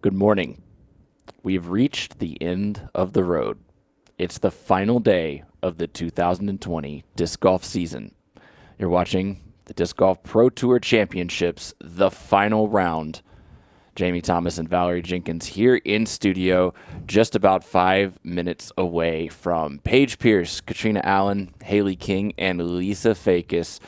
Good morning. We've reached the end of the road. It's the final day of the 2020 disc golf season. You're watching the Disc Golf Pro Tour Championships, the final round. Jamie Thomas and Valerie Jenkins here in studio, just about 5 minutes away from Paige Pierce, Katrina Allen, Haley King, and Lisa Fakis.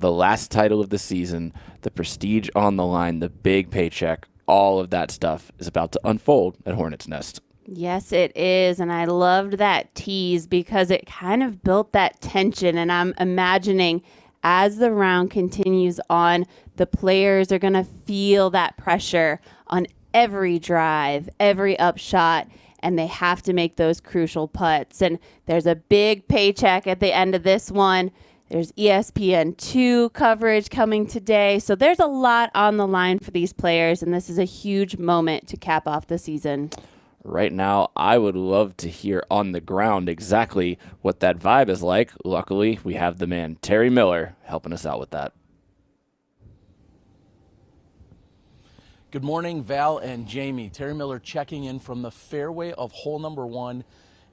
The last title of the season, the prestige on the line, the big paycheck, all of that stuff is about to unfold at Hornets Nest. Yes, it is. And I loved that tease because it kind of built that tension. And I'm imagining as the round continues on, the players are going to feel that pressure on every drive, every upshot, and they have to make those crucial putts. And there's a big paycheck at the end of this one. There's ESPN2 coverage coming today. So there's a lot on the line for these players, and this is a huge moment to cap off the season. Right now, I would love to hear on the ground exactly what that vibe is like. Luckily, we have the man, Terry Miller, helping us out with that. Good morning, Val and Jamie. Terry Miller checking in from the fairway of hole number 1,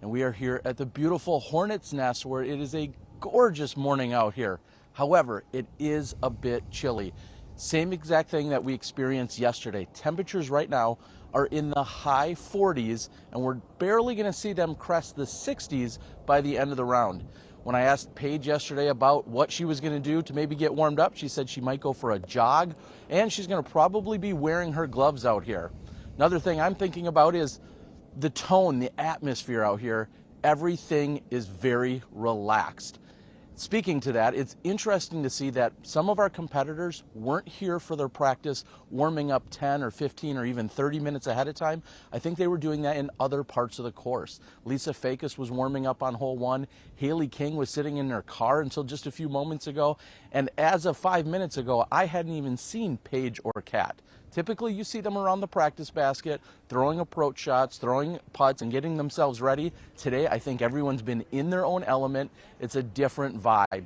and we are here at the beautiful Hornets Nest where it is a gorgeous morning out here. However, it is a bit chilly. Same exact thing that we experienced yesterday. Temperatures right now are in the high 40s, and we're barely going to see them crest the 60s by the end of the round. When I asked Paige yesterday about what she was going to do to maybe get warmed up, she said she might go for a jog, and she's going to probably be wearing her gloves out here. Another thing I'm thinking about is the tone, the atmosphere out here. Everything is very relaxed. Speaking to that, it's interesting to see that some of our competitors weren't here for their practice warming up 10 or 15 or even 30 minutes ahead of time. I think they were doing that in other parts of the course. Lisa Fakis was warming up on hole 1. Haley King was sitting in her car until just a few moments ago. And as of 5 minutes ago, I hadn't even seen Paige or Kat. Typically, you see them around the practice basket, throwing approach shots, throwing putts, and getting themselves ready. Today, I think everyone's been in their own element. It's a different vibe.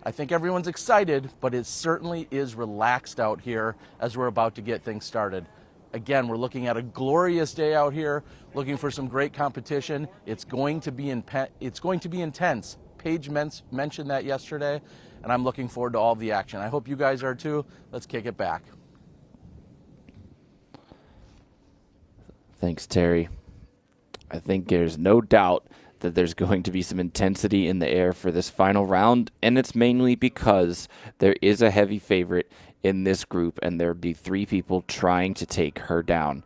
I think everyone's excited, but it certainly is relaxed out here as we're about to get things started. Again, we're looking at a glorious day out here, looking for some great competition. It's going to be intense. Paige mentioned that yesterday, and I'm looking forward to all the action. I hope you guys are too. Let's kick it back. Thanks, Terry. I think there's no doubt that there's going to be some intensity in the air for this final round, and it's mainly because there is a heavy favorite in this group, and there'll be 3 people trying to take her down.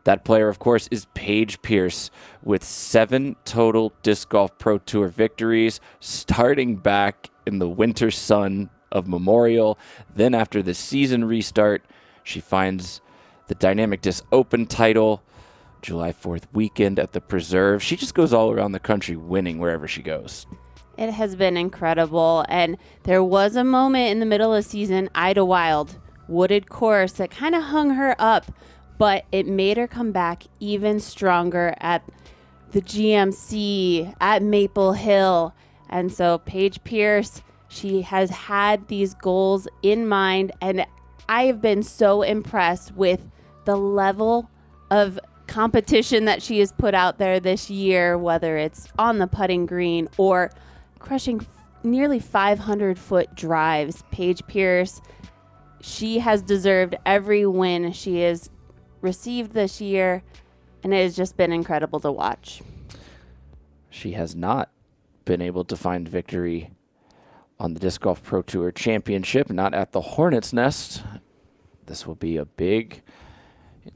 That player, of course, is Paige Pierce with 7 total Disc Golf Pro Tour victories, starting back in the winter sun of Memorial. Then after the season restart, she finds the Dynamic Disc Open title, July 4th weekend at the Preserve. She just goes all around the country winning wherever she goes. It has been incredible. And there was a moment in the middle of the season, Idlewild, wooded course, that kind of hung her up, but it made her come back even stronger at the GMC, at Maple Hill. And so Paige Pierce, she has had these goals in mind, and I have been so impressed with the level of competition that she has put out there this year, whether it's on the putting green or crushing nearly 500-foot drives. Paige Pierce, she has deserved every win she has received this year, and it has just been incredible to watch. She has not been able to find victory on the Disc Golf Pro Tour Championship, not at the Hornets Nest. This will be a big...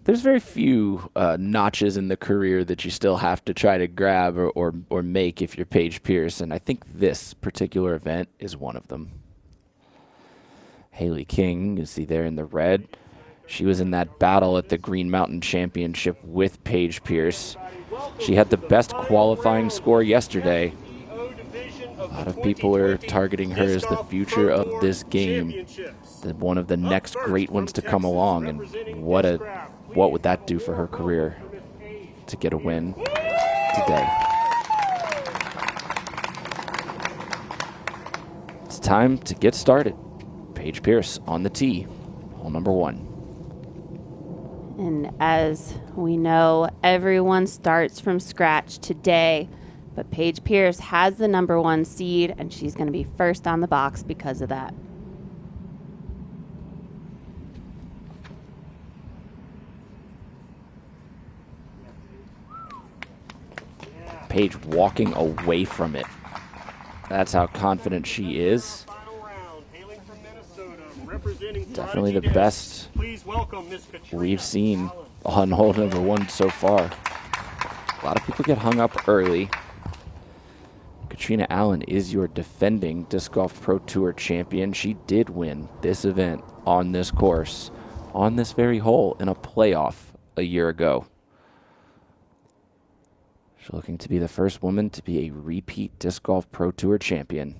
There's very few notches in the career that you still have to try to grab or make if you're Paige Pierce, and I think this particular event is one of them. Haley King, you see there in the red. She was in that battle at the Green Mountain Championship with Paige Pierce. She had the best qualifying score yesterday. A lot of people are targeting her as the future of this game, one of the next great ones to come along, and what would that do for her career to get a win today? It's time to get started. Paige Pierce on the tee, hole number 1. And as we know, everyone starts from scratch today, but Paige Pierce has the #1 seed, and she's going to be first on the box because of that. Paige walking away from it. That's how confident she is. Definitely the best we've seen on hole #1 so far. A lot of people get hung up early. Katrina Allen is your defending Disc Golf Pro Tour champion. She did win this event on this course, on this very hole in a playoff a year ago. She's looking to be the first woman to be a repeat Disc Golf Pro Tour champion.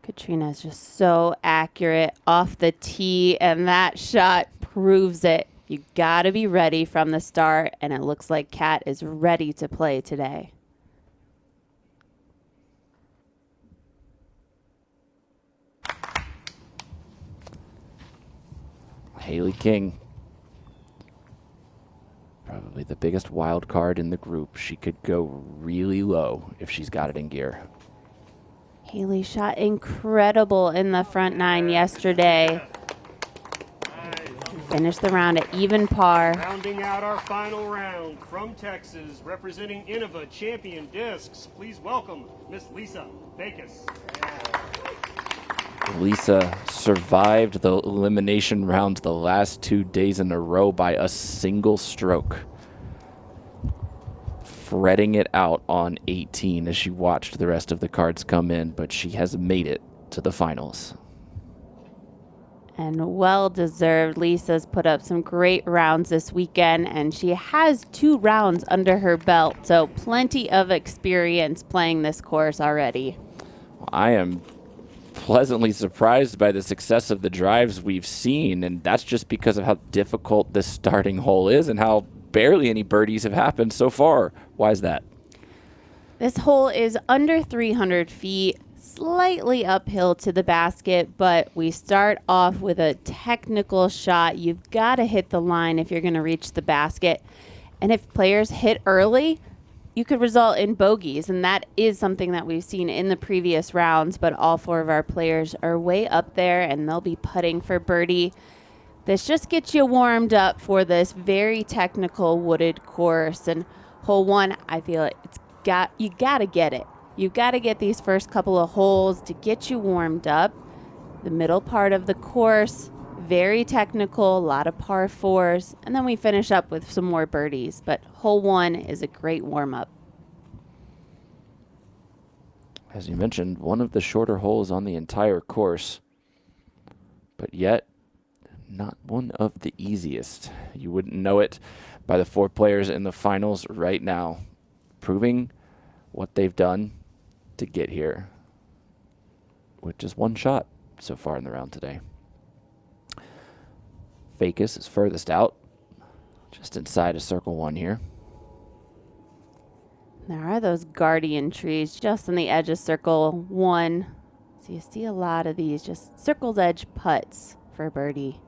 Katrina is just so accurate off the tee, and that shot proves it. You got to be ready from the start, and it looks like Kat is ready to play today. Haley King, probably the biggest wild card in the group. She could go really low if she's got it in gear. Haley shot incredible in the front 9 yesterday. Finished the round at even par. Rounding out our final round from Texas, representing Innova Champion Discs, please welcome Miss Lisa Bacus. Lisa survived the elimination round the last 2 days in a row by a single stroke, fretting it out on 18 as she watched the rest of the cards come in, but she has made it to the finals. And well-deserved. Lisa's put up some great rounds this weekend, and she has 2 rounds under her belt, so plenty of experience playing this course already. I am pleasantly surprised by the success of the drives we've seen, and that's just because of how difficult this starting hole is and how barely any birdies have happened so far. Why is that? This hole is under 300 feet, slightly uphill to the basket, but we start off with a technical shot. You've got to hit the line if you're going to reach the basket. And if players hit early, you could result in bogeys, and that is something that we've seen in the previous rounds, but all 4 of our players are way up there, and they'll be putting for birdie. This just gets you warmed up for this very technical wooded course. And hole 1, I feel like you got to get it. You've got to get these first couple of holes to get you warmed up. The middle part of the course, very technical, a lot of par 4s, and then we finish up with some more birdies. But hole 1 is a great warm-up. As you mentioned, one of the shorter holes on the entire course, but yet not one of the easiest. You wouldn't know it by the 4 players in the finals right now, proving what they've done to get here with just 1 shot so far in the round today. Bacus is furthest out, just inside of circle 1 here. There are those guardian trees just on the edge of circle 1. So you see a lot of these just circle's edge putts for birdie.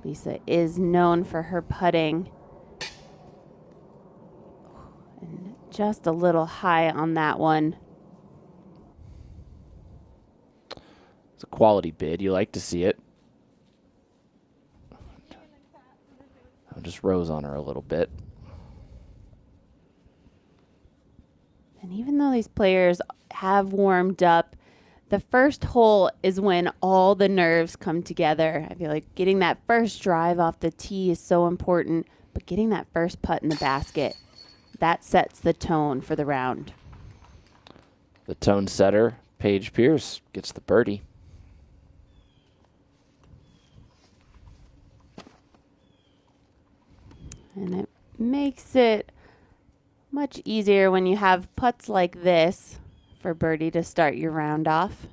Lisa is known for her putting. And just a little high on that one. It's a quality bid. You like to see it. I'll just rose on her a little bit. And even though these players have warmed up, the first hole is when all the nerves come together. I feel like getting that first drive off the tee is so important, but getting that first putt in the basket, that sets the tone for the round. The tone setter, Paige Pierce, gets the birdie. And it makes it much easier when you have putts like this for birdie to start your round off.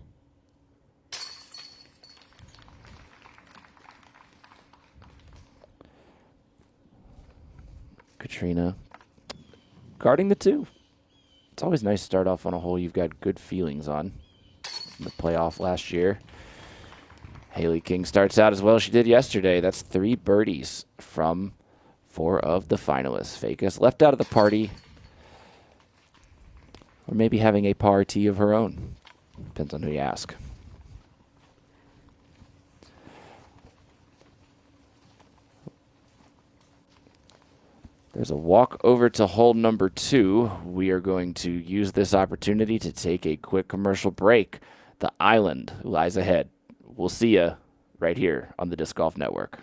Katrina guarding the 2. It's always nice to start off on a hole you've got good feelings on. In the playoff last year, Haley King starts out as well as she did yesterday. That's 3 birdies from 4 of the finalists. Fakis left out of the party, or maybe having a party of her own. Depends on who you ask. There's a walk over to hole number 2. We are going to use this opportunity to take a quick commercial break. The island lies ahead. We'll see you right here on the Disc Golf Network.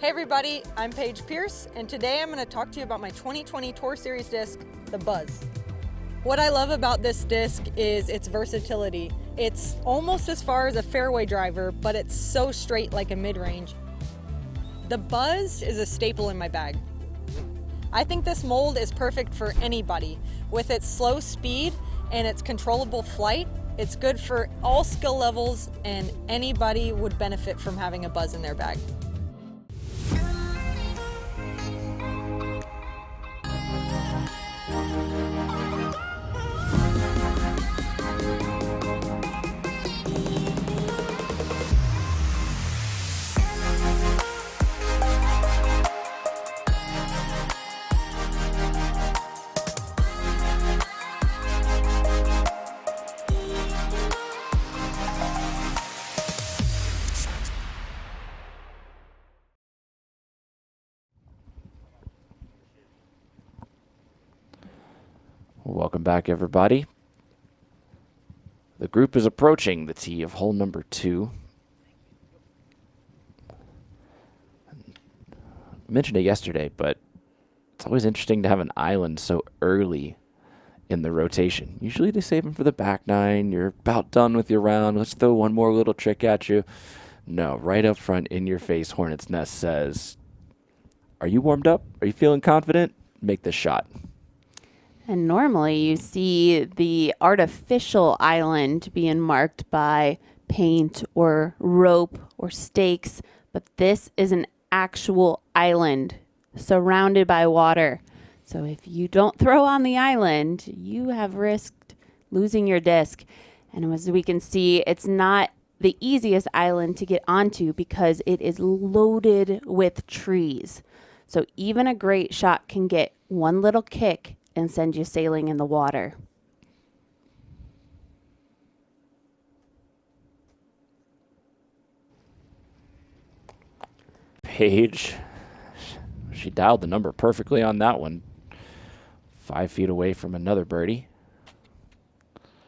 Hey everybody, I'm Paige Pierce, and today I'm going to talk to you about my 2020 Tour Series disc, the Buzz. What I love about this disc is its versatility. It's almost as far as a fairway driver, but it's so straight like a mid-range. The Buzz is a staple in my bag. I think this mold is perfect for anybody. With its slow speed and its controllable flight, it's good for all skill levels, and anybody would benefit from having a Buzz in their bag. Welcome back, everybody. The group is approaching the tee of hole number 2. I mentioned it yesterday, but it's always interesting to have an island so early in the rotation. Usually they save them for the back 9. You're about done with your round. Let's throw one more little trick at you. No, right up front in your face, Hornet's Nest says, are you warmed up? Are you feeling confident? Make this shot. And normally you see the artificial island being marked by paint or rope or stakes, but this is an actual island surrounded by water. So if you don't throw on the island, you have risked losing your disc. And as we can see, it's not the easiest island to get onto because it is loaded with trees. So even a great shot can get one little kick and send you sailing in the water. Paige, she dialed the number perfectly on that one. 5 feet away from another birdie.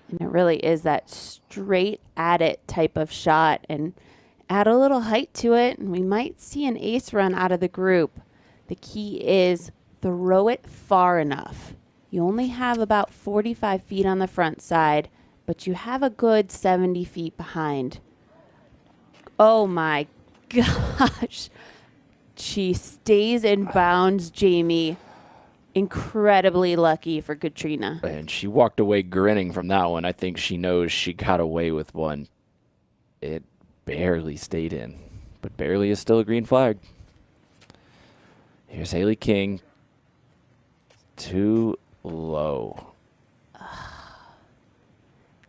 And it really is that straight at it type of shot, and add a little height to it, and we might see an ace run out of the group. The key is throw it far enough. You only have about 45 feet on the front side, but you have a good 70 feet behind. Oh my gosh. She stays in bounds, Jamie. Incredibly lucky for Katrina. And she walked away grinning from that one. I think she knows she got away with one. It barely stayed in, but barely is still a green flag. Here's Haley King. Too low.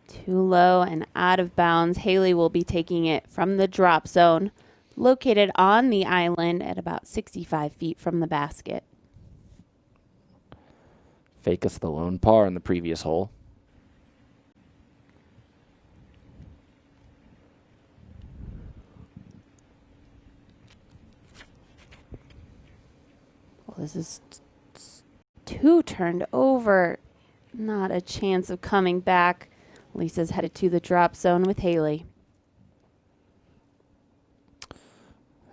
Too low and out of bounds. Haley will be taking it from the drop zone, located on the island at about 65 feet from the basket. Fake us the lone par in the previous hole. Well, this is two turned over. Not a chance of coming back. Lisa's headed to the drop zone with Haley.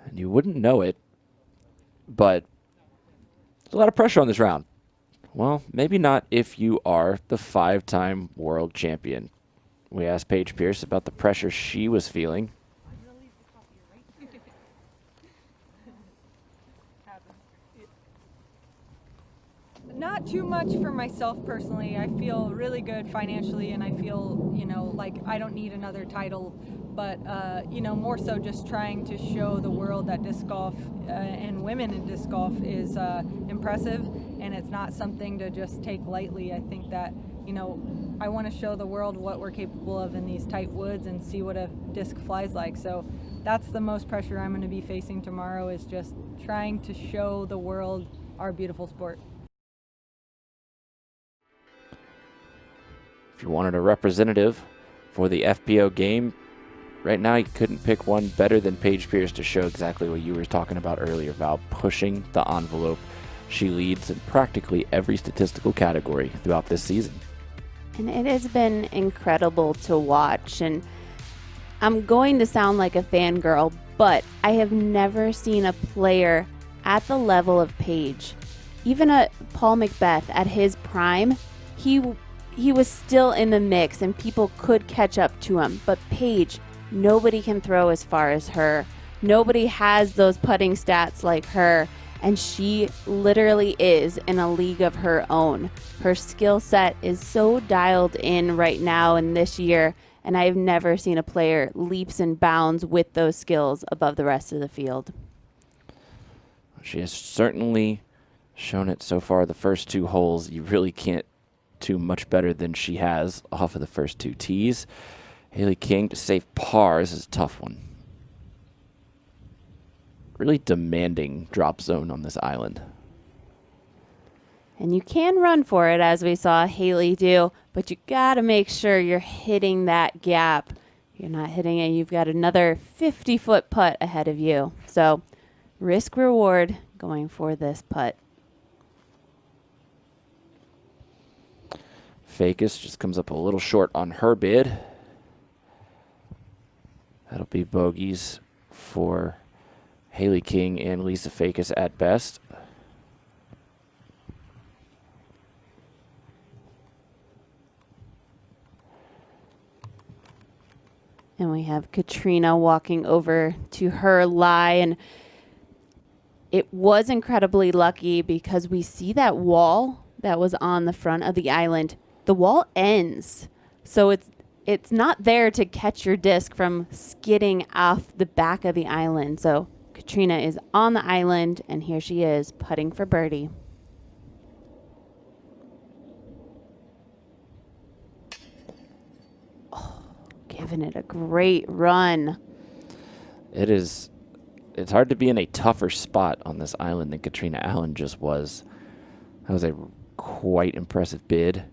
And you wouldn't know it, but there's a lot of pressure on this round. Well, maybe not if you are the 5-time world champion. We asked Paige Pierce about the pressure she was feeling. Not too much for myself personally. I feel really good financially, and I feel, like I don't need another title, but, more so just trying to show the world that disc golf and women in disc golf is impressive, and it's not something to just take lightly. I think that, I want to show the world what we're capable of in these tight woods and see what a disc flies like. So that's the most pressure I'm going to be facing tomorrow, is just trying to show the world our beautiful sport. If you wanted a representative for the FPO game, right now you couldn't pick one better than Paige Pierce to show exactly what you were talking about earlier, Val, pushing the envelope. She leads in practically every statistical category throughout this season. And it has been incredible to watch. And I'm going to sound like a fangirl, but I have never seen a player at the level of Paige. Even Paul Macbeth at his prime, he was still in the mix and people could catch up to him. But Paige, nobody can throw as far as her. Nobody has those putting stats like her. And she literally is in a league of her own. Her skill set is so dialed in right now in this year, and I've never seen a player leaps and bounds with those skills above the rest of the field. She has certainly shown it so far. The first 2 holes, you really can't do much better than she has off of the first 2 tees. Haley King to save par. This is a tough one. Really demanding drop zone on this island. And you can run for it, as we saw Haley do, but you got to make sure you're hitting that gap. You're not hitting it. You've got another 50-foot putt ahead of you. So risk reward going for this putt. Fakis just comes up a little short on her bid. That'll be bogeys for Haley King and Lisa Fakis at best. And we have Katrina walking over to her lie. And it was incredibly lucky because we see that wall that was on the front of the island. The wall ends. So it's not there to catch your disc from skidding off the back of the island. So Katrina is on the island, and here she is putting for birdie. Giving it a great run. It's hard to be in a tougher spot on this island than Katrina Allen just was. That was a quite impressive bid.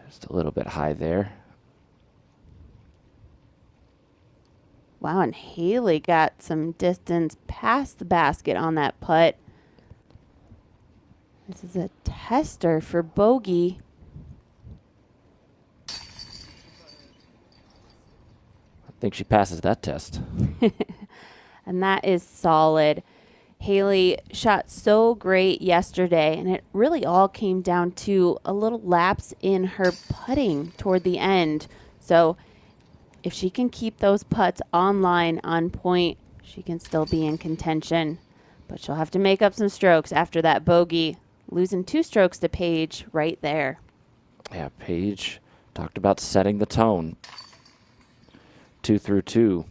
Just a little bit high there. Wow, and Haley got some distance past the basket on that putt. This is a tester for bogey. I think she passes that test. And that is solid. Haley shot so great yesterday, and it really all came down to a little lapse in her putting toward the end. So if she can keep those putts online, on point, she can still be in contention. But she'll have to make up some strokes after that bogey, losing 2 strokes to Paige right there. Yeah, Paige talked about setting the tone. 2 through 2.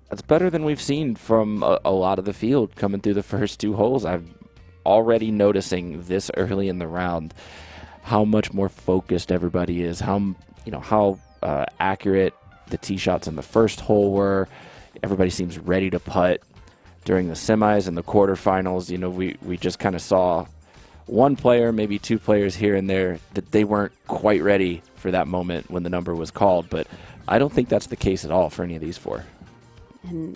That's better than we've seen from a lot of the field coming through the first 2 holes. I'm already noticing this early in the round how much more focused everybody is, how accurate the tee shots in the first hole were. Everybody seems ready to putt during the semis and the quarterfinals. We just kind of saw one player, maybe 2 players here and there, that they weren't quite ready for that moment when the number was called. But I don't think that's the case at all for any of these 4. And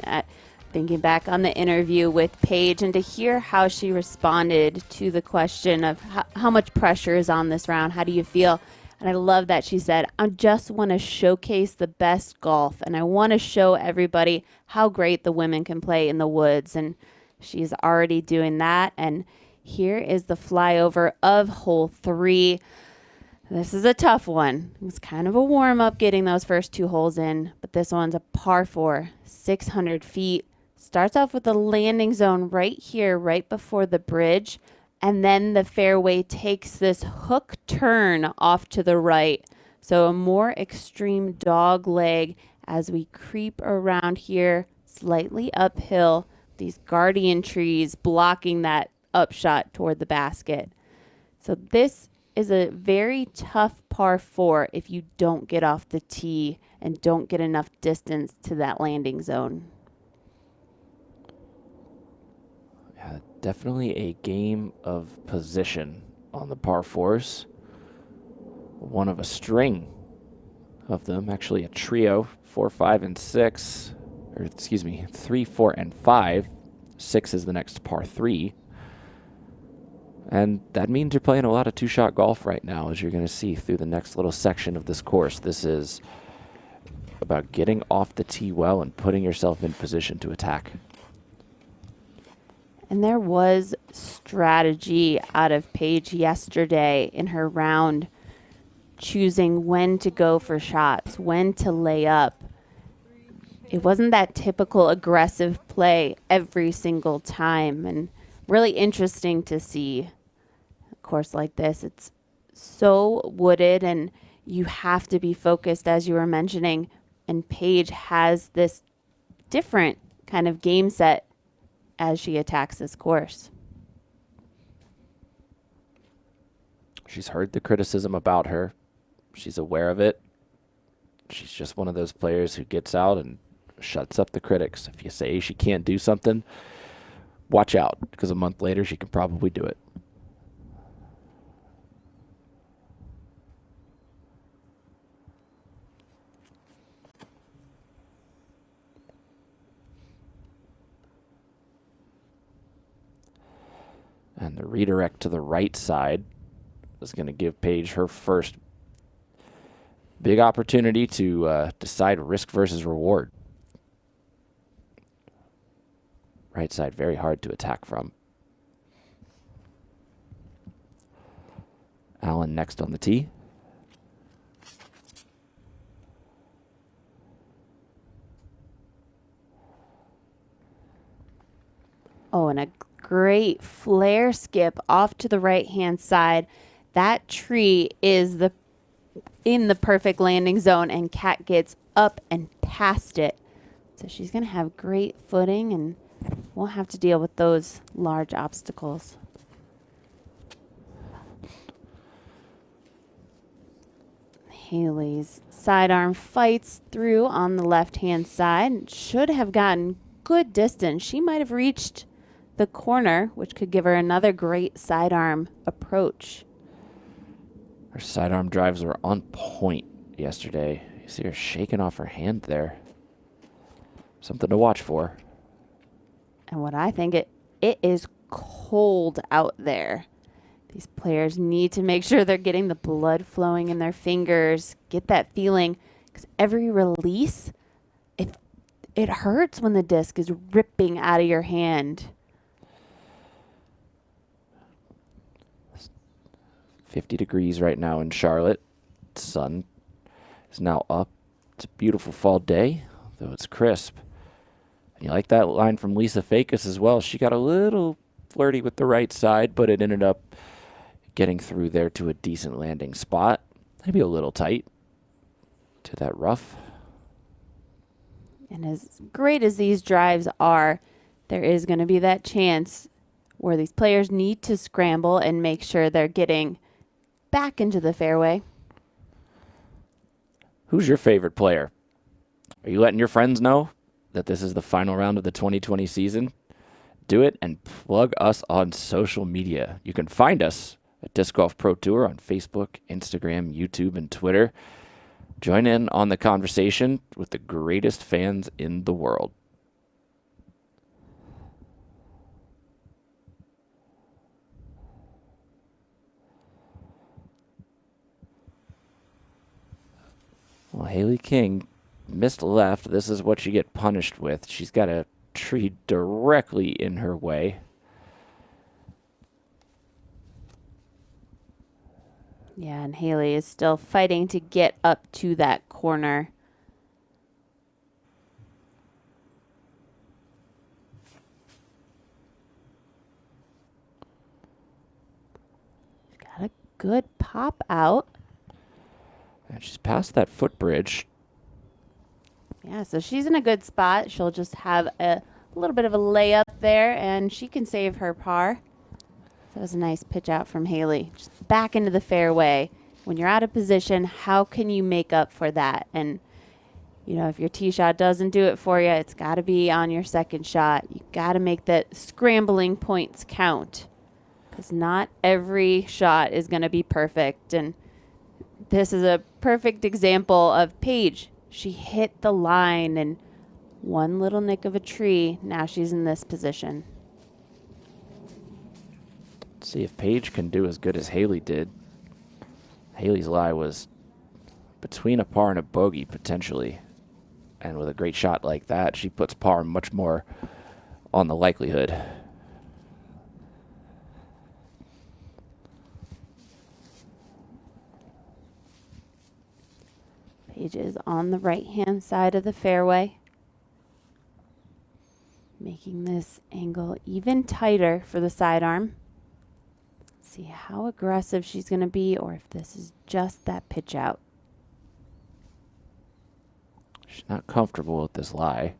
thinking back on the interview with Paige, and to hear how she responded to the question of how much pressure is on this round, how do you feel? And I love that she said, I just want to showcase the best golf, and I want to show everybody how great the women can play in the woods. And she's already doing that. And here is the flyover of hole 3. This is a tough one. It's kind of a warm-up getting those first 2 holes in, but this one's a par 4, 600 feet. Starts off with a landing zone right here, right before the bridge, and then the fairway takes this hook turn off to the right. So a more extreme dog leg as we creep around here, slightly uphill, these guardian trees blocking that upshot toward the basket. So this is a very tough par 4 if you don't get off the tee and don't get enough distance to that landing zone. Yeah, definitely a game of position on the par 4s. One of a string of them, actually a trio, 4, 5, and 6. Or excuse me, 3, 4, and 5. 6 is the next par 3. And that means you're playing a lot of 2-shot golf right now, as you're going to see through the next little section of this course. This is about getting off the tee well and putting yourself in position to attack. And there was strategy out of Paige yesterday in her round, choosing when to go for shots, when to lay up. It wasn't that typical aggressive play every single time, and really interesting to see a course like this. It's so wooded, and you have to be focused, as you were mentioning, and Paige has this different kind of game set as she attacks this course. She's heard the criticism about her. She's aware of it. She's just one of those players who gets out and shuts up the critics. If you say she can't do something, watch out, because a month later she can probably do it. And the redirect to the right side is going to give Paige her first big opportunity to decide risk versus reward. Right side, very hard to attack from. Allen next on the tee. Oh, and a great flare skip off to the right-hand side. That tree is in the perfect landing zone, and Kat gets up and past it. So she's going to have great footing and won't have to deal with those large obstacles. Haley's sidearm fights through on the left-hand side. Should have gotten good distance. She might have reached the corner, which could give her another great sidearm approach. Her sidearm drives were on point yesterday. You see her shaking off her hand there. Something to watch for. And what I think, it is cold out there. These players need to make sure they're getting the blood flowing in their fingers, get that feeling, because every release, it hurts when the disc is ripping out of your hand. 50 degrees right now in Charlotte. Sun is now up. It's a beautiful fall day, though it's crisp. And you like that line from Lisa Fakis as well. She got a little flirty with the right side, but it ended up getting through there to a decent landing spot. Maybe a little tight to that rough. And as great as these drives are, there is going to be that chance where these players need to scramble and make sure they're getting back into the fairway. Who's your favorite player? Are you letting your friends know that this is the final round of the 2020 season? Do it and plug us on social media. You can find us at Disc Golf Pro Tour on Facebook, Instagram, YouTube, and Twitter. Join in on the conversation with the greatest fans in the world. Haley King missed left. This is what you get punished with. She's got a tree directly in her way. Yeah, and Haley is still fighting to get up to that corner. Got a good pop out. And she's past that footbridge. Yeah, so she's in a good spot. She'll just have a little bit of a layup there, and she can save her par. That was a nice pitch out from Haley. Just back into the fairway. When you're out of position, how can you make up for that? And, you know, if your tee shot doesn't do it for you, it's got to be on your second shot. You got to make the scrambling points count, because not every shot is going to be perfect. And this is a perfect example of Paige. She hit the line, and one little nick of a tree, now she's in this position. See if Paige can do as good as Haley did. Haley's lie was between a par and a bogey, potentially. And with a great shot like that, she puts par much more on the likelihood. Paige is on the right-hand side of the fairway, making this angle even tighter for the sidearm. See how aggressive she's going to be, or if this is just that pitch out. She's not comfortable with this lie.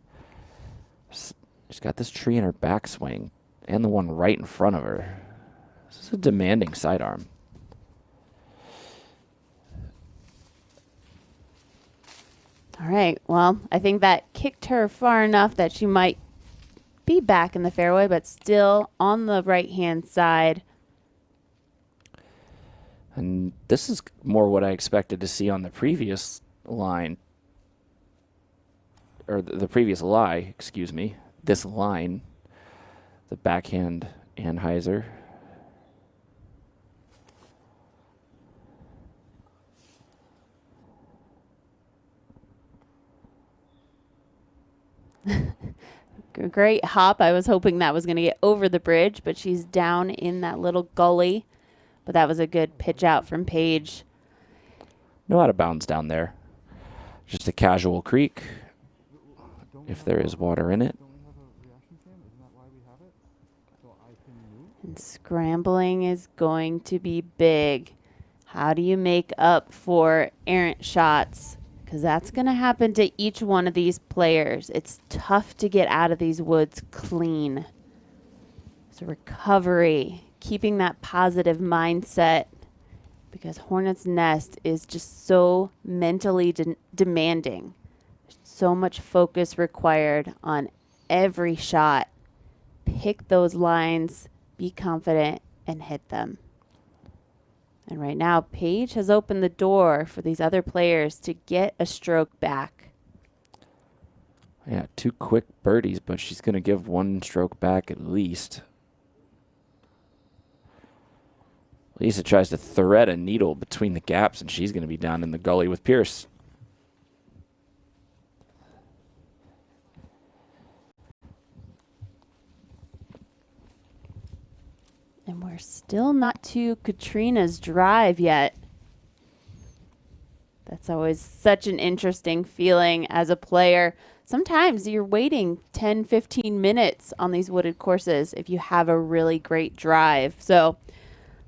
She's got this tree in her backswing and the one right in front of her. This is a demanding sidearm. All right, well, I think that kicked her far enough that she might be back in the fairway, but still on the right-hand side. And this is more what I expected to see on the previous line, or the previous lie, excuse me. This line, the backhand Anheuser. Great hop. I was hoping that was going to get over the bridge, but she's down in that little gully. But that was a good pitch out from Paige. No out of bounds down there. Just a casual creek, if there is water in it. And scrambling is going to be big. How do you make up for errant shots? Because that's going to happen to each one of these players. It's tough to get out of these woods clean. So recovery, keeping that positive mindset, because Hornets Nest is just so mentally demanding. There's so much focus required on every shot. Pick those lines, be confident, and hit them. And right now, Paige has opened the door for these other players to get a stroke back. Yeah, 2 quick birdies, but she's going to give 1 stroke back at least. Lisa tries to thread a needle between the gaps, and she's going to be down in the gully with Pierce. And we're still not to Katrina's drive yet. That's always such an interesting feeling as a player. Sometimes you're waiting 10, 15 minutes on these wooded courses if you have a really great drive. So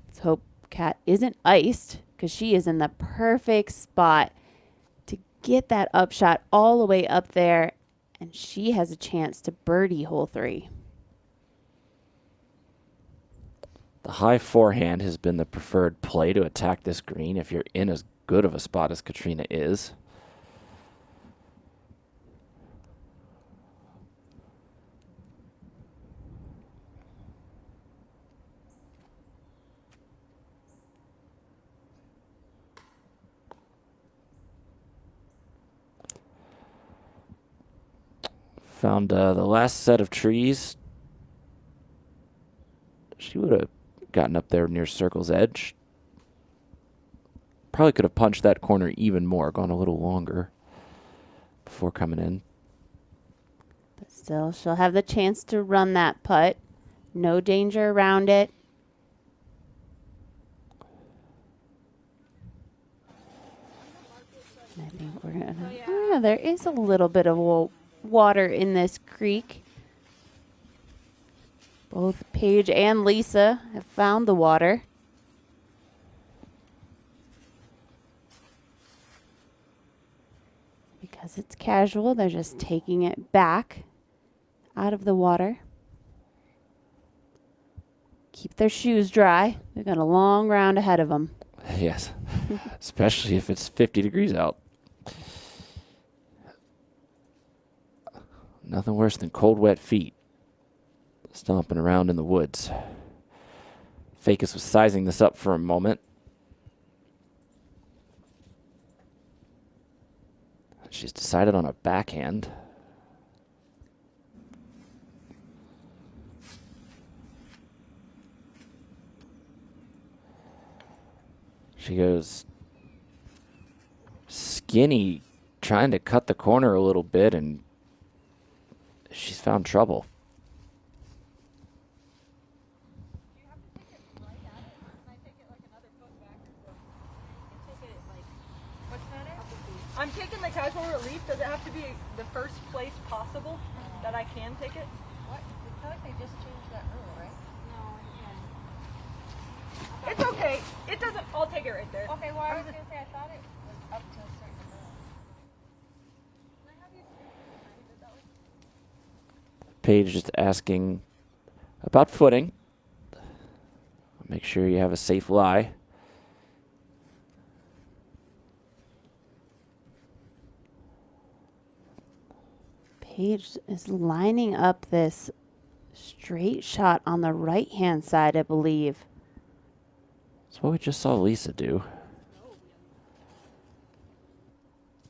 let's hope Kat isn't iced, because she is in the perfect spot to get that upshot all the way up there, and she has a chance to birdie hole 3. The high forehand has been the preferred play to attack this green if you're in as good of a spot as Katrina is. Found the last set of trees. She would have gotten up there near circle's edge. Probably could have punched that corner even more, gone a little longer. before coming in. But still, she'll have the chance to run that putt. No danger around it. I think we're gonna. Oh yeah, there is a little bit of water in this creek. Both Paige and Lisa have found the water. Because it's casual, they're just taking it back out of the water. Keep their shoes dry. They've got a long round ahead of them. Yes, especially if it's 50 degrees out. Nothing worse than cold, wet feet stomping around in the woods. Fakis was sizing this up for a moment. She's decided on a backhand. She goes skinny, trying to cut the corner a little bit, and she's found trouble. I'm taking the casual relief. Does it have to be the first place possible that I can take it? What? I feel like they just changed that rule, right? No, It's okay. It doesn't. I'll take it right there. Okay, well, I was going to say, I thought it was up to a certain amount. Paige just asking about footing. Make sure you have a safe lie. Paige is lining up this straight shot on the right-hand side, I believe. That's what we just saw Lisa do.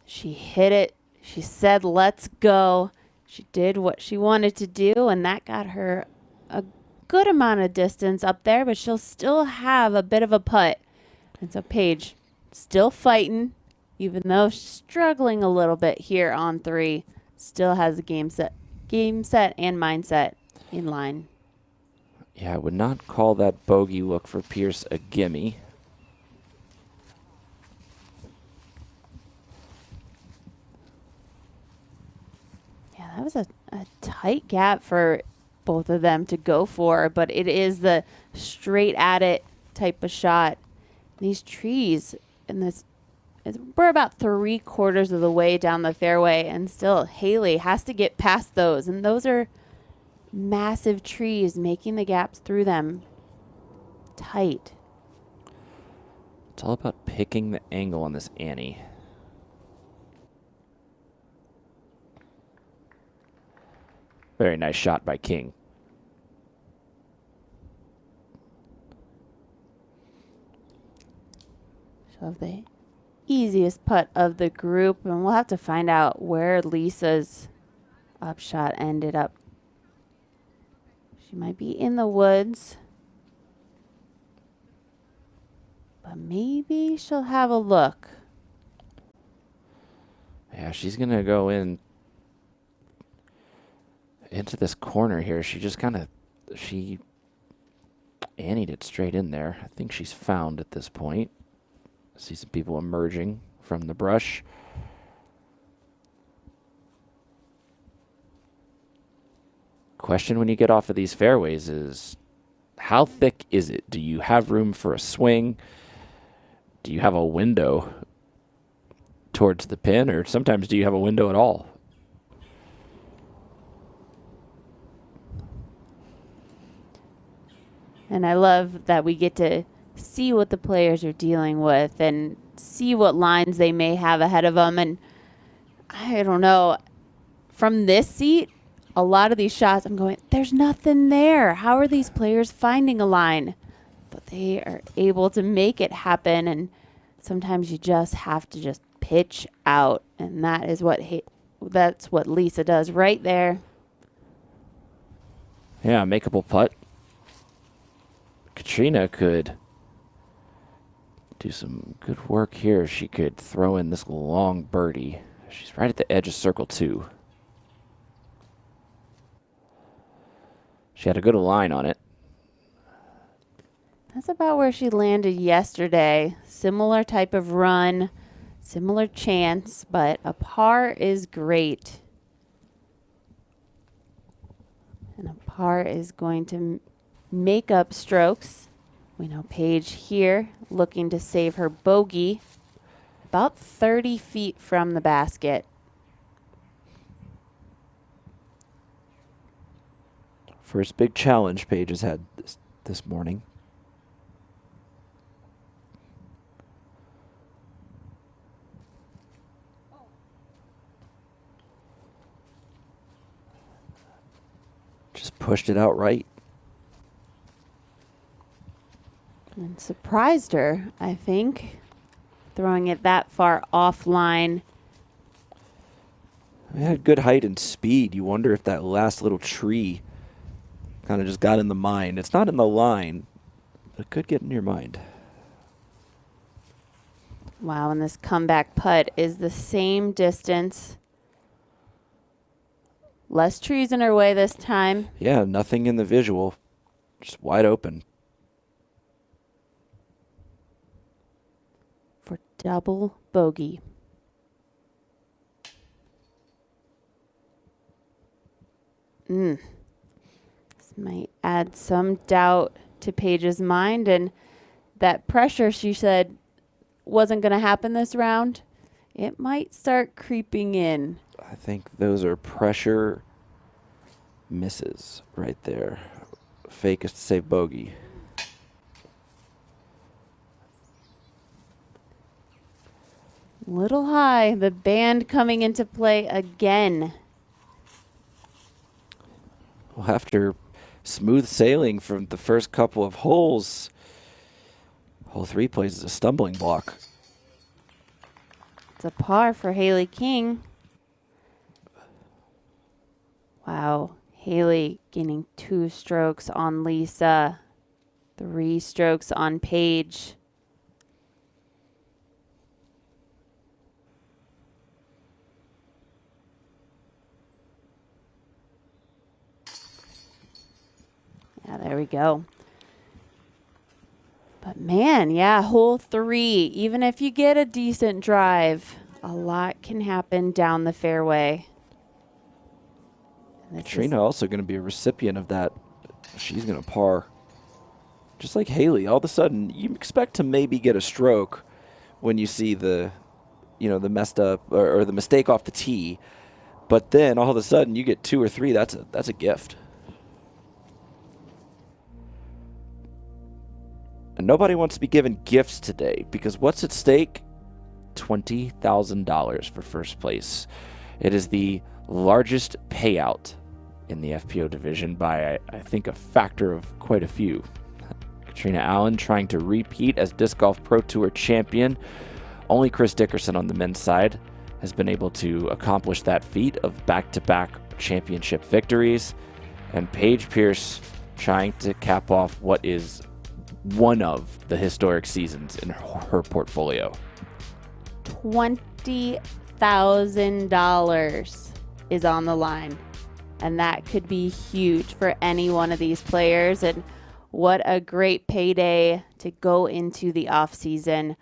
She hit it. She said, let's go. She did what she wanted to do, and that got her a good amount of distance up there, but she'll still have a bit of a putt. And so Paige still fighting, even though she's struggling a little bit here on 3. Still has a game set and mindset in line. Yeah, I would not call that bogey look for Pierce a gimme. Yeah, that was a tight gap for both of them to go for, but it is the straight at it type of shot. These trees in this, we're about 3/4 of the way down the fairway, and still Haley has to get past those, and those are massive trees, making the gaps through them tight. It's all about picking the angle on this Annie. Very nice shot by King. So the easiest putt of the group, and we'll have to find out where Lisa's upshot ended up. She might be in the woods, but maybe she'll have a look. Yeah, she's going to go into this corner here. She just kind of, Annied it straight in there. I think she's found at this point. I see some people emerging from the brush. Question when you get off of these fairways is, how thick is it? Do you have room for a swing? Do you have a window towards the pin, or sometimes do you have a window at all? And I love that we get to see what the players are dealing with and see what lines they may have ahead of them. And I don't know, from this seat, a lot of these shots, I'm going, there's nothing there. How are these players finding a line? But they are able to make it happen. And sometimes you just have to just pitch out. And that is that's what Lisa does right there. Yeah, makeable putt. Katrina could do some good work here. She could throw in this long birdie She's right at the edge of circle 2. She had a good line on it. That's about where she landed yesterday. Similar type of run, similar chance, but a par is great. And a par is going to make up strokes. We know Paige here looking to save her bogey about 30 feet from the basket. First big challenge Paige has had this morning. Just pushed it out right. And surprised her, I think, throwing it that far offline. It had good height and speed. You wonder if that last little tree kind of just got in the mind. It's not in the line, but it could get in your mind. Wow, and this comeback putt is the same distance. Less trees in her way this time. Yeah, nothing in the visual. Just wide open. For double bogey. This might add some doubt to Paige's mind, and that pressure she said wasn't going to happen this round, it might start creeping in. I think those are pressure misses right there. Fake is to save bogey. Little high, the band coming into play again. Well, after smooth sailing from the first couple of holes, hole 3 plays as a stumbling block. It's a par for Haley King. Wow, Haley gaining 2 strokes on Lisa, 3 strokes on Paige. Yeah, there we go. But man, yeah, hole 3, even if you get a decent drive, a lot can happen down the fairway. Trina also going to be a recipient of that. She's going to par. Just like Haley, all of a sudden, you expect to maybe get a stroke when you see the, the messed up or the mistake off the tee. But then all of a sudden you get 2 or 3. That's a gift. And nobody wants to be given gifts today because what's at stake? $20,000 for first place. It is the largest payout in the FPO division by, I think, a factor of quite a few. Katrina Allen trying to repeat as Disc Golf Pro Tour champion. Only Chris Dickerson on the men's side has been able to accomplish that feat of back-to-back championship victories. And Paige Pierce trying to cap off what is one of the historic seasons in her portfolio. $20,000 is on the line, and that could be huge for any one of these players. And what a great payday to go into the off season.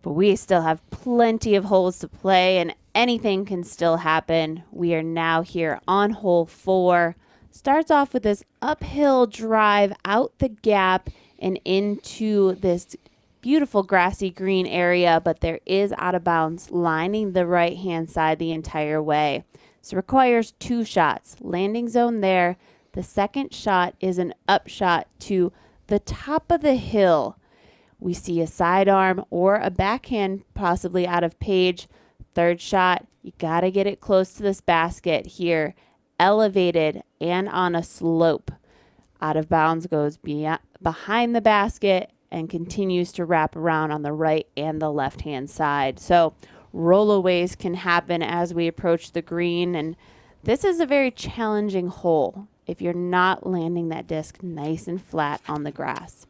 But we still have plenty of holes to play, and anything can still happen. We are now here on hole 4. Starts off with this uphill drive out the gap and into this beautiful grassy green area, but there is out of bounds lining the right hand side the entire way. So it requires 2 shots. Landing zone there. The second shot is an upshot to the top of the hill. We see a sidearm or a backhand possibly out of Paige. Third shot, you got to get it close to this basket here. Elevated and on a slope. Out of bounds goes behind the basket and continues to wrap around on the right and the left-hand side. So rollaways can happen as we approach the green, and this is a very challenging hole if you're not landing that disc nice and flat on the grass.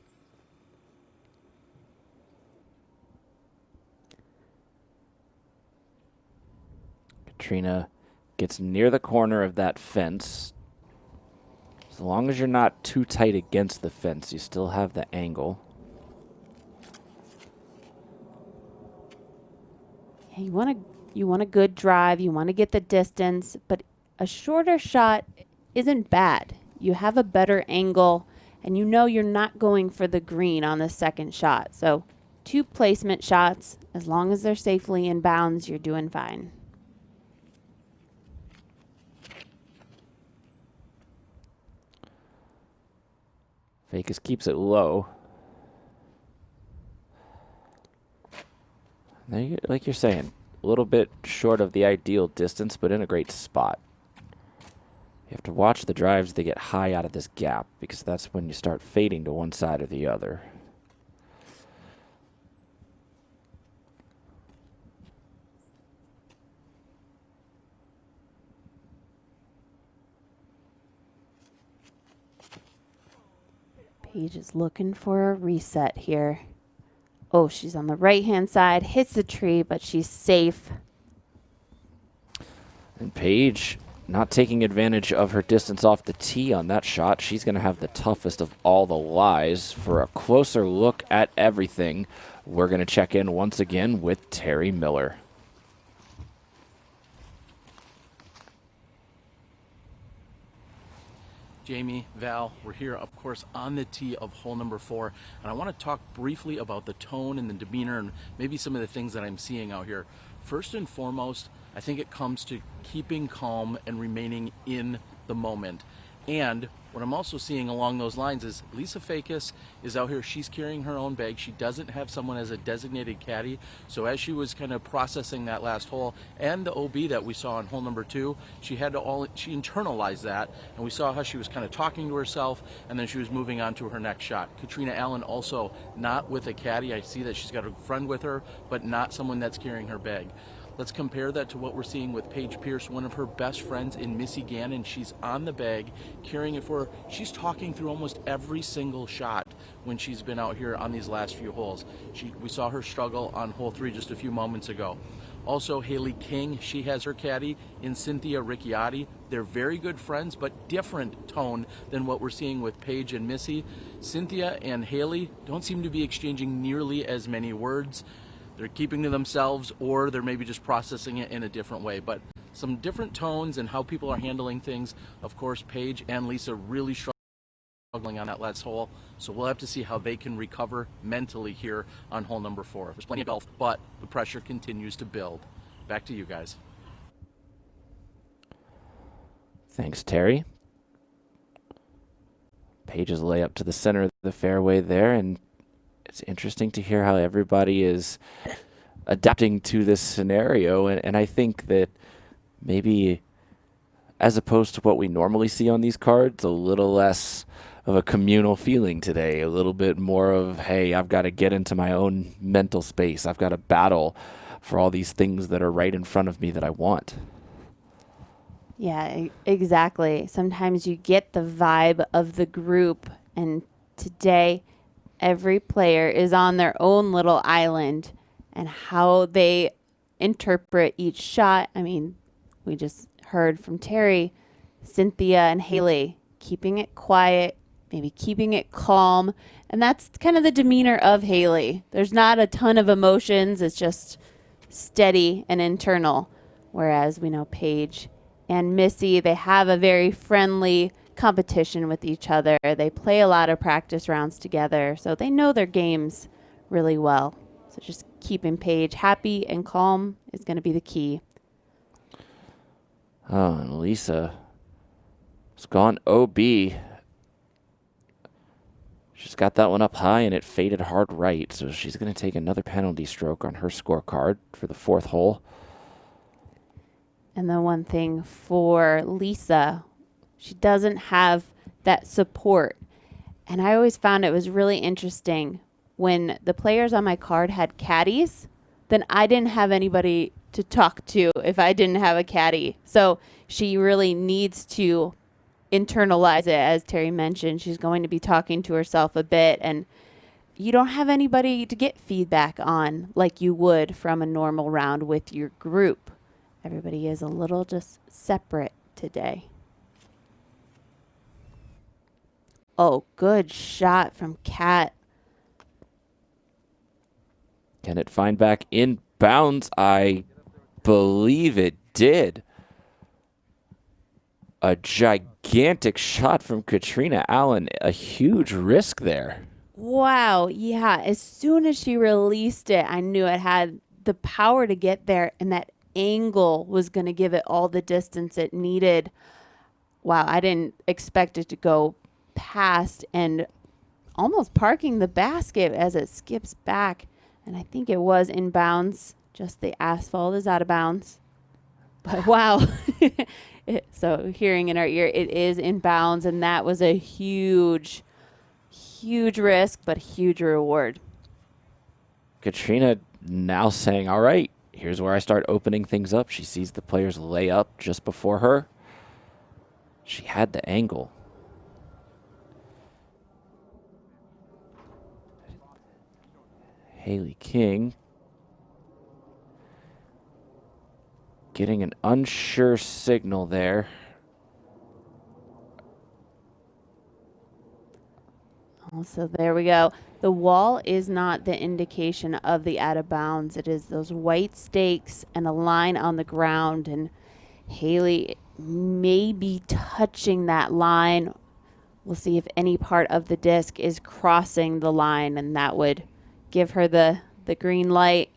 Katrina gets near the corner of that fence. As long as you're not too tight against the fence, you still have the angle. Yeah, you want a good drive, you want to get the distance, but a shorter shot isn't bad. You have a better angle, and you know you're not going for the green on the second shot. So 2 placement shots, as long as they're safely in bounds, you're doing fine. Vegas keeps it low. Like you're saying, a little bit short of the ideal distance, but in a great spot. You have to watch the drives that get high out of this gap, because that's when you start fading to one side or the other. Paige is looking for a reset here. Oh, she's on the right-hand side, hits the tree, but she's safe. And Paige not taking advantage of her distance off the tee on that shot. She's going to have the toughest of all the lies. For a closer look at everything, we're going to check in once again with Terry Miller. Jamie, Val, we're here, of course, on the tee of hole number 4, and I want to talk briefly about the tone and the demeanor and maybe some of the things that I'm seeing out here. First and foremost, I think it comes to keeping calm and remaining in the moment. And what I'm also seeing along those lines is Lisa Fakis is out here. She's carrying her own bag. She doesn't have someone as a designated caddy. So as she was kind of processing that last hole and the OB that we saw on hole number 2, she internalized that, and we saw how she was kind of talking to herself, and then she was moving on to her next shot. Katrina Allen also not with a caddy. I see that she's got a friend with her, but not someone that's carrying her bag. Let's compare that to what we're seeing with Paige Pierce, one of her best friends in Missy Gannon. She's on the bag, carrying it for her. She's talking through almost every single shot when she's been out here on these last few holes. We saw her struggle on hole 3 just a few moments ago. Also, Haley King, she has her caddy in Cynthia Ricciardi. They're very good friends, but different tone than what we're seeing with Paige and Missy. Cynthia and Haley don't seem to be exchanging nearly as many words. They're keeping to themselves, or they're maybe just processing it in a different way. But some different tones and how people are handling things. Of course, Paige and Lisa really struggling on that last hole. So we'll have to see how they can recover mentally here on hole number 4. There's plenty of golf, but the pressure continues to build. Back to you guys. Thanks, Terry. Paige's layup to the center of the fairway there, and it's interesting to hear how everybody is adapting to this scenario, and I think that maybe as opposed to what we normally see on these cards, a little less of a communal feeling today, a little bit more of, hey, I've got to get into my own mental space. I've got to battle for all these things that are right in front of me that I want. Yeah, exactly. Sometimes you get the vibe of the group, and today every player is on their own little island, and how they interpret each shot. I mean, we just heard from Terry, Cynthia and Haley keeping it quiet, maybe keeping it calm. And that's kind of the demeanor of Haley. There's not a ton of emotions. It's just steady and internal. Whereas we know Paige and Missy, they have a very friendly competition with each other. They play a lot of practice rounds together, so they know their games really well. So just keeping Paige happy and calm is going to be the key. Oh, and Lisa has gone OB. She's got that one up high, and it faded hard right, so she's going to take another penalty stroke on her scorecard for the 4th hole. And the one thing for Lisa, she doesn't have that support. And I always found it was really interesting when the players on my card had caddies, then I didn't have anybody to talk to if I didn't have a caddy. So she really needs to internalize it. As Terry mentioned, she's going to be talking to herself a bit, and you don't have anybody to get feedback on like you would from a normal round with your group. Everybody is a little just separate today. Oh, good shot from Kat. Can it find back in bounds? I believe it did. A gigantic shot from Katrina Allen. A huge risk there. Wow. Yeah. As soon as she released it, I knew it had the power to get there, and that angle was going to give it all the distance it needed. Wow. I didn't expect it to go past and almost parking the basket as it skips back. And I think it was in bounds. Just the asphalt is out of bounds. But wow. So hearing in our ear, it is in bounds. And that was a huge, huge risk, but huge reward. Katrina now saying, all right, here's where I start opening things up. She sees the players lay up just before her. She had the angle. Haley King getting an unsure signal there. So there we go. The wall is not the indication of the out of bounds. It is those white stakes and a line on the ground. And Haley may be touching that line. We'll see if any part of the disc is crossing the line, and that would give her the green light.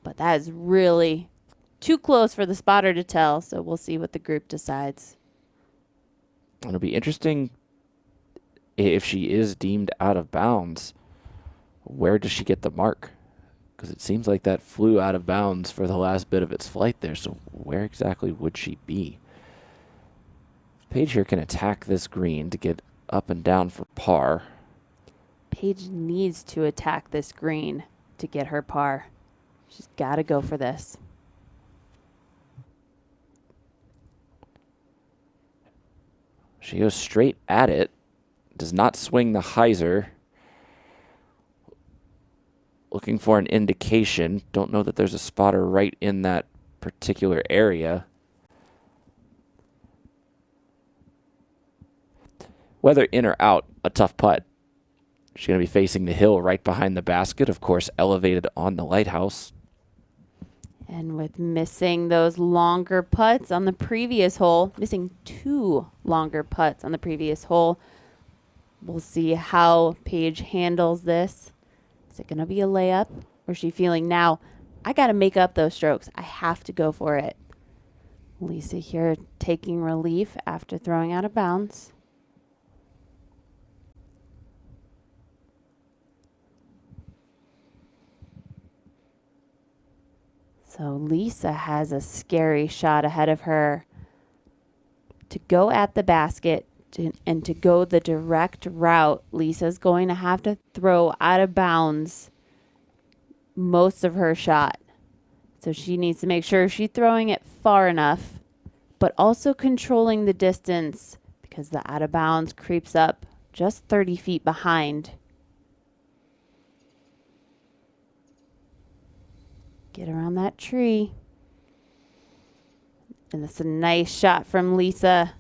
But that is really too close for the spotter to tell. So we'll see what the group decides. It'll be interesting if she is deemed out of bounds. Where does she get the mark? Because it seems like that flew out of bounds for the last bit of its flight there. So where exactly would she be? Paige here can attack this green to get up and down for par. Paige needs to attack this green to get her par. She's got to go for this. She goes straight at it. Does not swing the hyzer. Looking for an indication. Don't know that there's a spotter right in that particular area. Whether in or out, a tough putt. She's going to be facing the hill right behind the basket, of course, elevated on the lighthouse. And with missing those longer putts on the previous hole, missing 2 longer putts on the previous hole, we'll see how Paige handles this. Is it going to be a layup? Or is she feeling now, I got to make up those strokes. I have to go for it. Lisa here taking relief after throwing out of bounds. So Lisa has a scary shot ahead of her to go at the basket and to go the direct route. Lisa's going to have to throw out of bounds most of her shot. So she needs to make sure she's throwing it far enough, but also controlling the distance because the out of bounds creeps up just 30 feet behind. Get around that tree. And that's a nice shot from Lisa.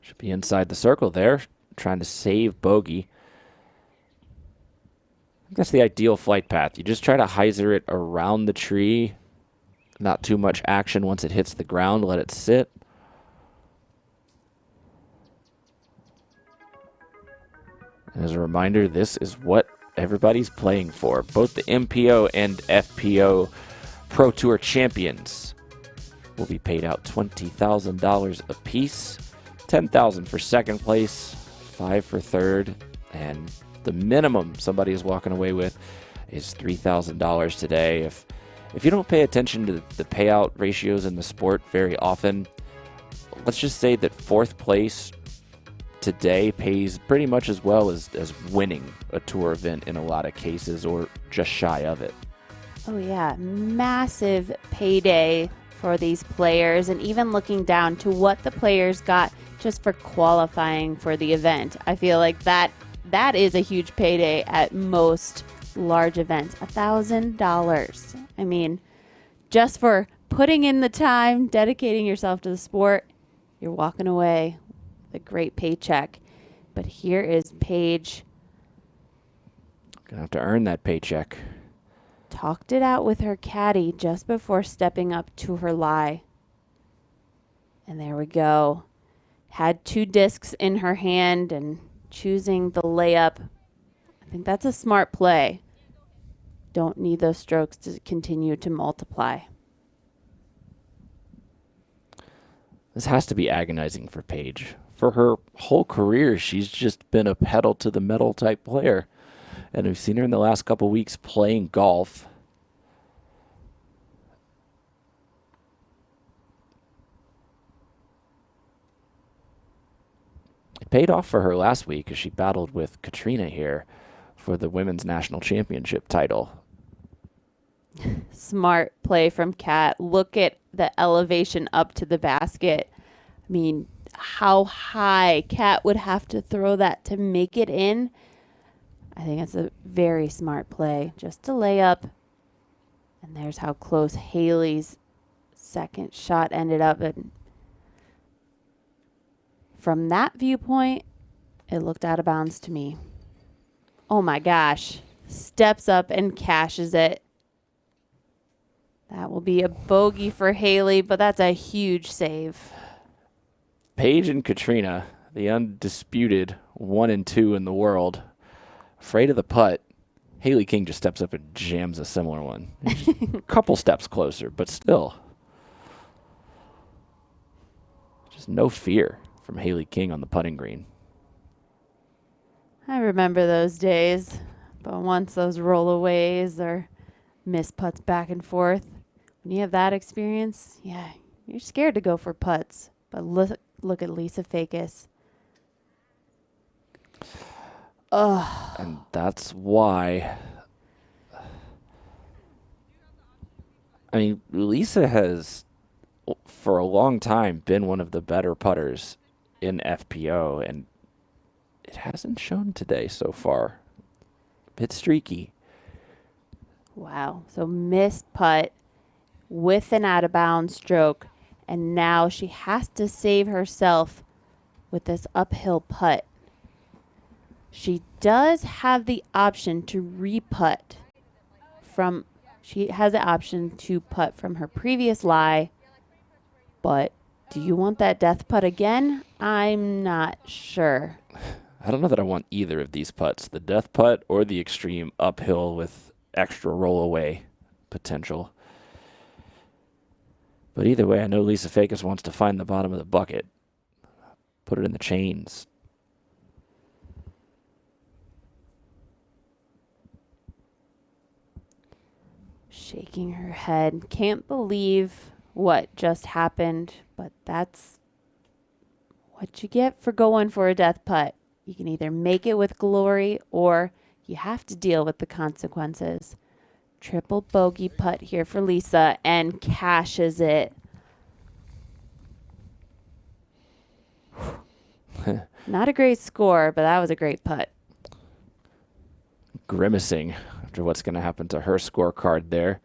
Should be inside the circle there, trying to save bogey. I think that's the ideal flight path. You just try to hyzer it around the tree. Not too much action once it hits the ground. Let it sit. And as a reminder, this is what everybody's playing for. Both the MPO and FPO Pro Tour champions will be paid out $20,000 apiece. $10,000 for second place, $5,000 for third, and the minimum somebody is walking away with is $3,000 today. If you don't pay attention to the payout ratios in the sport very often, let's just say that fourth place today pays pretty much as well as winning a tour event in a lot of cases, or just shy of it. Oh yeah, massive payday for these players, and even looking down to what the players got just for qualifying for the event. I feel like that is a huge payday at most large events. $1,000. I mean, just for putting in the time, dedicating yourself to the sport, you're walking away with a great paycheck. But here is Paige. Gonna have to earn that paycheck. Talked it out with her caddy just before stepping up to her lie. And there we go. Had 2 discs in her hand and choosing the layup. I think that's a smart play. Don't need those strokes to continue to multiply. This has to be agonizing for Paige. For her whole career, she's just been a pedal to the metal type player. And we've seen her in the last couple weeks playing golf. It paid off for her last week as she battled with Katrina here for the women's national championship title. Smart play from Kat. Look at the elevation up to the basket. I mean, how high Kat would have to throw that to make it in. I think it's a very smart play. Just a layup. And there's how close Haley's second shot ended up. And from that viewpoint, it looked out of bounds to me. Oh my gosh. Steps up and cashes it. That will be a bogey for Haley, but that's a huge save. Paige and Katrina, the undisputed 1 and 2 in the world, afraid of the putt. Haley King just steps up and jams a similar one. A couple steps closer, but still. Just no fear from Haley King on the putting green. I remember those days, but once those rollaways or miss putts back and forth, when you have that experience, yeah, you're scared to go for putts. But look at Lisa Fakis. Ugh. And that's why. I mean, Lisa has, for a long time, been one of the better putters in FPO, and it hasn't shown today so far. A bit streaky. Wow. So missed putt with an out of bounds stroke, and now she has to save herself with this uphill putt. She does have the option to re-putt from, she has the option to putt from her previous lie, but do you want that death putt again? I'm not sure. I don't know that I want either of these putts, the death putt or the extreme uphill with extra roll away potential. But either way, I know Lisa Fakis wants to find the bottom of the bucket. Put it in the chains. Shaking her head. Can't believe what just happened, but that's what you get for going for a death putt. You can either make it with glory or you have to deal with the consequences. Triple bogey putt here for Lisa and cashes it. Not a great score, but that was a great putt. Grimacing after what's going to happen to her scorecard there.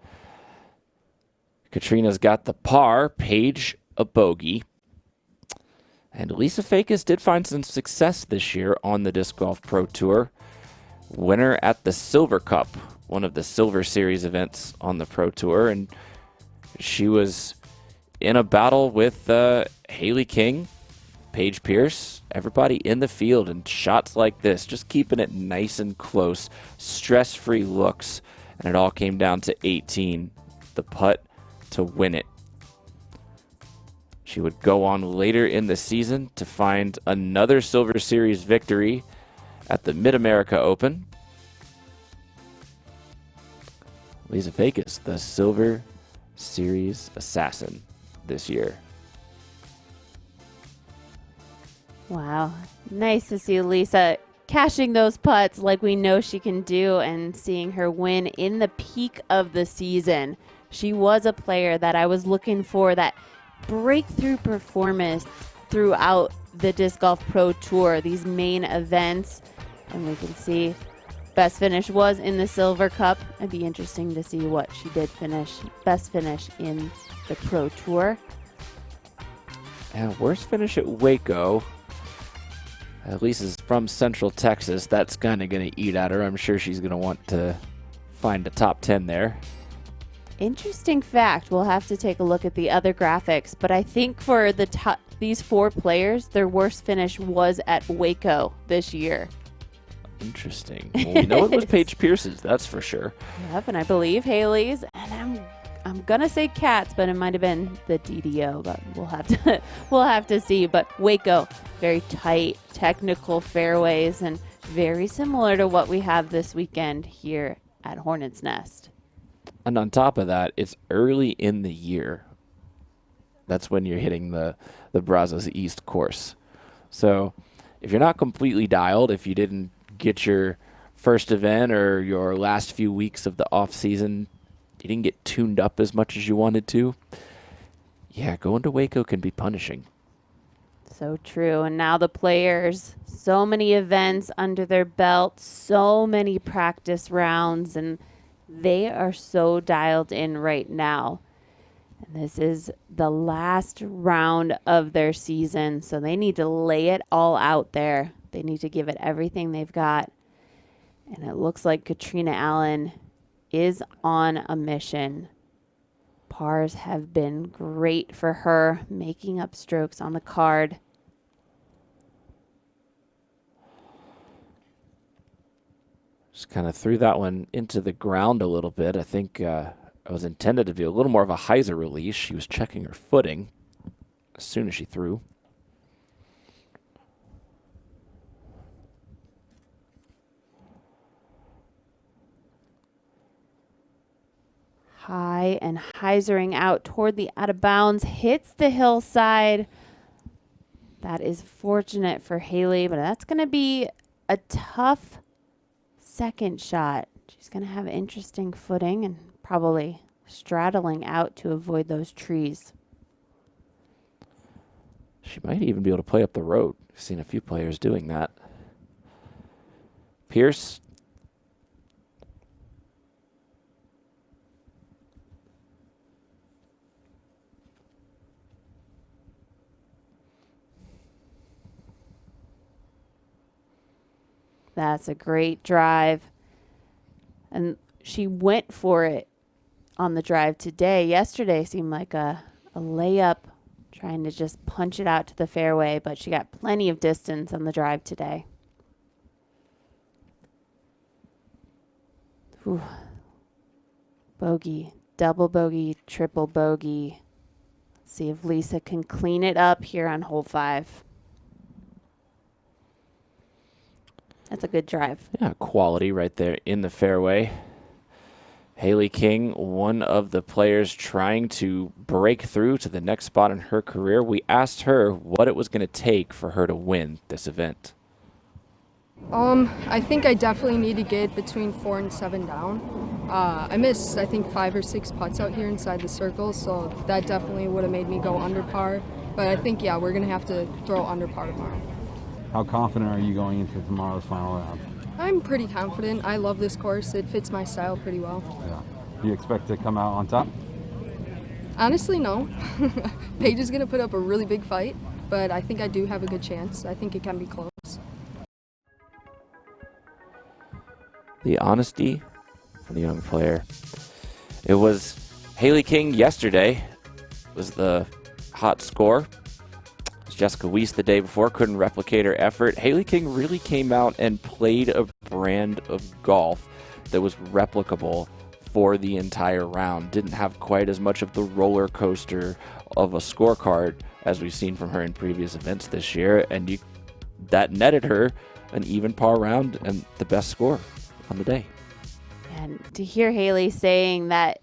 Katrina's got the par, Paige a bogey. And Lisa Fakis did find some success this year on the Disc Golf Pro Tour. Winner at the Silver Cup, one of the Silver Series events on the Pro Tour. And she was in a battle with Haley King, Paige Pierce, everybody in the field, and shots like this, just keeping it nice and close, stress-free looks, and it all came down to 18, the putt to win it. She would go on later in the season to find another Silver Series victory at the Mid-America Open. Lisa Fakis, the Silver Series assassin this year. Wow. Nice to see Lisa cashing those putts like we know she can do and seeing her win in the peak of the season. She was a player that I was looking for, that breakthrough performance throughout the Disc Golf Pro Tour, these main events. And we can see Best finish was in the Silver Cup. It'd be interesting to see what she did finish. Best finish in the Pro Tour. And worst finish at Waco. Lisa's from Central Texas. That's kind of going to eat at her. I'm sure she's going to want to find a top 10 there. Interesting fact. We'll have to take a look at the other graphics, but I think for the top, these 4 players, their worst finish was at Waco this year. Interesting. Well, we know it was Paige Pierce's, that's for sure. Yep, and I believe Haley's, and I'm gonna say Kat's, but it might have been the DDO, but we'll have to see. But Waco, very tight, technical fairways, and very similar to what we have this weekend here at Hornets Nest. And on top of that, it's early in the year. That's when you're hitting the Brazos East course. So if you're not completely dialed, if you didn't get your first event or your last few weeks of the off season, you didn't get tuned up as much as you wanted to, yeah, going to Waco can be punishing. So true. And now the players, so many events under their belt, so many practice rounds, and they are so dialed in right now. And this is the last round of their season, so they need to lay it all out there. They need to give it everything they've got. And it looks like Katrina Allen is on a mission. Pars have been great for her, making up strokes on the card. Just kind of threw that one into the ground a little bit. I think it was intended to be a little more of a hyzer release. She was checking her footing as soon as she threw. High and hyzering out toward the out of bounds, hits the hillside. That is fortunate for Haley, but that's going to be a tough second shot. She's going to have interesting footing and probably straddling out to avoid those trees. She might even be able to play up the road. I've seen a few players doing that. Pierce. That's a great drive. And she went for it on the drive today. Yesterday seemed like a layup, trying to just punch it out to the fairway, but she got plenty of distance on the drive today. Whew. Bogey, double bogey, triple bogey. Let's see if Lisa can clean it up here on hole 5. That's a good drive. Yeah, quality right there in the fairway. Haley King, one of the players trying to break through to the next spot in her career. We asked her what it was going to take for her to win this event. I think I definitely need to get between 4 and 7 down. I missed, I think, 5 or 6 putts out here inside the circle, so that definitely would have made me go under par. But I think, yeah, we're going to have to throw under par tomorrow. How confident are you going into tomorrow's final round? I'm pretty confident. I love this course. It fits my style pretty well. Yeah. Do you expect to come out on top? Honestly, no. Paige is going to put up a really big fight, but I think I do have a good chance. I think it can be close. The honesty from the young player. It was Haley King yesterday was the hot score. Jessica Weiss the day before couldn't replicate her effort. Haley King really came out and played a brand of golf that was replicable for the entire round. Didn't have quite as much of the roller coaster of a scorecard as we've seen from her in previous events this year, and that netted her an even par round and the best score on the day. And to hear Haley saying that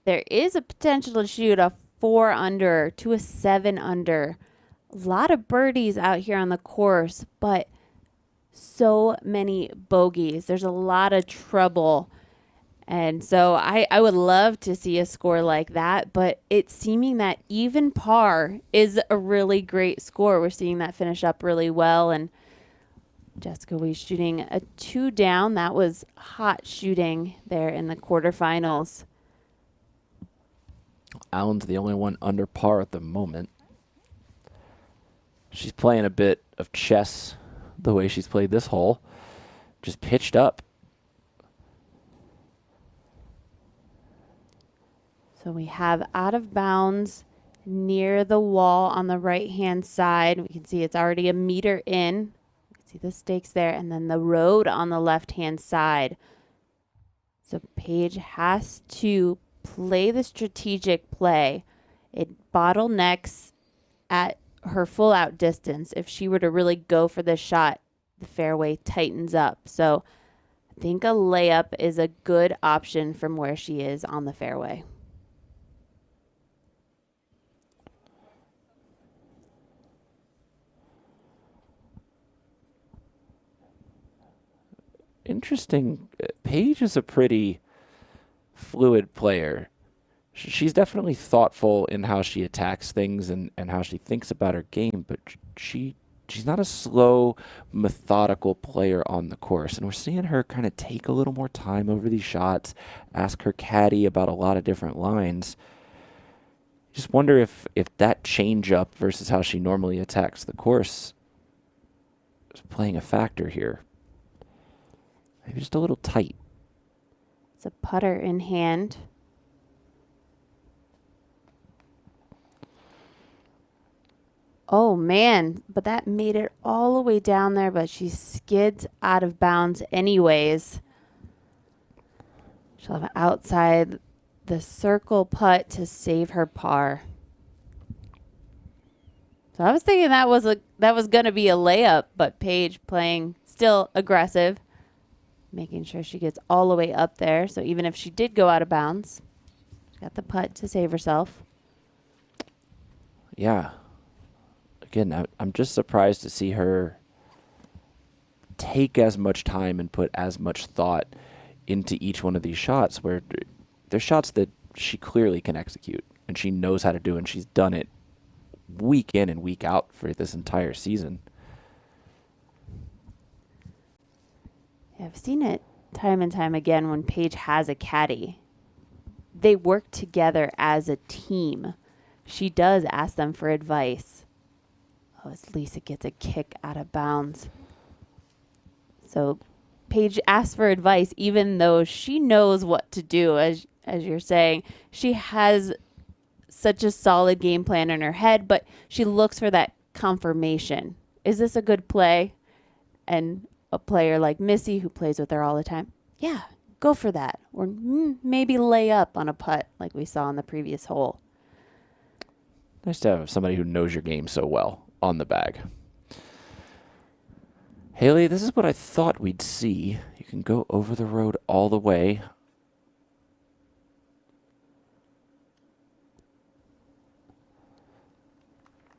there is a potential to shoot a 4 under to a 7 under. A lot of birdies out here on the course, but so many bogeys. There's a lot of trouble. And so I would love to see a score like that, but it's seeming that even par is a really great score. We're seeing that finish up really well. And Jessica Wee shooting a 2 down. That was hot shooting there in the quarterfinals. Allen's the only one under par at the moment. She's playing a bit of chess the way she's played this hole. Just pitched up. So we have out of bounds near the wall on the right-hand side. We can see it's already a meter in. You can see the stakes there, and then the road on the left-hand side. So Paige has to play the strategic play. It bottlenecks at her full out distance. If she were to really go for this shot, the fairway tightens up. So I think a layup is a good option from where she is on the fairway. Interesting. Paige is a pretty fluid player. She's definitely thoughtful in how she attacks things and how she thinks about her game, but she's not a slow, methodical player on the course. And we're seeing her kind of take a little more time over these shots, ask her caddy about a lot of different lines. Just wonder if that change up versus how she normally attacks the course is playing a factor here. Maybe just a little tight. It's a putter in hand. Oh, man, but that made it all the way down there, but she skids out of bounds anyways. She'll have outside the circle putt to save her par. So I was thinking that was going to be a layup, but Paige playing still aggressive, making sure she gets all the way up there. So even if she did go out of bounds, she got the putt to save herself. Yeah. Again, I'm just surprised to see her take as much time and put as much thought into each one of these shots, where they're shots that she clearly can execute and she knows how to do, and she's done it week in and week out for this entire season. Yeah, I've seen it time and time again when Paige has a caddy. They work together as a team. She does ask them for advice. Oh, as Lisa gets a kick out of bounds. So Paige asks for advice even though she knows what to do. As you're saying, she has such a solid game plan in her head, but she looks for that confirmation. Is this a good play? And a player like Missy, who plays with her all the time, yeah, go for that. Or maybe lay up on a putt like we saw in the previous hole. Nice to have somebody who knows your game so well on the bag. Haley, this is what I thought we'd see. You can go over the road all the way.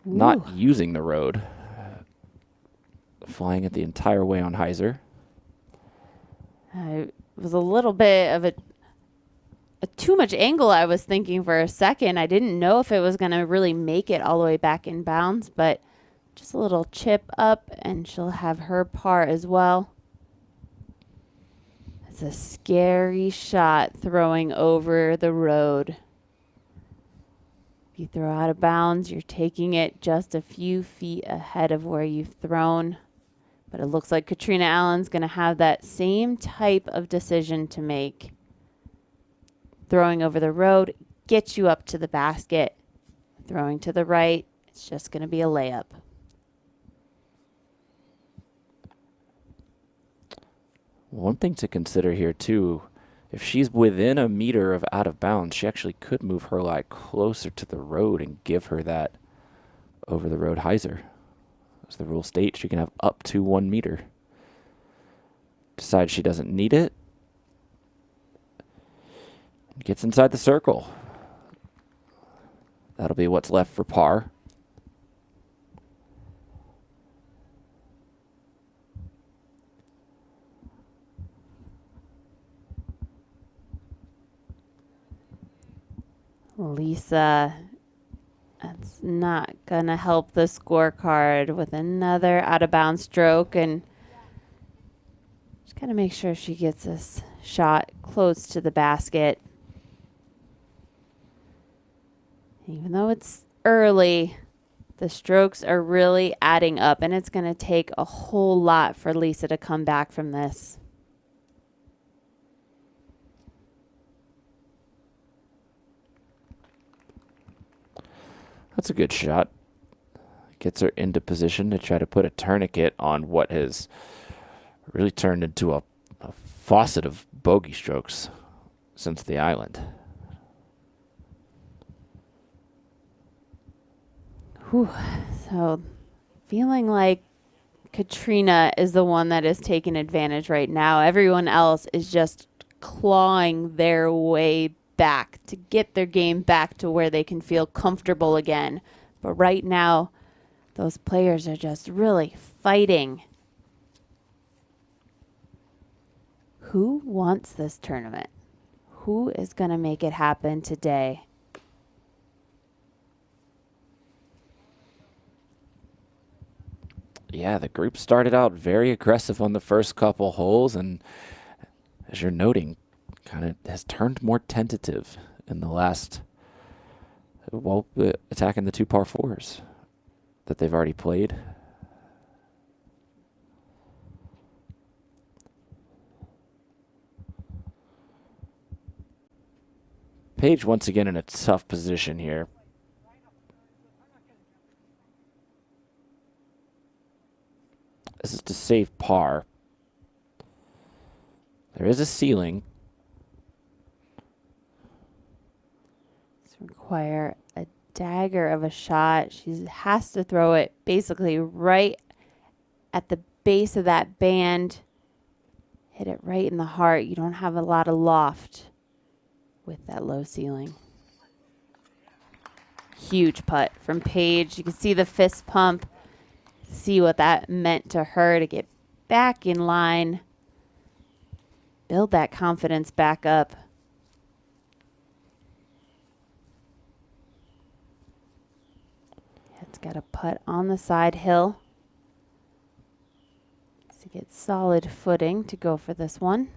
Ooh. Not using the road. Flying it the entire way on hyzer. It was a little bit of a too much angle, I was thinking for a second. I didn't know if it was going to really make it all the way back in bounds, but just a little chip up, and she'll have her par as well. It's a scary shot throwing over the road. If you throw out of bounds, you're taking it just a few feet ahead of where you've thrown. But it looks like Katrina Allen's going to have that same type of decision to make. Throwing over the road gets you up to the basket. Throwing to the right, it's just going to be a layup. One thing to consider here, too, if she's within a meter of out of bounds, she actually could move her lie closer to the road and give her that over-the-road hyzer. As the rule states, she can have up to 1 meter. Decides she doesn't need it. Gets inside the circle. That'll be what's left for par. Lisa, that's not going to help the scorecard with another out-of-bounds stroke. And Gotta make sure she gets this shot close to the basket. Even though it's early, the strokes are really adding up, and it's going to take a whole lot for Lisa to come back from this. That's a good shot. Gets her into position to try to put a tourniquet on what has really turned into a faucet of bogey strokes since the island. Whew. So feeling like Katrina is the one that is taking advantage right now. Everyone else is just clawing their way back to get their game back to where they can feel comfortable again. But right now, those players are just really fighting. Who wants this tournament? Who is going to make it happen today? Yeah, the group started out very aggressive on the first couple holes, and as you're noting, kind of has turned more tentative in the last, well, attacking the 2 par 4s that they've already played. Paige once again in a tough position here. This is to save par. There is a ceiling. This require a dagger of a shot. She has to throw it basically right at the base of that band. Hit it right in the heart. You don't have a lot of loft with that low ceiling. Huge putt from Paige. You can see the fist pump. See what that meant to her to get back in line. Build that confidence back up. It's got a putt on the side hill. To get solid footing to go for this one.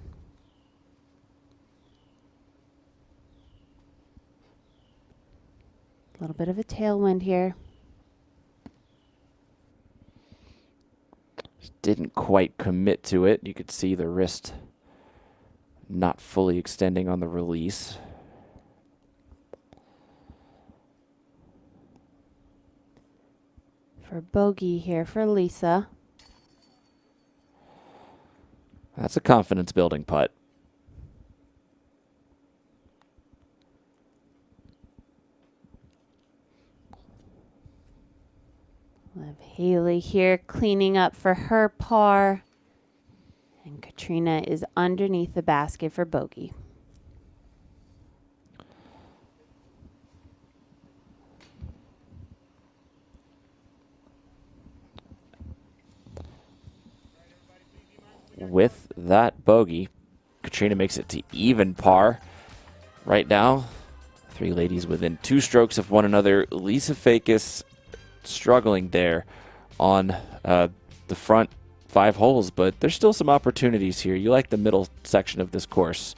A little bit of a tailwind here. Didn't quite commit to it. You could see the wrist not fully extending on the release. For bogey here for Lisa. That's a confidence building putt. We'll have Haley here cleaning up for her par. And Katrina is underneath the basket for bogey. With that bogey, Katrina makes it to even par. Right now, 3 ladies within 2 strokes of one another. Lisa Fakis struggling there on the front 5 holes, but there's still some opportunities here. You like the middle section of this course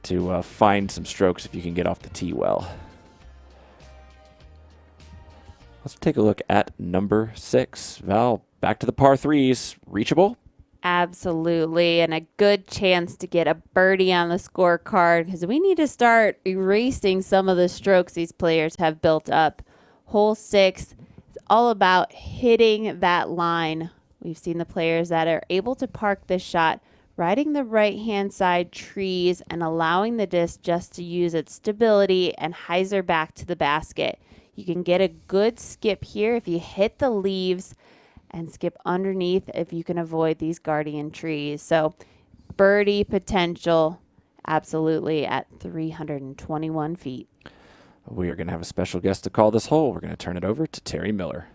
to find some strokes if you can get off the tee well. Let's take a look at number 6. Val, back to the par 3s. Reachable? Absolutely, and a good chance to get a birdie on the scorecard because we need to start erasing some of the strokes these players have built up. Hole 6 is all about hitting that line. We've seen the players that are able to park this shot, riding the right-hand side trees and allowing the disc just to use its stability and hyzer back to the basket. You can get a good skip here if you hit the leaves and skip underneath if you can avoid these guardian trees. So birdie potential absolutely at 321 feet. We are going to have a special guest to call this hole. We're going to turn it over to Terry Miller.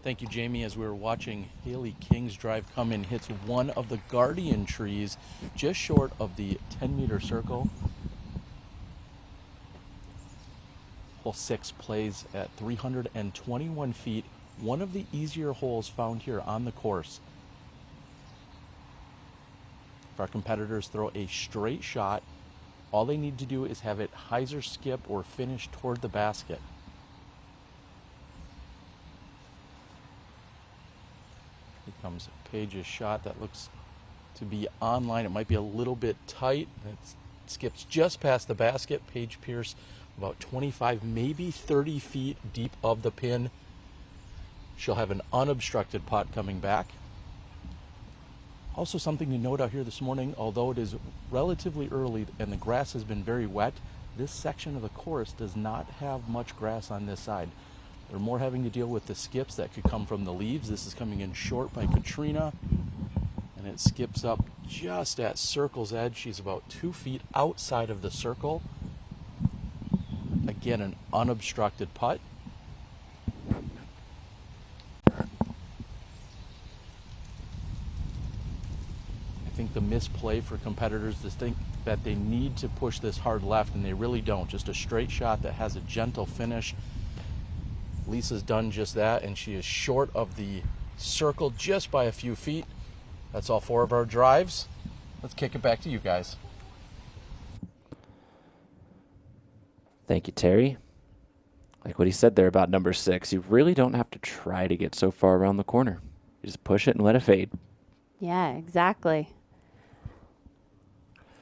Thank you, Jamie. As we were watching Haley King's drive come in, hits one of the guardian trees just short of the 10-meter circle. Hole 6 plays at 321 feet one of the easier holes found here on the course. If our competitors throw a straight shot, all they need to do is have it hyzer skip or finish toward the basket. Here comes Paige's shot. That looks to be online. It might be a little bit tight. It skips just past the basket. Paige Pierce about 25, maybe 30 feet deep of the pin. She'll have an unobstructed putt coming back. Also something to note out here this morning, although it is relatively early and the grass has been very wet, this section of the course does not have much grass on this side. They're more having to deal with the skips that could come from the leaves. This is coming in short by Katrina, and it skips up just at circle's edge. She's about 2 feet outside of the circle. Again, an unobstructed putt. I think the misplay for competitors is think that they need to push this hard left, and they really don't. Just a straight shot that has a gentle finish. Lisa's done just that, and she is short of the circle just by a few feet. That's all 4 of our drives. Let's kick it back to you guys. Thank you, Terry. Like what he said there about number 6, you really don't have to try to get so far around the corner. You just push it and let it fade. Yeah, exactly.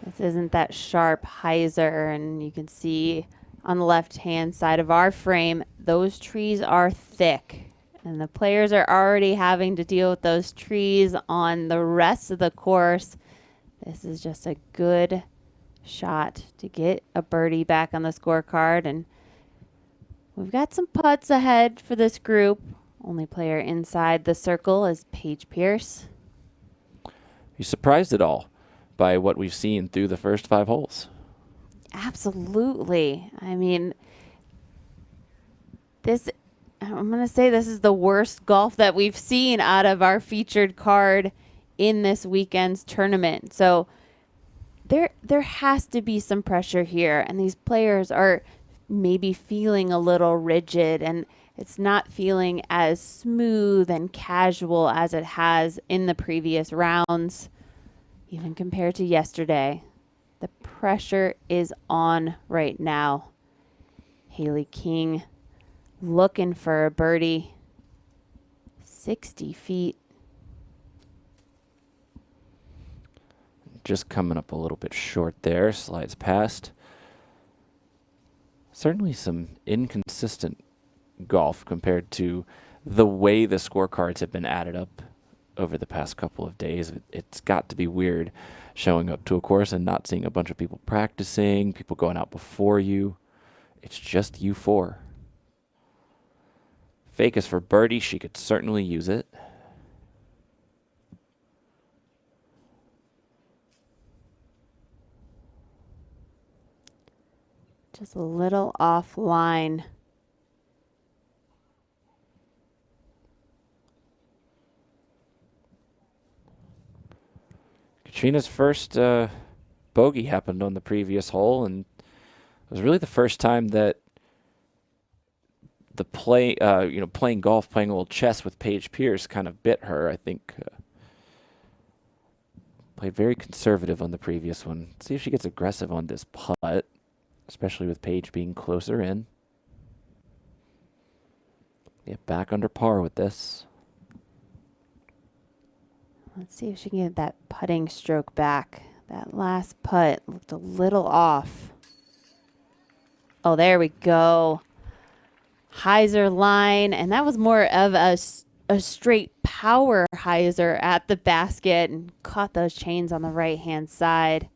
This isn't that sharp hyzer, and you can see on the left-hand side of our frame, those trees are thick, and the players are already having to deal with those trees on the rest of the course. This is just a good shot to get a birdie back on the scorecard, and we've got some putts ahead for this group. Only player inside the circle is Paige Pierce. You surprised at all by what we've seen through the first 5 holes? Absolutely. I mean, I'm going to say this is the worst golf that we've seen out of our featured card in this weekend's tournament. So there has to be some pressure here, and these players are maybe feeling a little rigid, and it's not feeling as smooth and casual as it has in the previous rounds, even compared to yesterday. The pressure is on right now. Haley King looking for a birdie. 60 feet. Just coming up a little bit short there. Slides past. Certainly some inconsistent golf compared to the way the scorecards have been added up over the past couple of days. It's got to be weird showing up to a course and not seeing a bunch of people practicing, people going out before you. It's just you 4. Fake is for birdie. She could certainly use it. Just a little offline. Katrina's first bogey happened on the previous hole, and it was really the first time that the playing golf, playing a little chess with Paige Pierce kind of bit her. I think played very conservative on the previous one. Let's see if she gets aggressive on this putt, especially with Paige being closer in. Get back under par with this. Let's see if she can get that putting stroke back. That last putt looked a little off. Oh, there we go. Hyzer line, and that was more of a straight power hyzer at the basket and caught those chains on the right-hand side.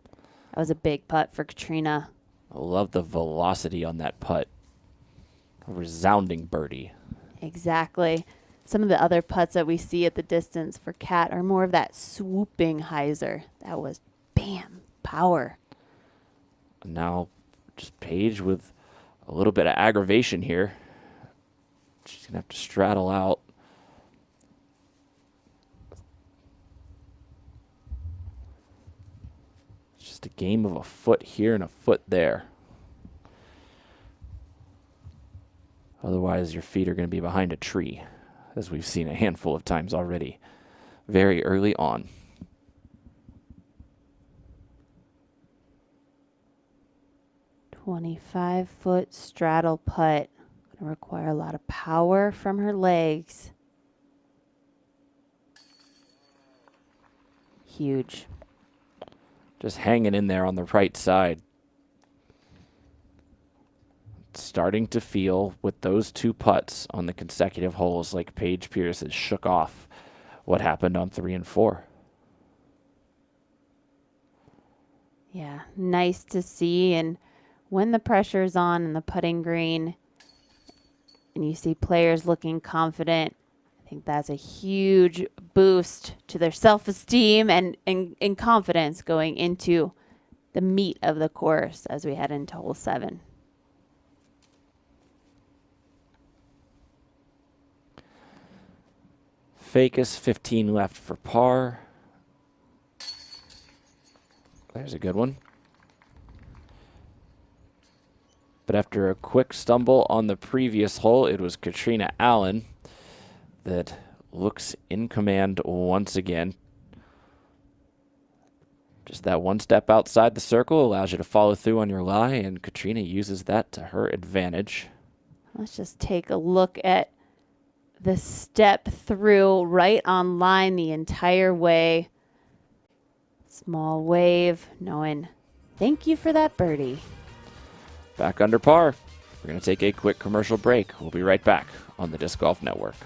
That was a big putt for Katrina. I love the velocity on that putt. A resounding birdie. Exactly. Some of the other putts that we see at the distance for Kat are more of that swooping hyzer. That was bam, power. Now just Paige with a little bit of aggravation here. She's going to have to straddle out. It's just a game of a foot here and a foot there. Otherwise, your feet are going to be behind a tree. as we've seen a handful of times already, very early on. "25-foot straddle putt. Gonna require a lot of power from her legs." Huge. Just hanging in there on the right side. Starting to feel with those 2 putts on the consecutive holes like Paige Pierce has shook off what happened on 3 and 4. Yeah, nice to see. And when the pressure's on in the putting green and you see players looking confident, I think that's a huge boost to their self-esteem and confidence going into the meat of the course as we head into hole 7. Fakis, 15 left for par. There's a good one. But after a quick stumble on the previous hole, it was Katrina Allen that looks in command once again. Just that one step outside the circle allows you to follow through on your lie, and Katrina uses that to her advantage. Let's just take a look at the step through right on line the entire way. Small wave, knowing thank you for that birdie. Back under par. We're going to take a quick commercial break. We'll be right back on the Disc Golf Network.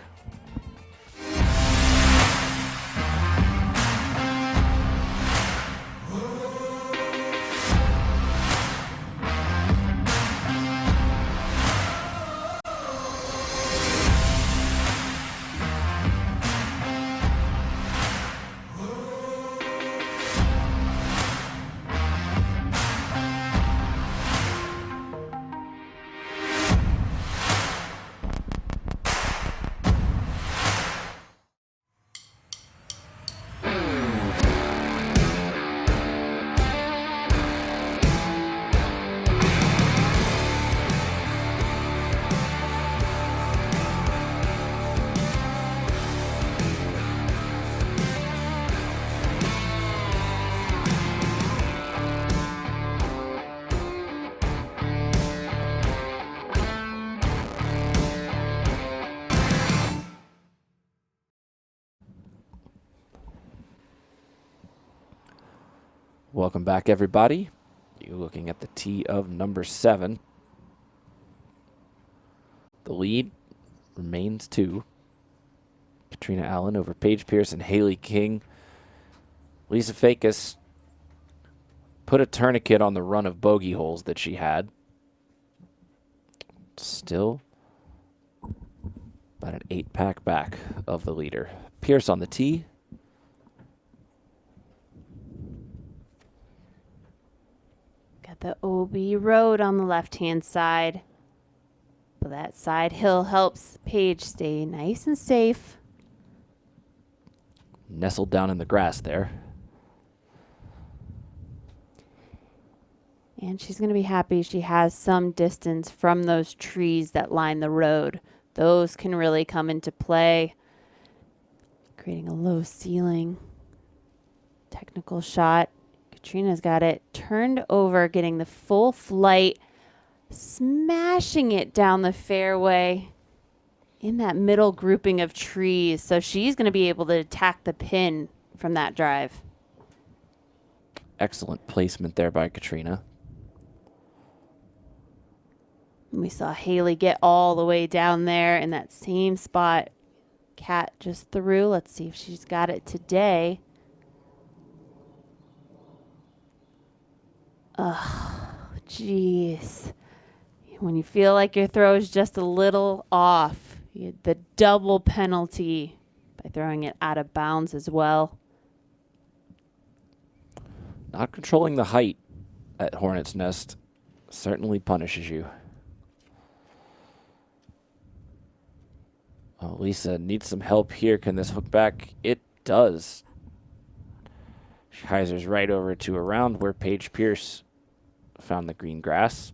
Welcome back, everybody. You're looking at the tee of number 7. The lead remains 2. Katrina Allen over Paige Pierce and Haley King. Lisa Fakis put a tourniquet on the run of bogey holes that she had. Still about an 8-pack back of the leader. Pierce on the tee. Got the OB road on the left-hand side. But that side hill helps Paige stay nice and safe. Nestled down in the grass there. And she's going to be happy she has some distance from those trees that line the road. Those can really come into play, creating a low ceiling. Technical shot. Katrina's got it turned over, getting the full flight, smashing it down the fairway in that middle grouping of trees. So she's going to be able to attack the pin from that drive. Excellent placement there by Katrina. We saw Haley get all the way down there in that same spot. Kat just threw. Let's see if she's got it today. Oh, jeez. When you feel like your throw is just a little off, you had the double penalty by throwing it out of bounds as well. Not controlling the height at Hornet's Nest certainly punishes you. Oh, Lisa needs some help here. Can this hook back? It does. She hyzers right over to around where Paige Pierce found the green grass.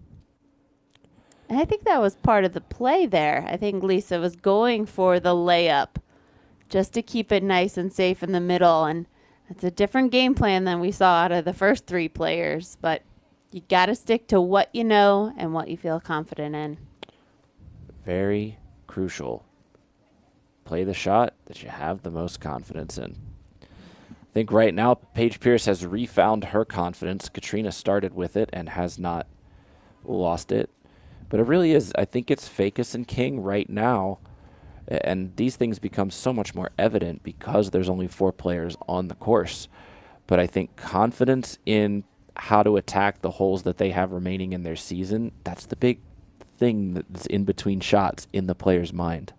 And I think that was part of the play there. I think Lisa was going for the layup just to keep it nice and safe in the middle. And it's a different game plan than we saw out of the first 3 players. But you got to stick to what you know and what you feel confident in. Very crucial. Play the shot that you have the most confidence in. I think right now Paige Pierce has refound her confidence. Katrina started with it and has not lost it. But it really is, I think it's Facus and King right now. And these things become so much more evident because there's only 4 players on the course. But I think confidence in how to attack the holes that they have remaining in their season, that's the big thing that's in between shots in the player's mind.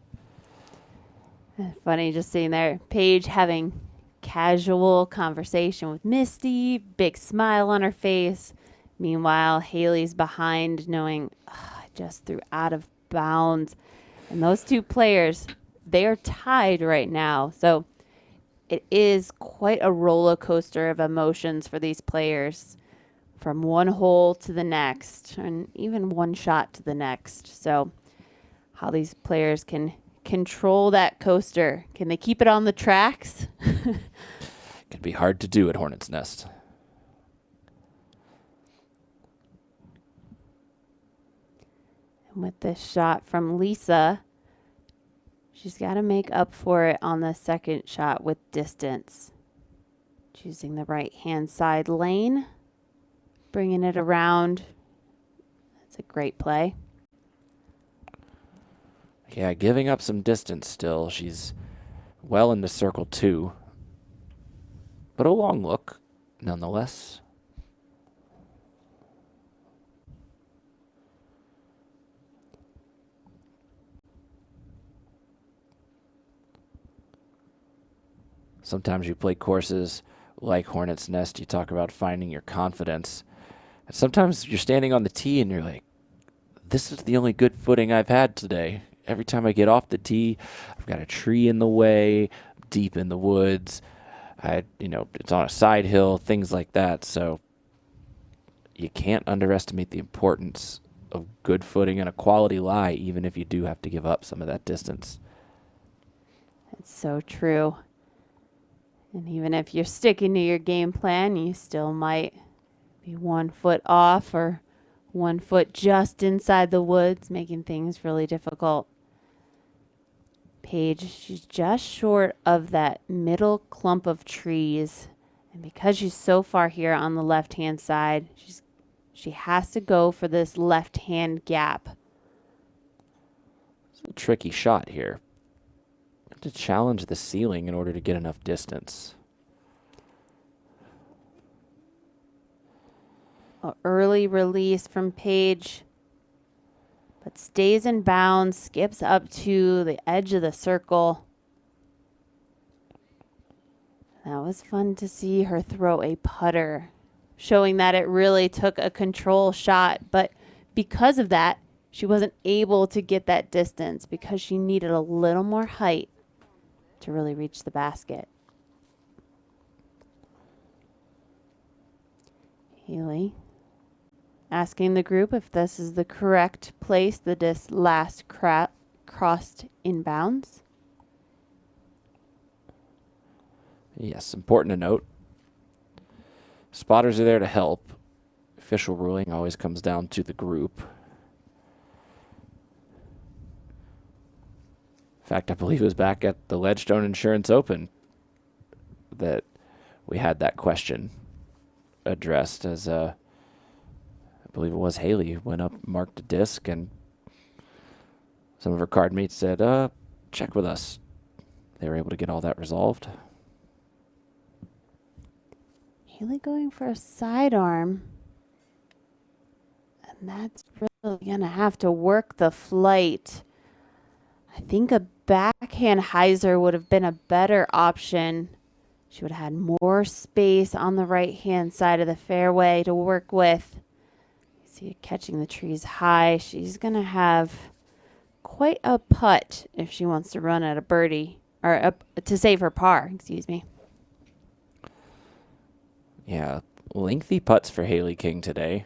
Funny just seeing there, Paige having casual conversation with Misty, big smile on her face. Meanwhile, Haley's behind, knowing I just threw out of bounds. And those 2 players, they are tied right now. So it is quite a roller coaster of emotions for these players from one hole to the next and even one shot to the next. So how these players can control that coaster. Can they keep it on the tracks? Could be hard to do at Hornets Nest. And with this shot from Lisa, she's got to make up for it on the second shot with distance. Choosing the right-hand side lane, bringing it around. That's a great play. Yeah, giving up some distance still. She's well into circle 2. But a long look, nonetheless. Sometimes you play courses like Hornets Nest, you talk about finding your confidence. And sometimes you're standing on the tee and you're like, this is the only good footing I've had today. Every time I get off the tee, I've got a tree in the way, deep in the woods. It's on a side hill, things like that. So you can't underestimate the importance of good footing and a quality lie, even if you do have to give up some of that distance. That's so true. And even if you're sticking to your game plan, you still might be 1 foot off or 1 foot just inside the woods, making things really difficult. Paige, she's just short of that middle clump of trees. And because she's so far here on the left-hand side, she has to go for this left-hand gap. It's a tricky shot here. You have to challenge the ceiling in order to get enough distance. An early release from Paige, but stays in bounds, skips up to the edge of the circle. That was fun to see her throw a putter, showing that it really took a control shot. But because of that, she wasn't able to get that distance because she needed a little more height to really reach the basket. Haley asking the group if this is the correct place the disc last crossed inbounds. Yes, important to note. Spotters are there to help. Official ruling always comes down to the group. In fact, I believe it was back at the Ledgestone Insurance Open that we had that question addressed as I believe it was Haley who went up, marked a disc, and some of her card mates said, check with us. They were able to get all that resolved. Haley going for a sidearm. And that's really going to have to work the flight. I think a backhand hyzer would have been a better option. She would have had more space on the right-hand side of the fairway to work with. You see it catching the trees high. She's going to have quite a putt if she wants to run at a birdie, or to save her par, excuse me. Yeah, lengthy putts for Haley King today.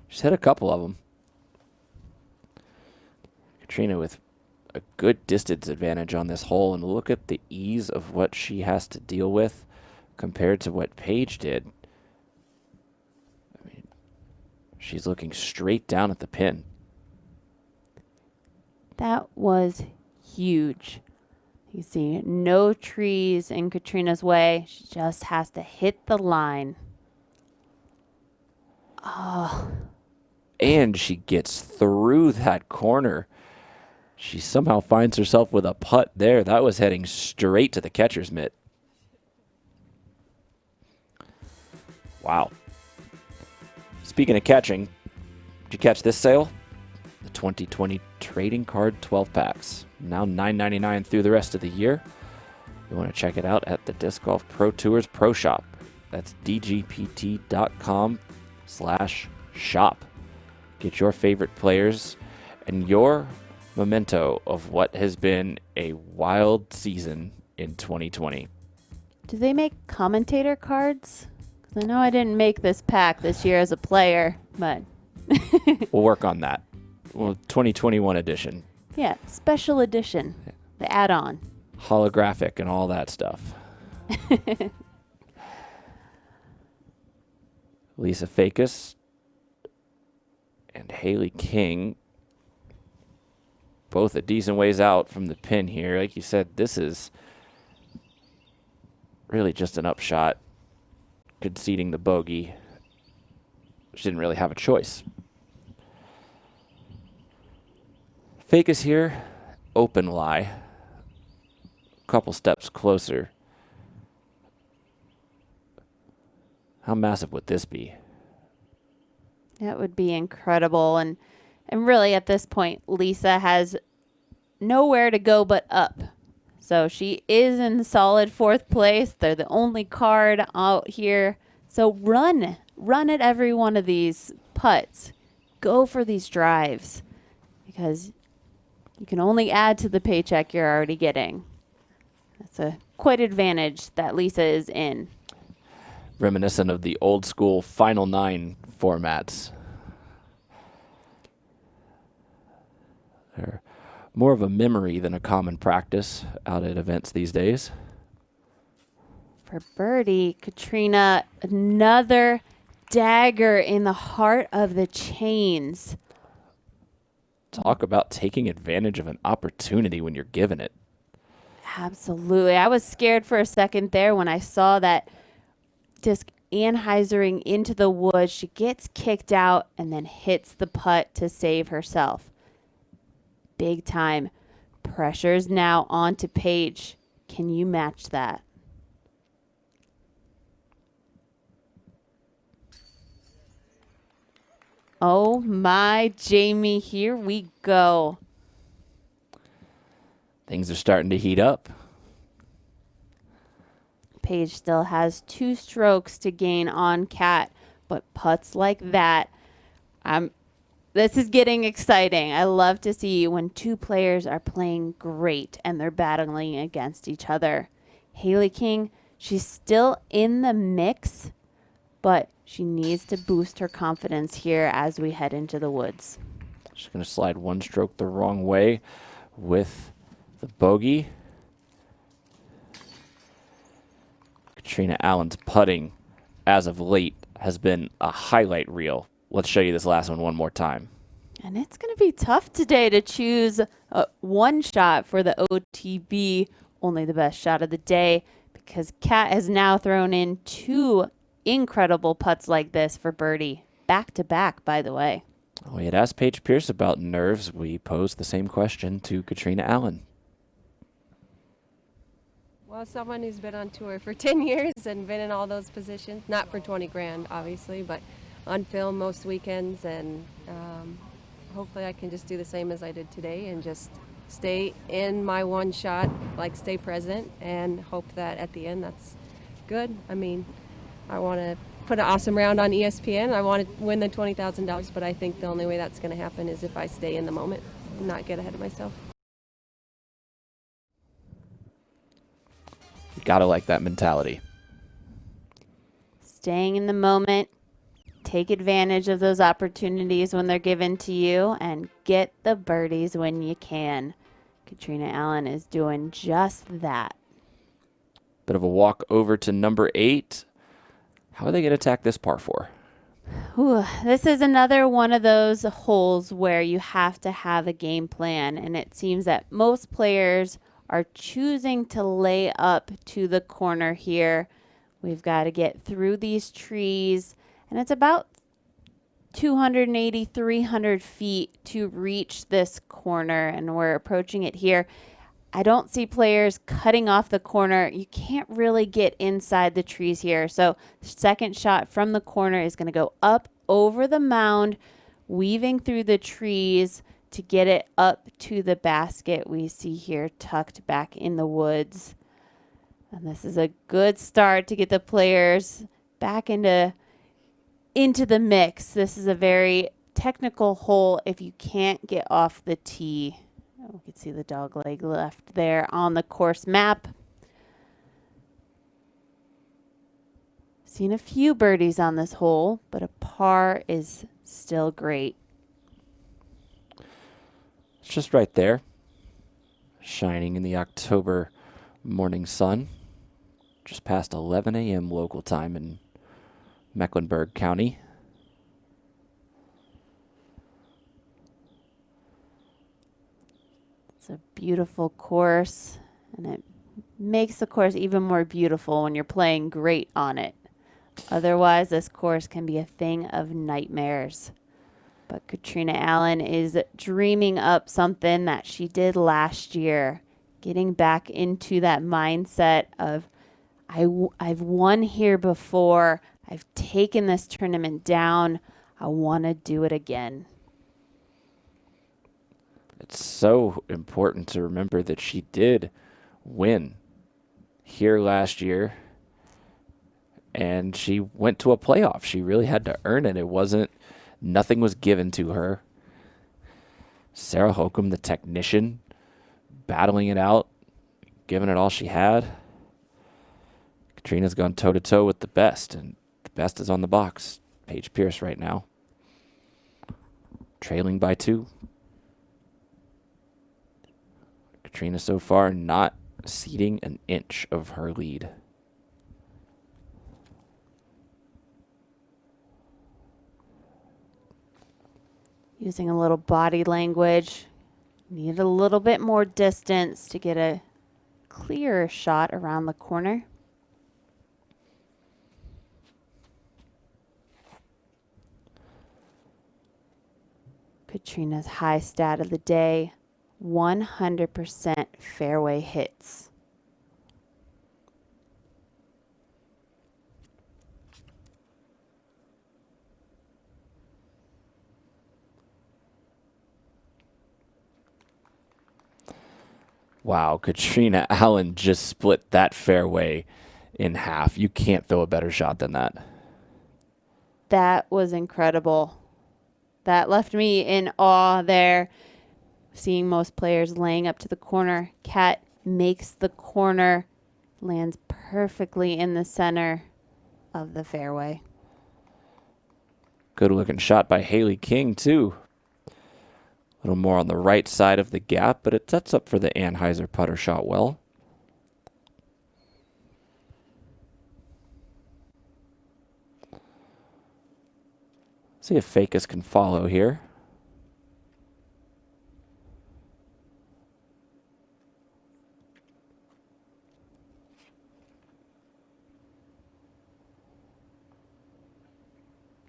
She's hit a couple of them. Katrina with a good distance advantage on this hole, and look at the ease of what she has to deal with compared to what Paige did. I mean, she's looking straight down at the pin. That was huge. You see no trees in Katrina's way. She just has to hit the line. Oh. And she gets through that corner. She somehow finds herself with a putt there. That was heading straight to the catcher's mitt. Wow. Speaking of catching, did you catch this sale? The 2020 trading card 12 packs. Now $9.99 through the rest of the year. You want to check it out at the Disc Golf Pro Tours Pro Shop. That's dgpt.com/shop. Get your favorite players and your memento of what has been a wild season in 2020. Do they make commentator cards? 'Cause I know I didn't make this pack this year as a player, but We'll work on that. Well, 2021 edition. yeah, special edition, the add-on. Holographic and all that stuff. Lisa Fakis and Haley King, both a decent ways out from the pin here. Like you said, this is really just an upshot, conceding the bogey. She didn't really have a choice. Fakis here, open lie. A couple steps closer. How massive would this be? That would be incredible. And really at this point, Lisa has nowhere to go but up. So she is in solid fourth place. They're the only card out here. So run at every one of these putts. Go for these drives because you can only add to the paycheck you're already getting. That's a quite advantage that Lisa is in. Reminiscent of the old school Final Nine formats. They're more of a memory than a common practice out at events these days. For birdie, Katrina, another dagger in the heart of the chains. Talk about taking advantage of an opportunity when you're given it. Absolutely. I was scared for a second there when I saw that disc anhyzering into the wood. She gets kicked out and then hits the putt to save herself. Big time. Pressure's now on to Paige. Can you match that? Oh my, Jamie, here we go. Things are starting to heat up. Paige still has 2 strokes to gain on Kat, but putts like that, this is getting exciting. I love to see when 2 players are playing great and they're battling against each other. Haley King, she's still in the mix, but she needs to boost her confidence here as we head into the woods. She's going to slide 1 stroke the wrong way with the bogey. Katrina Allen's putting as of late has been a highlight reel. Let's show you this last one more time. And it's going to be tough today to choose one shot for the OTB, only the best shot of the day, because Kat has now thrown in 2 incredible putts like this for birdie. Back to back, by the way. We had asked Paige Pierce about nerves. We posed the same question to Katrina Allen. Well, someone who's been on tour for 10 years and been in all those positions, not for 20 grand, obviously, but on film most weekends, and hopefully I can just do the same as I did today and just stay in my one shot, like stay present, and hope that at the end that's good. I mean, I want to put an awesome round on ESPN. I want to win the $20,000, but I think the only way that's going to happen is if I stay in the moment and not get ahead of myself. You gotta like that mentality. Staying in the moment, Take advantage of those opportunities when they're given to you and get the birdies when you can. Katrina Allen is doing just that. Bit of a walk over to number 8. How are they going to attack this par 4? Ooh, this is another one of those holes where you have to have a game plan, and it seems that most players are choosing to lay up to the corner here. We've got to get through these trees, and it's about 280, 300 feet to reach this corner, and we're approaching it here. I don't see players cutting off the corner. You can't really get inside the trees here. So the second shot from the corner is going to go up over the mound, weaving through the trees to get it up to the basket we see here tucked back in the woods. And this is a good start to get the players back into the mix. This is a very technical hole if you can't get off the tee. We can see the dog leg left there on the course map. Seen a few birdies on this hole, but a par is still great. It's just right there, shining in the October morning sun, just past 11 a.m. local time in Mecklenburg County. It's a beautiful course, and it makes the course even more beautiful when you're playing great on it. Otherwise, this course can be a thing of nightmares. But Katrina Allen is dreaming up something that she did last year, getting back into that mindset of, I've won here before, I've taken this tournament down, I want to do it again. It's so important to remember that she did win here last year, and she went to a playoff. She really had to earn it. Nothing was given to her. Sarah Holcomb, the technician, battling it out, giving it all she had. Katrina's gone toe-to-toe with the best, and the best is on the box. Paige Pierce right now, trailing by 2. Katrina so far not ceding an inch of her lead. Using a little body language. Need a little bit more distance to get a clearer shot around the corner. Katrina's high stat of the day, 100% fairway hits. Wow, Katrina Allen just split that fairway in half. You can't throw a better shot than that. That was incredible. That left me in awe there. Seeing most players laying up to the corner. Kat makes the corner, lands perfectly in the center of the fairway. Good looking shot by Haley King too. A little more on the right side of the gap, but it sets up for the Anheuser putter shot well. See if Fakis can follow here.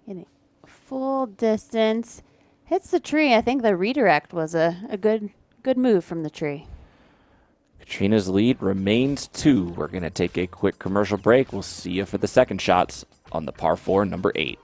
Getting full distance. Hits the tree. I think the redirect was a good move from the tree. Katrina's lead remains 2. We're going to take a quick commercial break. We'll see you for the second shots on the par 4, number 8.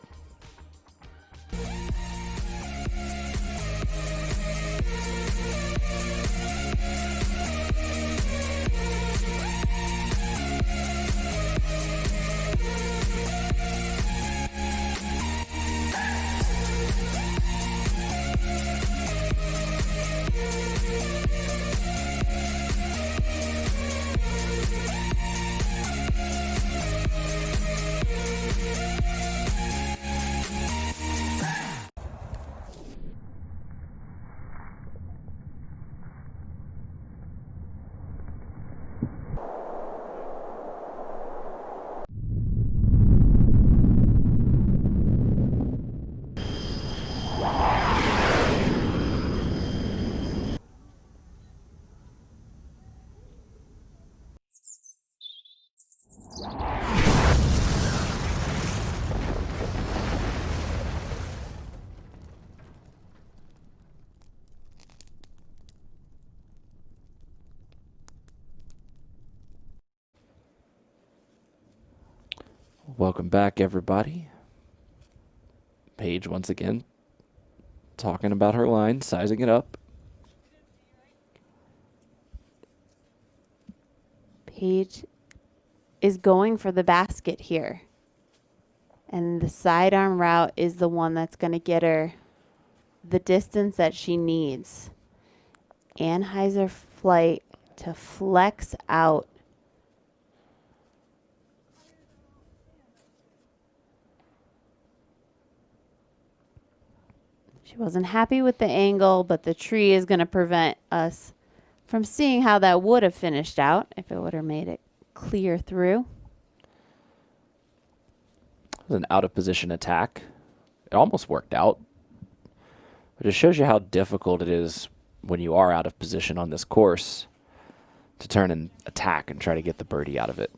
Welcome back, everybody. Paige once again talking about her line, sizing it up. Paige is going for the basket here. And the sidearm route is the one that's going to get her the distance that she needs. Anheuser flight to flex out. She wasn't happy with the angle, but the tree is going to prevent us from seeing how that would have finished out if it would have made it clear through. It was an out of position attack. It almost worked out. But it shows you how difficult it is when you are out of position on this course to turn and attack and try to get the birdie out of it.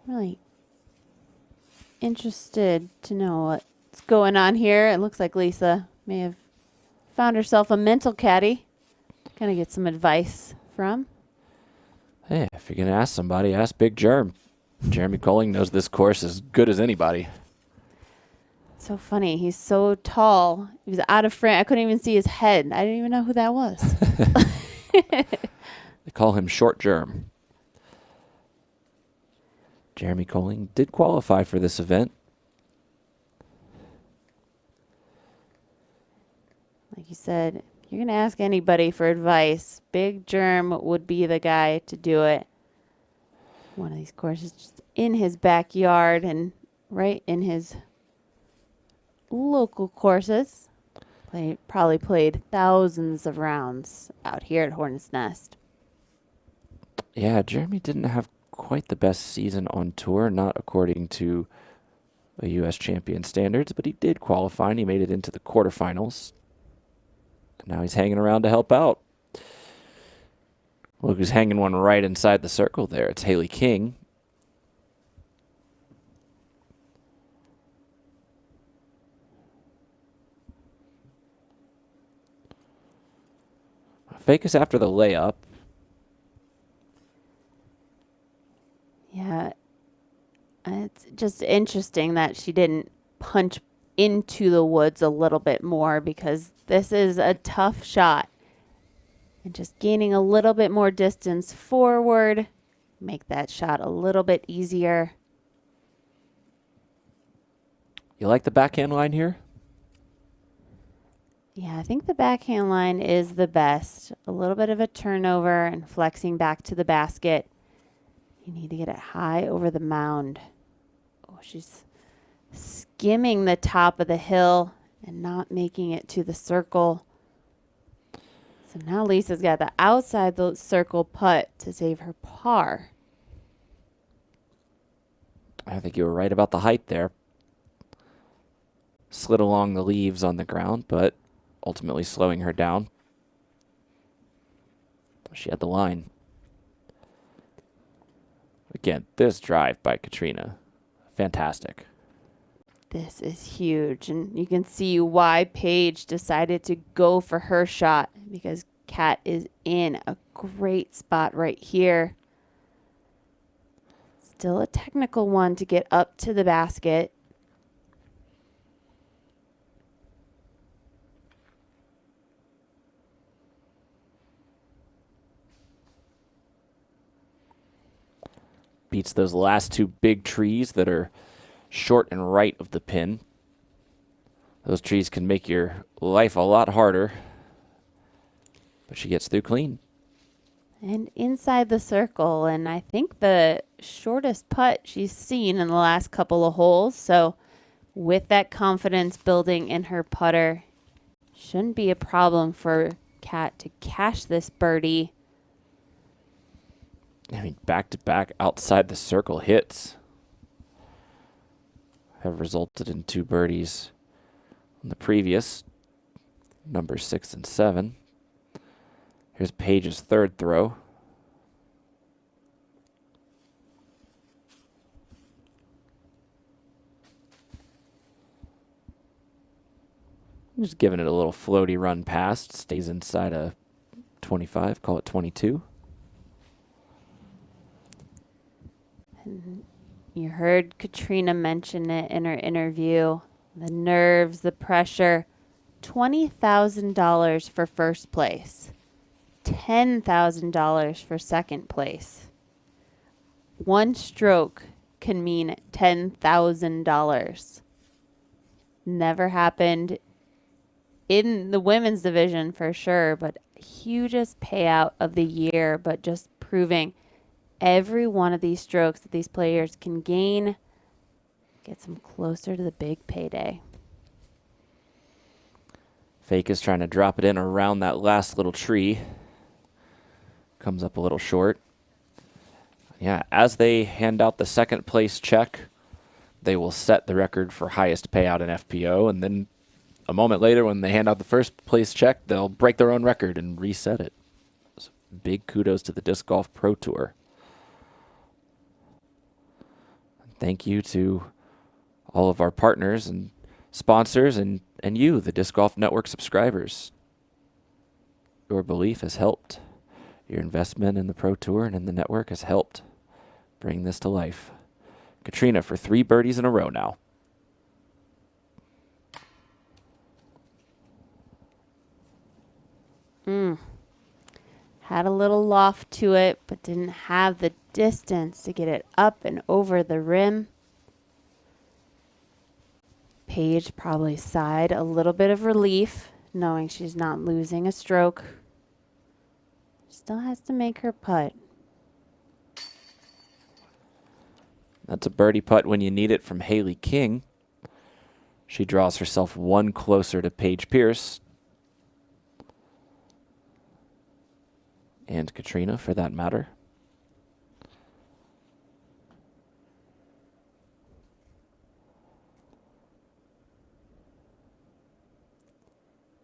Really interested to know what's going on here. It looks like Lisa may have found herself a mental caddy. Kind of get some advice from. Hey, if you're going to ask somebody, ask Big Germ. Jeremy Colling knows this course as good as anybody. So funny. He's so tall. He was out of frame. I couldn't even see his head. I didn't even know who that was. They call him Short Germ. Jeremy Colling did qualify for this event. Like you said, you're going to ask anybody for advice. Big Germ would be the guy to do it. One of these courses just in his backyard and right in his local courses. Probably played thousands of rounds out here at Hornets Nest. Yeah, Jeremy didn't have quite the best season on tour, not according to a U.S. champion standards, but he did qualify and he made it into the quarterfinals. And now he's hanging around to help out. Look who's hanging one right inside the circle there. It's Haley King. Fake us after the layup. Yeah, it's just interesting that she didn't punch into the woods a little bit more because this is a tough shot. And just gaining a little bit more distance forward, make that shot a little bit easier. You like the backhand line here? Yeah, I think the backhand line is the best. A little bit of a turnover and flexing back to the basket. You need to get it high over the mound. Oh, she's skimming the top of the hill and not making it to the circle. So now Lisa's got the outside the circle putt to save her par. I think you were right about the height there. Slid along the leaves on the ground, but ultimately slowing her down. She had the line. Again, this drive by Katrina, fantastic. This is huge, and you can see why Paige decided to go for her shot because Kat is in a great spot right here. Still a technical one to get up to the basket. Beats those last two big trees that are short and right of the pin. Those trees can make your life a lot harder. But she gets through clean. And inside the circle, and I think the shortest putt she's seen in the last couple of holes. So with that confidence building in her putter, shouldn't be a problem for Kat to cash this birdie. I mean, back-to-back outside the circle hits have resulted in two birdies on the previous, number 6 and 7. Here's Paige's third throw. Just giving it a little floaty run past. Stays inside a 25, call it 22. You heard Katrina mention it in her interview. The nerves, the pressure. $20,000 for first place. $10,000 for second place. One stroke can mean $10,000. Never happened in the women's division for sure, but hugest payout of the year, but just proving every one of these strokes that these players can gain gets them closer to the big payday. Fake is trying to drop it in around that last little tree. Comes up a little short. Yeah, as they hand out the second place check, they will set the record for highest payout in FPO, and then a moment later when they hand out the first place check, they'll break their own record and reset it. So big kudos to the Disc Golf Pro Tour. Thank you to all of our partners and sponsors and you, the Disc Golf Network subscribers. Your belief has helped. Your investment in the Pro Tour and in the network has helped bring this to life. Katrina for 3 birdies in a row now. Had a little loft to it, but didn't have the distance to get it up and over the rim. Paige probably sighed a little bit of relief, knowing she's not losing a stroke. Still has to make her putt. That's a birdie putt when you need it from Haley King. She draws herself one closer to Paige Pierce. And Katrina, for that matter.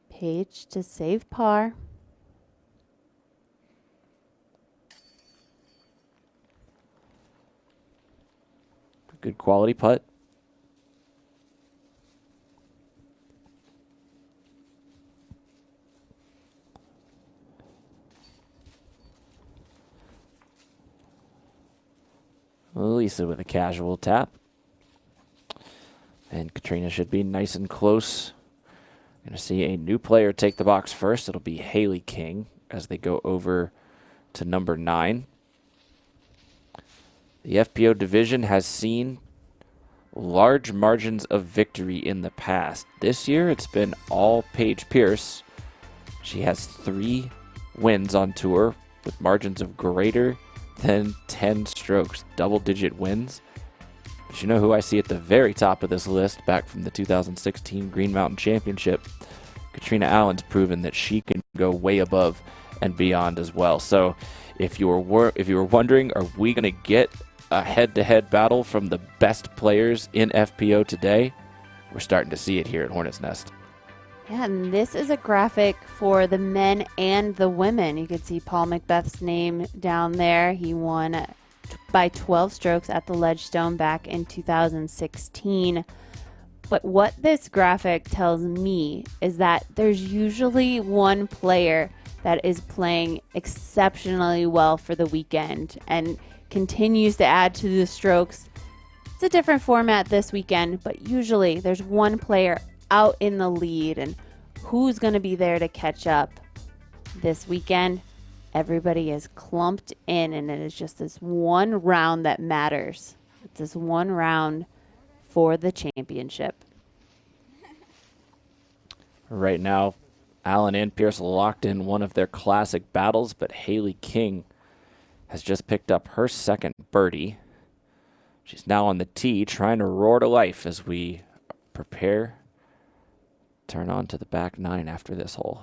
Paige to save par. Good quality putt. Lisa with a casual tap. And Katrina should be nice and close. Going to see a new player take the box first. It'll be Haley King as they go over to number 9. The FPO division has seen large margins of victory in the past. This year, it's been all Paige Pierce. She has 3 wins on tour with margins of greater than 10 strokes, double-digit wins. But you know who I see at the very top of this list, back from the 2016 Green Mountain Championship? Katrina Allen's proven that she can go way above and beyond as well. So if you were wondering, are we going to get a head-to-head battle from the best players in FPO today? We're starting to see it here at Hornets Nest. Yeah, and this is a graphic for the men and the women. You can see Paul Macbeth's name down there. He won by 12 strokes at the Ledgestone back in 2016. But what this graphic tells me is that there's usually one player that is playing exceptionally well for the weekend and continues to add to the strokes. It's a different format this weekend, but usually there's one player out in the lead, and who's going to be there to catch up? This weekend, everybody is clumped in, and it is just this one round that matters. It's this one round for the championship. Right now, Allen and Pierce locked in one of their classic battles, but Haley King has just picked up her second birdie. She's now on the tee trying to roar to life as we prepare turn on to the back 9 after this hole.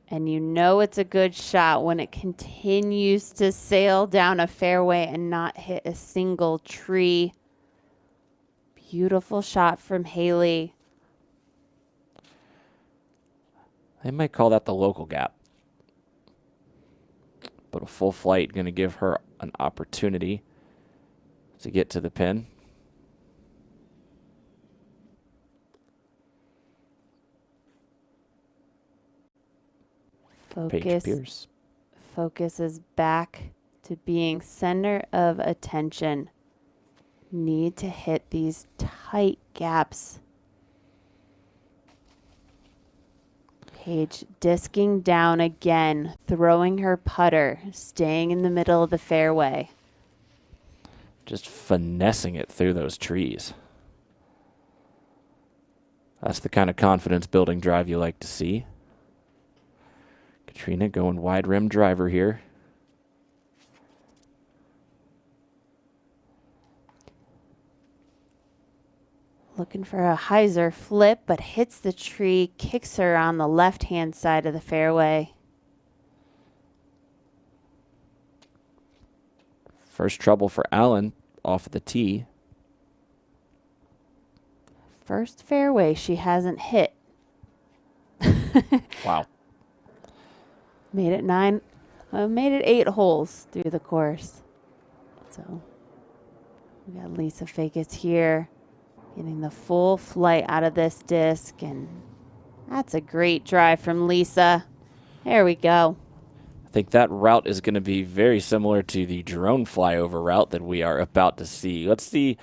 And you know it's a good shot when it continues to sail down a fairway and not hit a single tree. Beautiful shot from Haley. They might call that the local gap. But a full flight going to give her an opportunity to get to the pin. Paige Pierce. Focus is back to being center of attention. Need to hit these tight gaps. Paige disking down again, throwing her putter, staying in the middle of the fairway. Just finessing it through those trees. That's the kind of confidence building drive you like to see. Katrina going wide rim driver here. Looking for a hyzer flip, but hits the tree, kicks her on the left-hand side of the fairway. First trouble for Allen off the tee. First fairway she hasn't hit. Wow. Made it 8 holes through the course. So we got Lisa Fakis here, getting the full flight out of this disc, and that's a great drive from Lisa. There we go. I think that route is going to be very similar to the drone flyover route that we are about to see. Let's see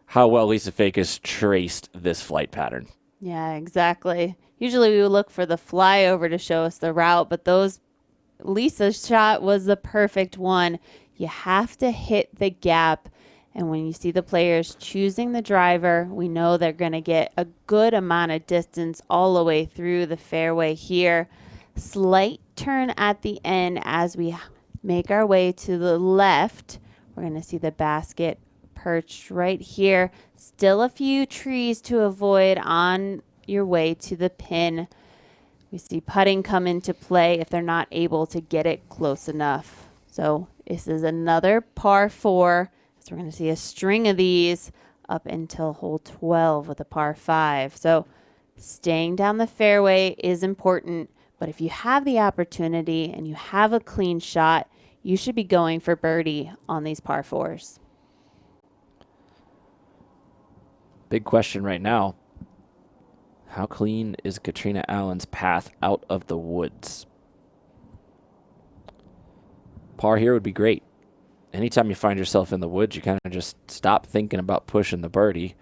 how well Lisa Fakis traced this flight pattern. Yeah, exactly. Usually we would look for the flyover to show us the route, but Lisa's shot was the perfect one. You have to hit the gap. And when you see the players choosing the driver, we know they're going to get a good amount of distance all the way through the fairway here. Slight turn at the end as we make our way to the left. We're going to see the basket perched right here. Still a few trees to avoid on your way to the pin. We see putting come into play if they're not able to get it close enough. So this is another par 4. So we're going to see a string of these up until hole 12 with a par 5. So staying down the fairway is important, but if you have the opportunity and you have a clean shot, you should be going for birdie on these par 4s. Big question right now. How clean is Katrina Allen's path out of the woods? Par here would be great. Anytime you find yourself in the woods, you kind of just stop thinking about pushing the birdie.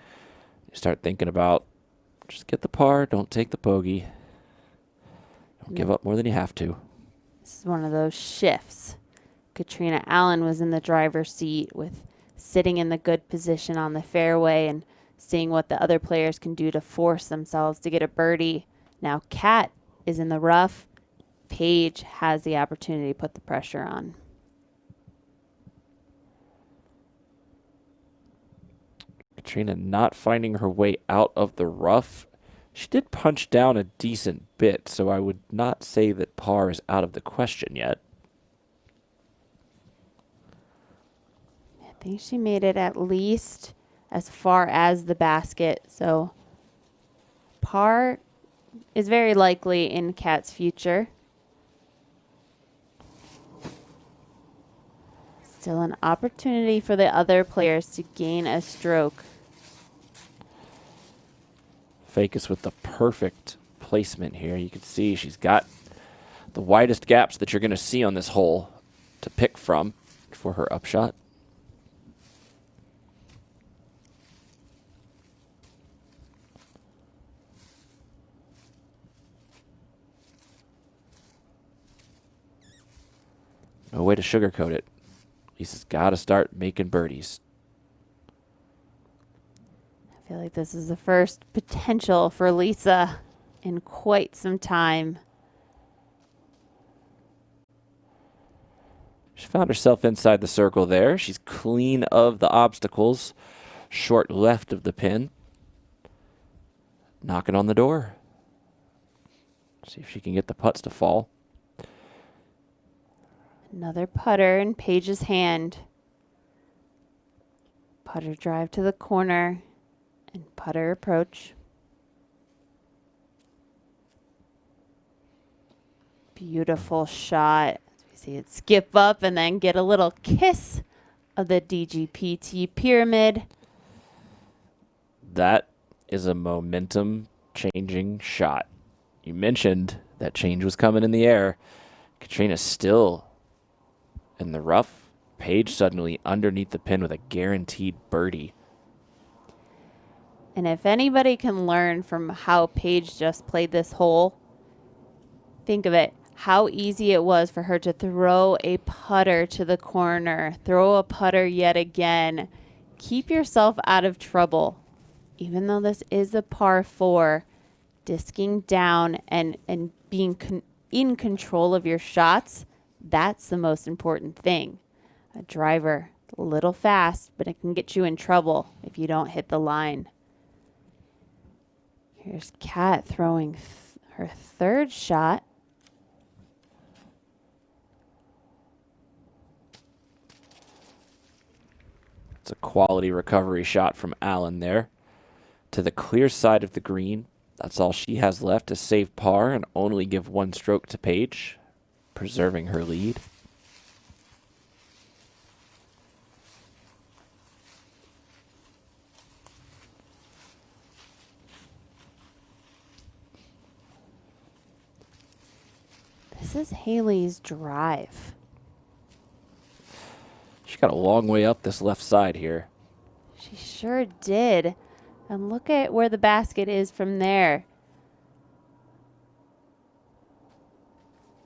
You start thinking about just get the par, don't take the bogey. Don't give up more than you have to. This is one of those shifts. Katrina Allen was in the driver's seat with sitting in the good position on the fairway and seeing what the other players can do to force themselves to get a birdie. Now Kat is in the rough. Paige has the opportunity to put the pressure on. Katrina not finding her way out of the rough. She did punch down a decent bit, so I would not say that par is out of the question yet. I think she made it at least as far as the basket. So par is very likely in Kat's future. Still an opportunity for the other players to gain a stroke. Fakis with the perfect placement here. You can see she's got the widest gaps that you're going to see on this hole to pick from for her upshot. No way to sugarcoat it. Lisa's got to start making birdies. I feel like this is the first potential for Lisa in quite some time. She found herself inside the circle there. She's clean of the obstacles. Short left of the pin. Knocking on the door. See if she can get the putts to fall. Another putter in Paige's hand. Putter drive to the corner and putter approach. Beautiful shot. We see it skip up and then get a little kiss of the DGPT pyramid. That is a momentum changing shot. You mentioned That change was coming in the air. Katrina still in the rough. Paige suddenly underneath the pin with a guaranteed birdie. And if anybody can learn from how Paige just played this hole, think of it. How easy it was for her to throw a putter to the corner, throw a putter yet again. Keep yourself out of trouble. Even though this is a par 4, disking down and being in control of your shots, that's the most important thing. A driver, a little fast, but it can get you in trouble if you don't hit the line. Here's Kat throwing her third shot. It's a quality recovery shot from Allen there. To the clear side of the green. That's all she has left to save par and only give 1 stroke to Paige, preserving her lead. This is Haley's drive. She got a long way up this left side here. She sure did. And look at where the basket is from there.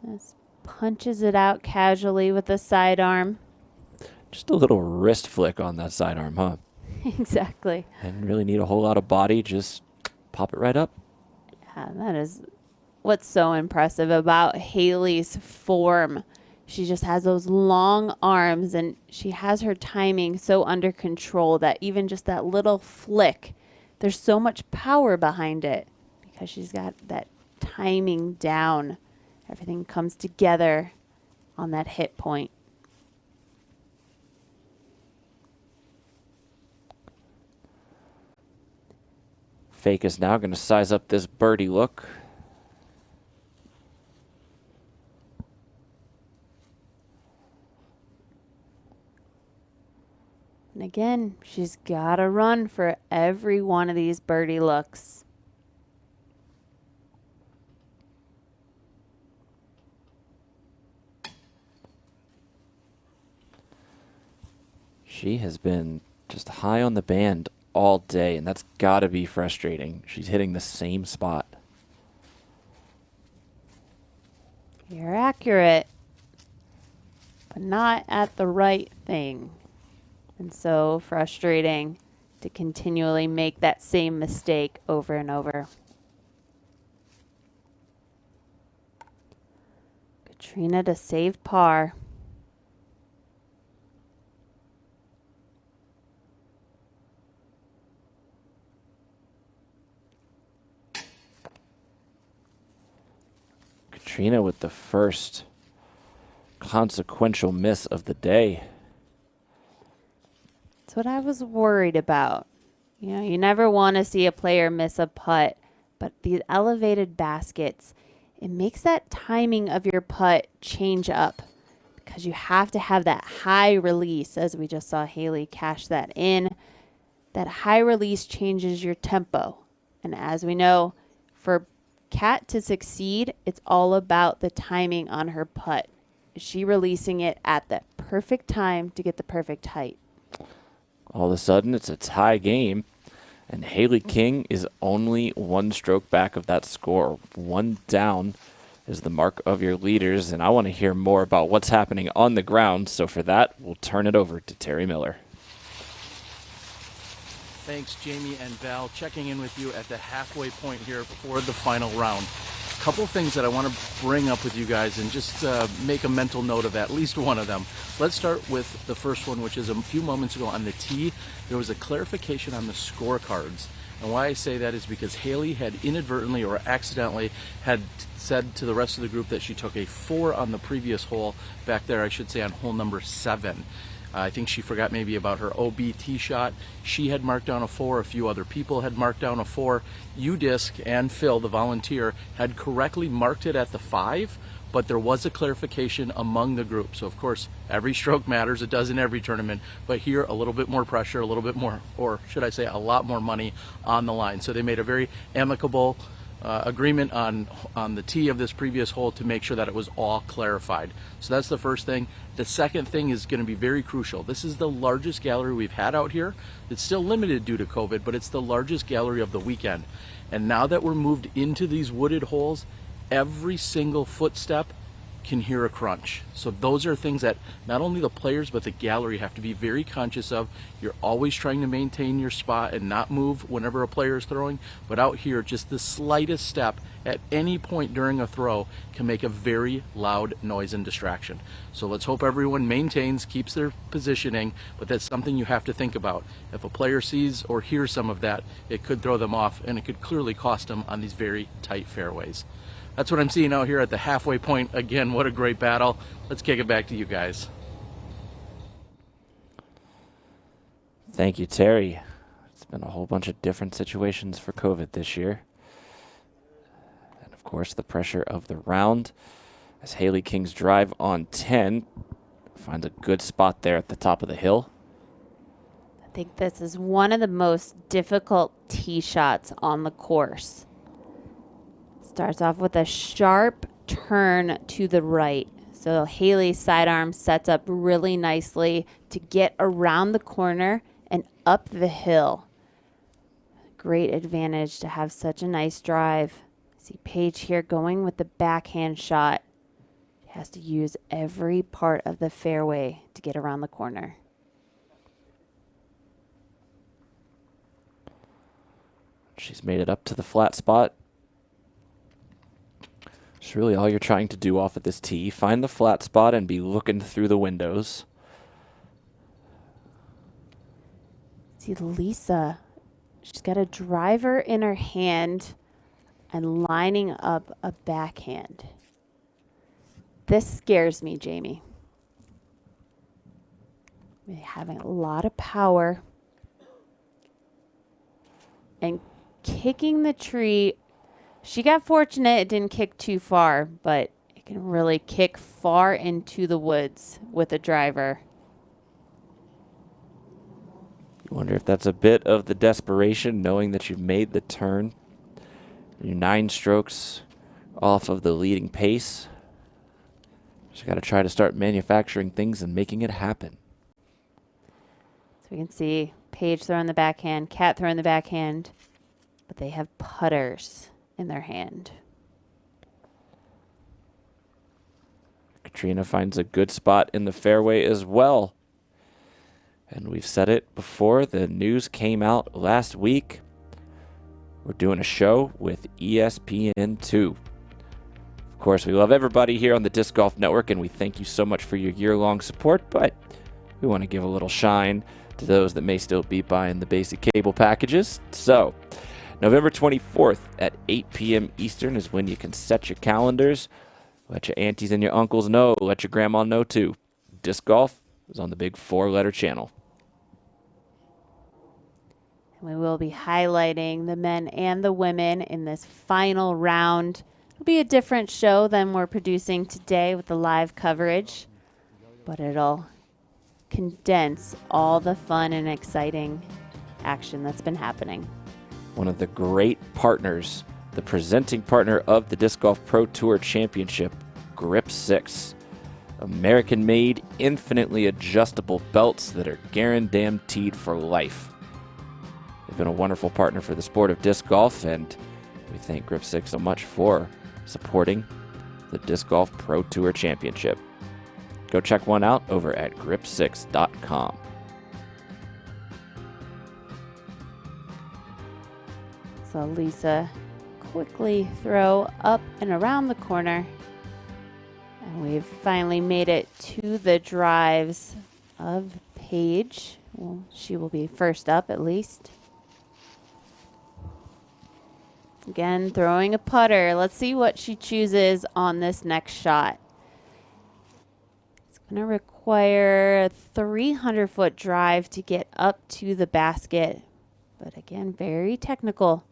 Just punches it out casually with the sidearm. Just a little wrist flick on that sidearm, huh? Exactly. Didn't really need a whole lot of body, just pop it right up. Yeah, that is what's so impressive about Haley's form. She just has those long arms, and she has her timing so under control that even just that little flick, there's so much power behind it because she's got that timing down. Everything comes together on that hit point. Fake is now going to size up this birdie look. And again, she's got to run for every one of these birdie looks. She has been just high on the band all day, and that's got to be frustrating. She's hitting the same spot. You're accurate, but not at the right thing. And so frustrating to continually make that same mistake over and over. Katrina to save par. Katrina with the first consequential miss of the day. That's what I was worried about. You know, you never want to see a player miss a putt, but these elevated baskets, it makes that timing of your putt change up because you have to have that high release, as we just saw Haley cash that in. That high release changes your tempo. And as we know, for Kat to succeed, it's all about the timing on her putt. Is she releasing it at the perfect time to get the perfect height? All of a sudden, it's a tie game, and Haley King is only 1 stroke back of that score. 1 down is the mark of your leaders, and I want to hear more about what's happening on the ground, so for that, we'll turn it over to Terry Miller. Thanks, Jamie and Val. Checking in with you at the halfway point here for the final round. A couple things that I want to bring up with you guys and just make a mental note of at least one of them. Let's start with the first one, which is a few moments ago on the tee. There was a clarification on the scorecards. And why I say that is because Haley had inadvertently or accidentally had said to the rest of the group that she took a 4 on the previous hole back there, I should say on hole number 7. I think she forgot maybe about her OB tee shot. She had marked down a 4. A few other people had marked down a 4. UDisc and Phil, the volunteer, had correctly marked it at the 5, but there was a clarification among the group. So, of course, every stroke matters. It does in every tournament. But here, a little bit more pressure, a little bit more, or should I say a lot more money on the line. So they made a very amicable agreement on the tee of this previous hole to make sure that it was all clarified. So that's the first thing. The second thing is going to be very crucial. This is the largest gallery we've had out here. It's still limited due to COVID, but it's the largest gallery of the weekend. And now that we're moved into these wooded holes, every single footstep can hear a crunch. So those are things that not only the players but the gallery have to be very conscious of. You're always trying to maintain your spot and not move whenever a player is throwing, but out here just the slightest step at any point during a throw can make a very loud noise and distraction. So let's hope everyone maintains, keeps their positioning, but that's something you have to think about. If a player sees or hears some of that, it could throw them off, and it could clearly cost them on these very tight fairways. That's what I'm seeing out here at the halfway point. Again, what a great battle. Let's kick it back to you guys. Thank you, Terry. It's been a whole bunch of different situations for COVID this year. And of course, the pressure of the round as Haley King's drive on 10 finds a good spot there at the top of the hill. I think this is one of the most difficult tee shots on the course. Starts off with a sharp turn to the right. So Haley's sidearm sets up really nicely to get around the corner and up the hill. Great advantage to have such a nice drive. See Paige here going with the backhand shot. She has to use every part of the fairway to get around the corner. She's made it up to the flat spot. It's really all you're trying to do off of this tee. Find the flat spot and be looking through the windows. See Lisa, she's got a driver in her hand and lining up a backhand. This scares me, Jamie. Really having a lot of power and kicking the tree. She got fortunate it didn't kick too far, but it can really kick far into the woods with a driver. You wonder if that's a bit of the desperation, knowing that you've made the turn. You're 9 strokes off of the leading pace. Just got to try to start manufacturing things and making it happen. So we can see Paige throwing the backhand, Kat throwing the backhand, but they have putters in their hand. Katrina finds a good spot in the fairway as well. And we've said it before, the news came out last week. We're doing a show with ESPN2. Of course, we love everybody here on the Disc Golf Network, and we thank you so much for your year-long support, but we want to give a little shine to those that may still be buying the basic cable packages. So, November 24th at 8 p.m. Eastern is when you can set your calendars. Let your aunties and your uncles know. Let your grandma know, too. Disc Golf is on the big 4-letter channel. And we will be highlighting the men and the women in this final round. It'll be a different show than we're producing today with the live coverage, but it'll condense all the fun and exciting action that's been happening. One of the great partners, the presenting partner of the Disc Golf Pro Tour Championship, Grip 6. American-made, infinitely adjustable belts that are guaranteed for life. They've been a wonderful partner for the sport of disc golf, and we thank Grip 6 so much for supporting the Disc Golf Pro Tour Championship. Go check one out over at grip6.com. So Lisa quickly throw up and around the corner. And we've finally made it to the drives of Paige. Well, she will be first up at least. Again, throwing a putter. Let's see what she chooses on this next shot. It's going to require a 300-foot drive to get up to the basket. But again, very technical.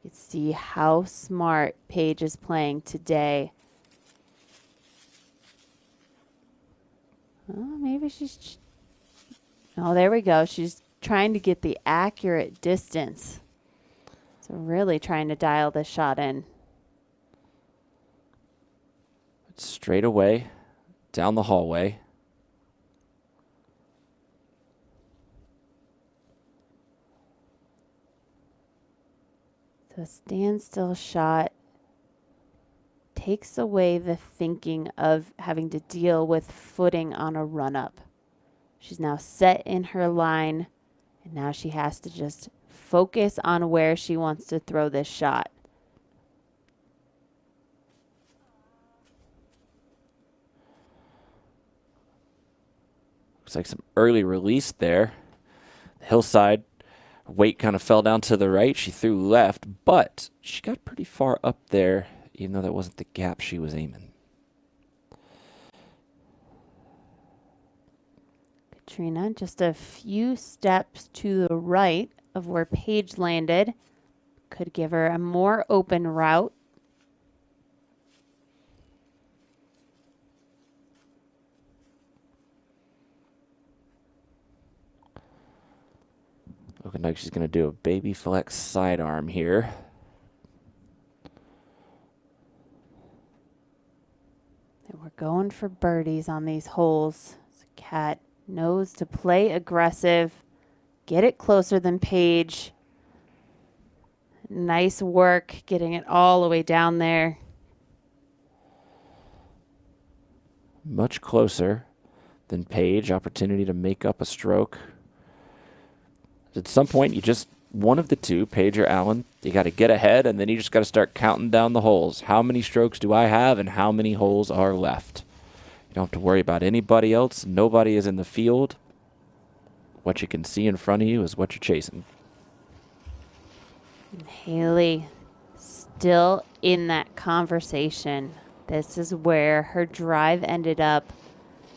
You can see how smart Paige is playing today. Oh, maybe she's... Oh, there we go. She's trying to get the accurate distance. So really trying to dial this shot in. Straight away, down the hallway. So a standstill shot takes away the thinking of having to deal with footing on a run-up. She's now set in her line, and now she has to just focus on where she wants to throw this shot. Looks like some early release there. The hillside weight kind of fell down to the right. She threw left, but she got pretty far up there, even though that wasn't the gap she was aiming. Katrina just a few steps to the right of where Paige landed. Could give her a more open route. Looking like she's going to do a baby flex sidearm here. And we're going for birdies on these holes. So Kat knows to play aggressive, get it closer than Paige. Nice work getting it all the way down there. Much closer than Paige. Opportunity to make up a stroke. At some point, you just, one of the two, Paige or Allen, you got to get ahead, and then you just got to start counting down the holes. How many strokes do I have, and how many holes are left? You don't have to worry about anybody else. Nobody is in the field. What you can see in front of you is what you're chasing. And Haley still in that conversation. This is where her drive ended up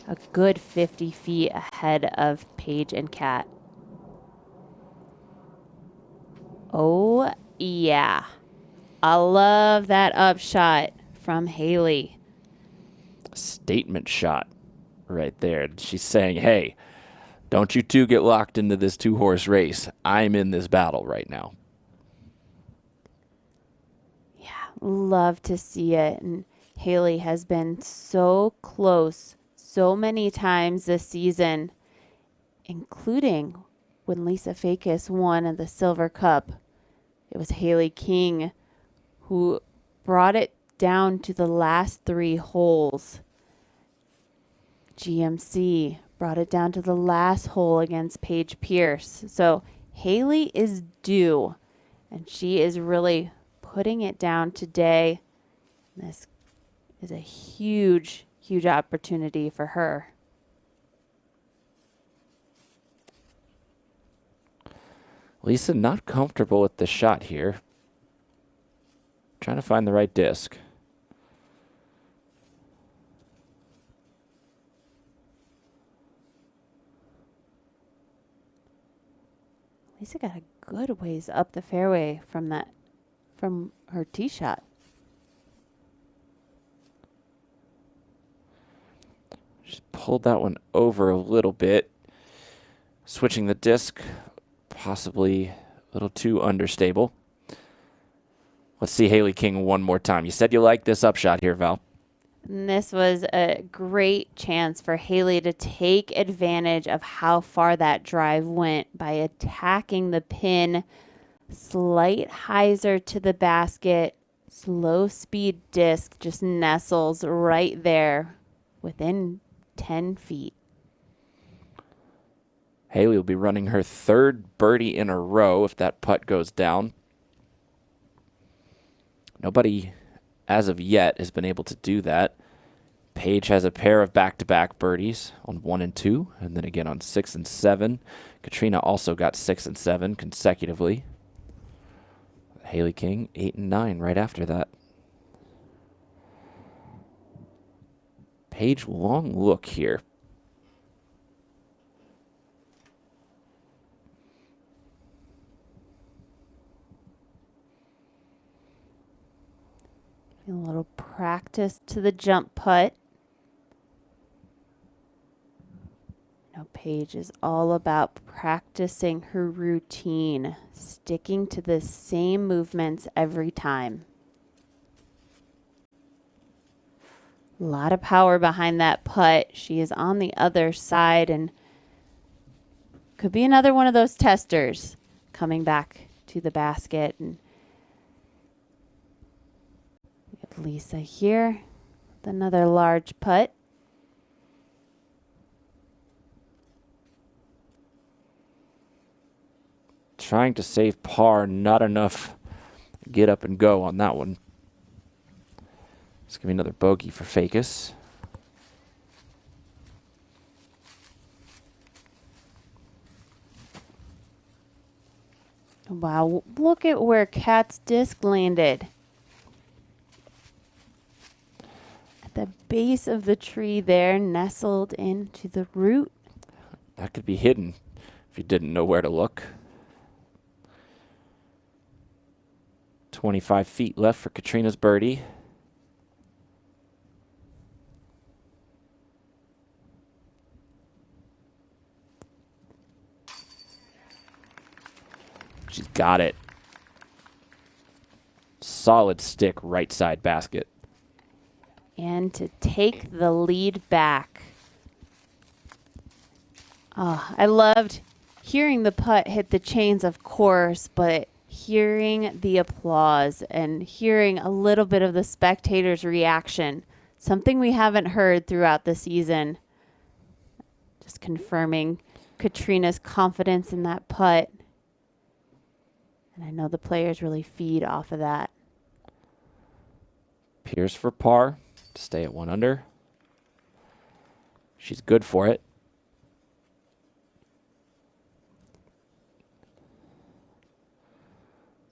a good 50 feet ahead of Paige and Kat. Oh, yeah. I love that upshot from Haley. Statement shot right there. She's saying, hey, don't you two get locked into this two-horse race. I'm in this battle right now. Yeah, love to see it. And Haley has been so close so many times this season, including when Lisa Fakis won the Silver Cup. It was Haley King who brought it down to the last 3 holes. GMC brought it down to the last hole against Paige Pierce. So Haley is due, and she is really putting it down today. This is a huge, huge opportunity for her. Lisa not comfortable with the shot here. Trying to find the right disc. Lisa got a good ways up the fairway from her tee shot. Just pulled that one over a little bit. Switching the disc, possibly a little too understable. Let's see Haley King one more time. You said you liked this upshot here, Val. And this was a great chance for Haley to take advantage of how far that drive went by attacking the pin. Slight hyzer to the basket. Slow speed disc just nestles right there within 10 feet. Haley will be running her 3rd birdie in a row if that putt goes down. Nobody, as of yet, has been able to do that. Paige has a pair of back-to-back birdies on 1 and 2, and then again on 6 and 7. Katrina also got 6 and 7 consecutively. Haley King, 8 and 9 right after that. Paige, long look here. A little practice to the jump putt. You know, Paige is all about practicing her routine, sticking to the same movements every time. A lot of power behind that putt. She is on the other side and could be another one of those testers coming back to the basket. And we have Lisa here with another large putt. Trying to save par, not enough. Get up and go on that one. It's going to be another bogey for Fakis. Wow, look at where Kat's disc landed. At the base of the tree there, nestled into the root. That could be hidden if you didn't know where to look. 25 feet left for Katrina's birdie. She's got it. Solid stick, right side basket. And to take the lead back. Oh, I loved hearing the putt hit the chains, of course, but hearing the applause and hearing a little bit of the spectators' reaction, something we haven't heard throughout the season. Just confirming Katrina's confidence in that putt. And I know the players really feed off of that. Pierce for par to stay at 1 under. She's good for it.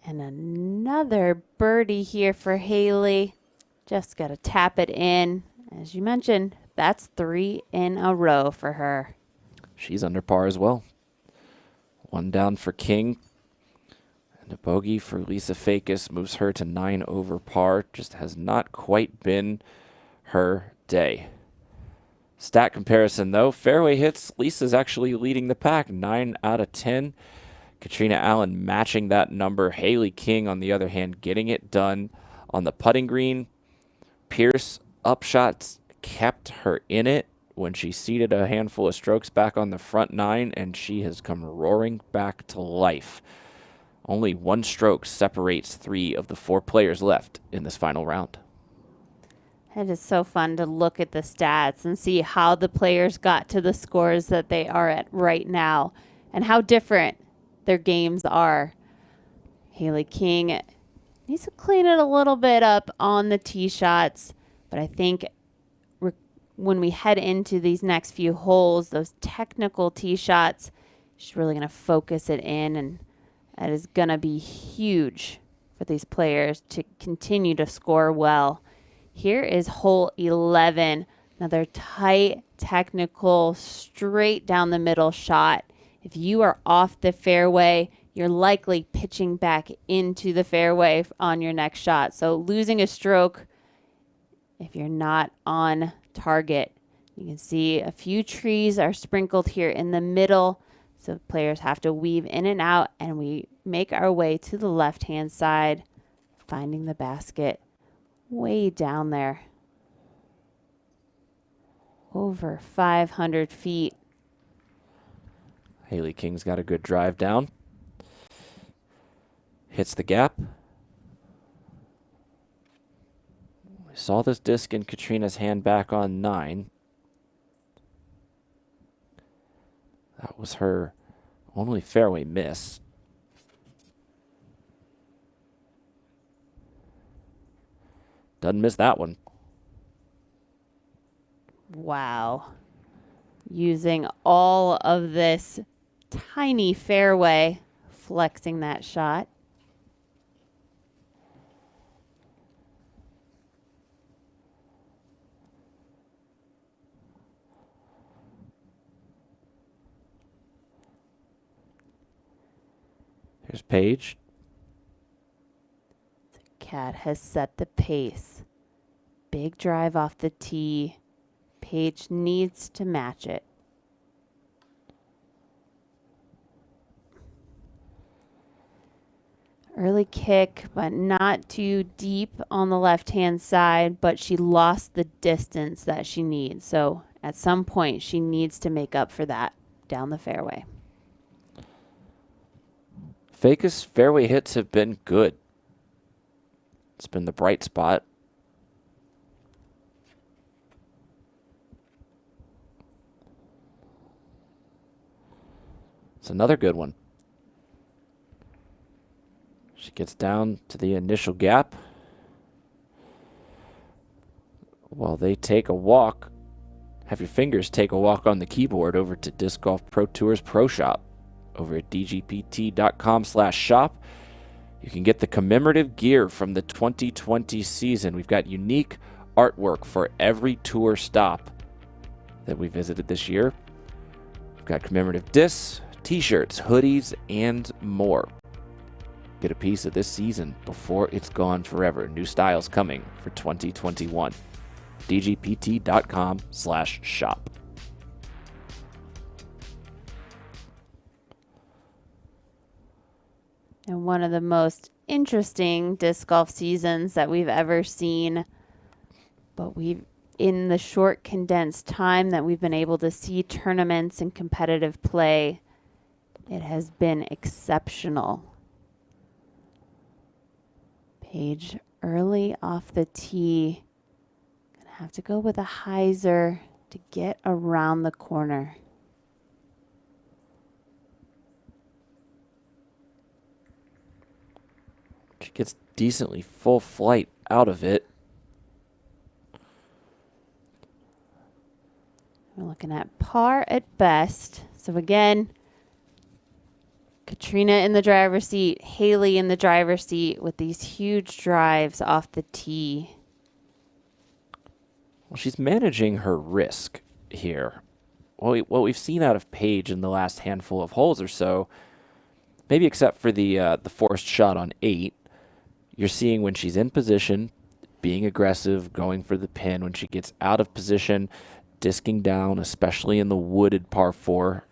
And another birdie here for Haley. Just got to tap it in. As you mentioned, that's 3 in a row for her. She's under par as well. 1 down for King. And a bogey for Lisa Fakis moves her to 9 over par. Just has not quite been her day. Stat comparison, though. Fairway hits, Lisa's actually leading the pack. 9 out of 10. Katrina Allen matching that number. Haley King, on the other hand, getting it done on the putting green. Pierce upshots kept her in it when she seeded a handful of strokes back on the front 9, and she has come roaring back to life. Only 1 stroke separates 3 of the 4 players left in this final round. It is so fun to look at the stats and see how the players got to the scores that they are at right now and how different their games are. Haley King needs to clean it a little bit up on the tee shots, but I think when we head into these next few holes, those technical tee shots, she's really going to focus it in, and that is going to be huge for these players to continue to score well. Here is hole 11, another tight, technical, straight down the middle shot. If you are off the fairway, you're likely pitching back into the fairway on your next shot. So losing a stroke if you're not on target. You can see a few trees are sprinkled here in the middle. So players have to weave in and out, and we make our way to the left-hand side, finding the basket way down there. Over 500 feet. Haley King's got a good drive down. Hits the gap. We saw this disc in Katrina's hand back on 9. That was her only fairway miss. Doesn't miss that one. Wow. Using all of this tiny fairway, flexing that shot. Here's Paige. Cat has set the pace. Big drive off the tee. Paige needs to match it. Early kick, but not too deep on the left-hand side, but she lost the distance that she needs. So at some point, she needs to make up for that down the fairway. Vegas fairway hits have been good. It's been the bright spot. It's another good one. She gets down to the initial gap. While they take a walk, have your fingers take a walk on the keyboard over to Disc Golf Pro Tour's Pro Shop. Over at dgpt.com/shop. You can get the commemorative gear from the 2020 season. We've got unique artwork for every tour stop that we visited this year. We've got commemorative discs, t-shirts, hoodies, and more. Get a piece of this season before it's gone forever. New styles coming for 2021. dgpt.com/shop. And one of the most interesting disc golf seasons that we've ever seen. But in the short condensed time that we've been able to see tournaments and competitive play, it has been exceptional. Paige early off the tee. Gonna have to go with a hyzer to get around the corner. She gets decently full flight out of it. We're looking at par at best. So again, Katrina in the driver's seat, Haley in the driver's seat with these huge drives off the tee. Well, she's managing her risk here. What we've seen out of Paige in the last handful of holes or so, maybe except for the forced shot on 8, you're seeing when she's in position, being aggressive, going for the pin. When she gets out of position, disking down, especially in the wooded par 4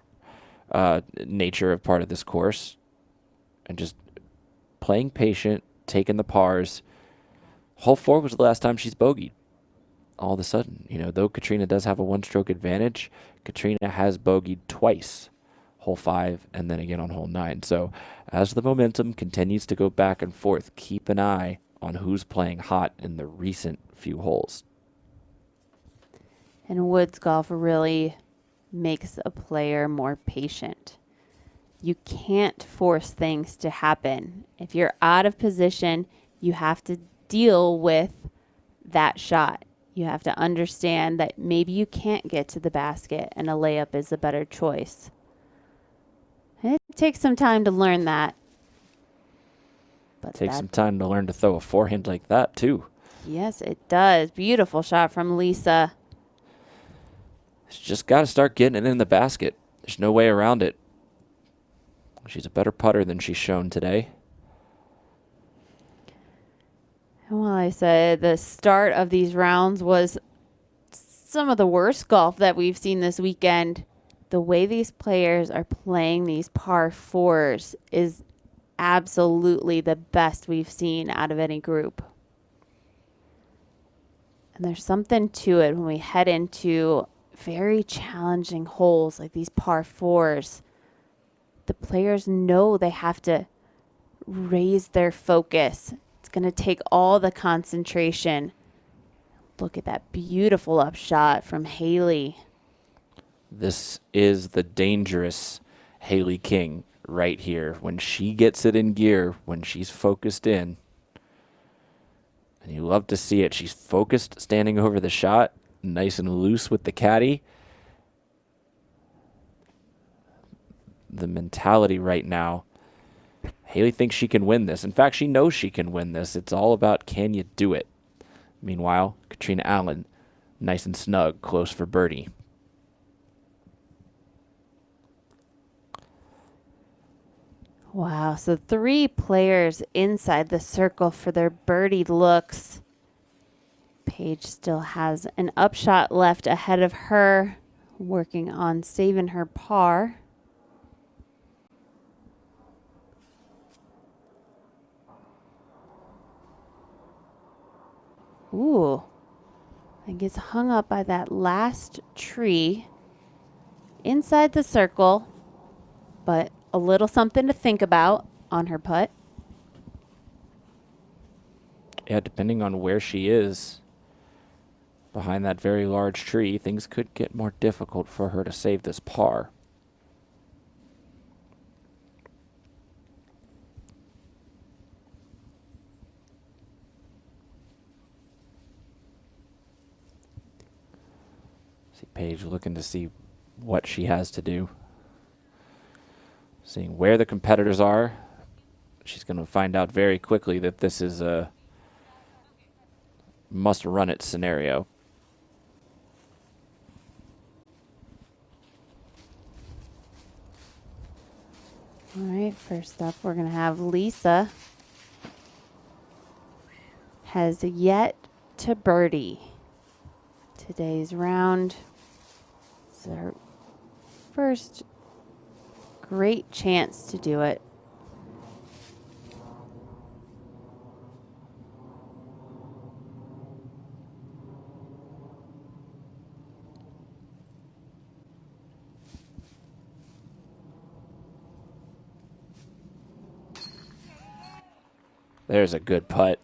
nature of part of this course, and just playing patient, taking the pars. Hole 4 was the last time she's bogeyed. All of a sudden, though Katrina does have a one-stroke advantage, Katrina has bogeyed twice. Hole 5 and then again on hole 9. So as the momentum continues to go back and forth, keep an eye on who's playing hot in the recent few holes. And woods golf really makes a player more patient. You can't force things to happen. If you're out of position, you have to deal with that shot. You have to understand that maybe you can't get to the basket and a layup is a better choice. And it takes some time to learn that. But it takes some time to learn to throw a forehand like that, too. Yes, it does. Beautiful shot from Lisa. She's just got to start getting it in the basket. There's no way around it. She's a better putter than she's shown today. And while I said the start of these rounds was some of the worst golf that we've seen this weekend, the way these players are playing these par 4s is absolutely the best we've seen out of any group. And there's something to it when we head into very challenging holes like these par 4s. The players know they have to raise their focus. It's going to take all the concentration. Look at that beautiful upshot from Haley. This is the dangerous Haley King right here. When she gets it in gear, when she's focused in, and you love to see it. She's focused, standing over the shot, nice and loose with the caddy. The mentality right now, Haley thinks she can win this. In fact, she knows she can win this. It's all about, can you do it? Meanwhile, Katrina Allen, nice and snug, close for birdie. Wow, so 3 players inside the circle for their birdie looks. Paige still has an upshot left ahead of her, working on saving her par. Ooh. And gets hung up by that last tree inside the circle, but a little something to think about on her putt. Yeah, depending on where she is behind that very large tree, things could get more difficult for her to save this par. See Paige looking to see what she has to do. Seeing where the competitors are. She's going to find out very quickly that this is a must-run-it scenario. All right, first up, we're going to have Lisa. Has yet to birdie today's round. It's her first great chance to do it. There's a good putt.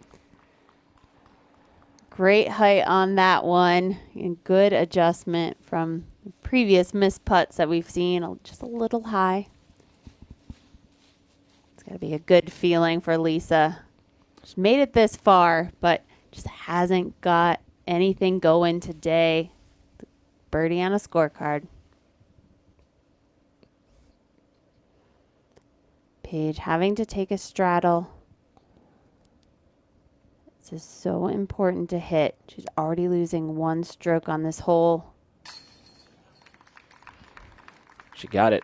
Great height on that one and good adjustment from the previous missed putts that we've seen. Just a little high. It's got to be a good feeling for Lisa. She's made it this far, but just hasn't got anything going today. Birdie on a scorecard. Paige having to take a straddle. This is so important to hit. She's already losing one stroke on this hole. She got it.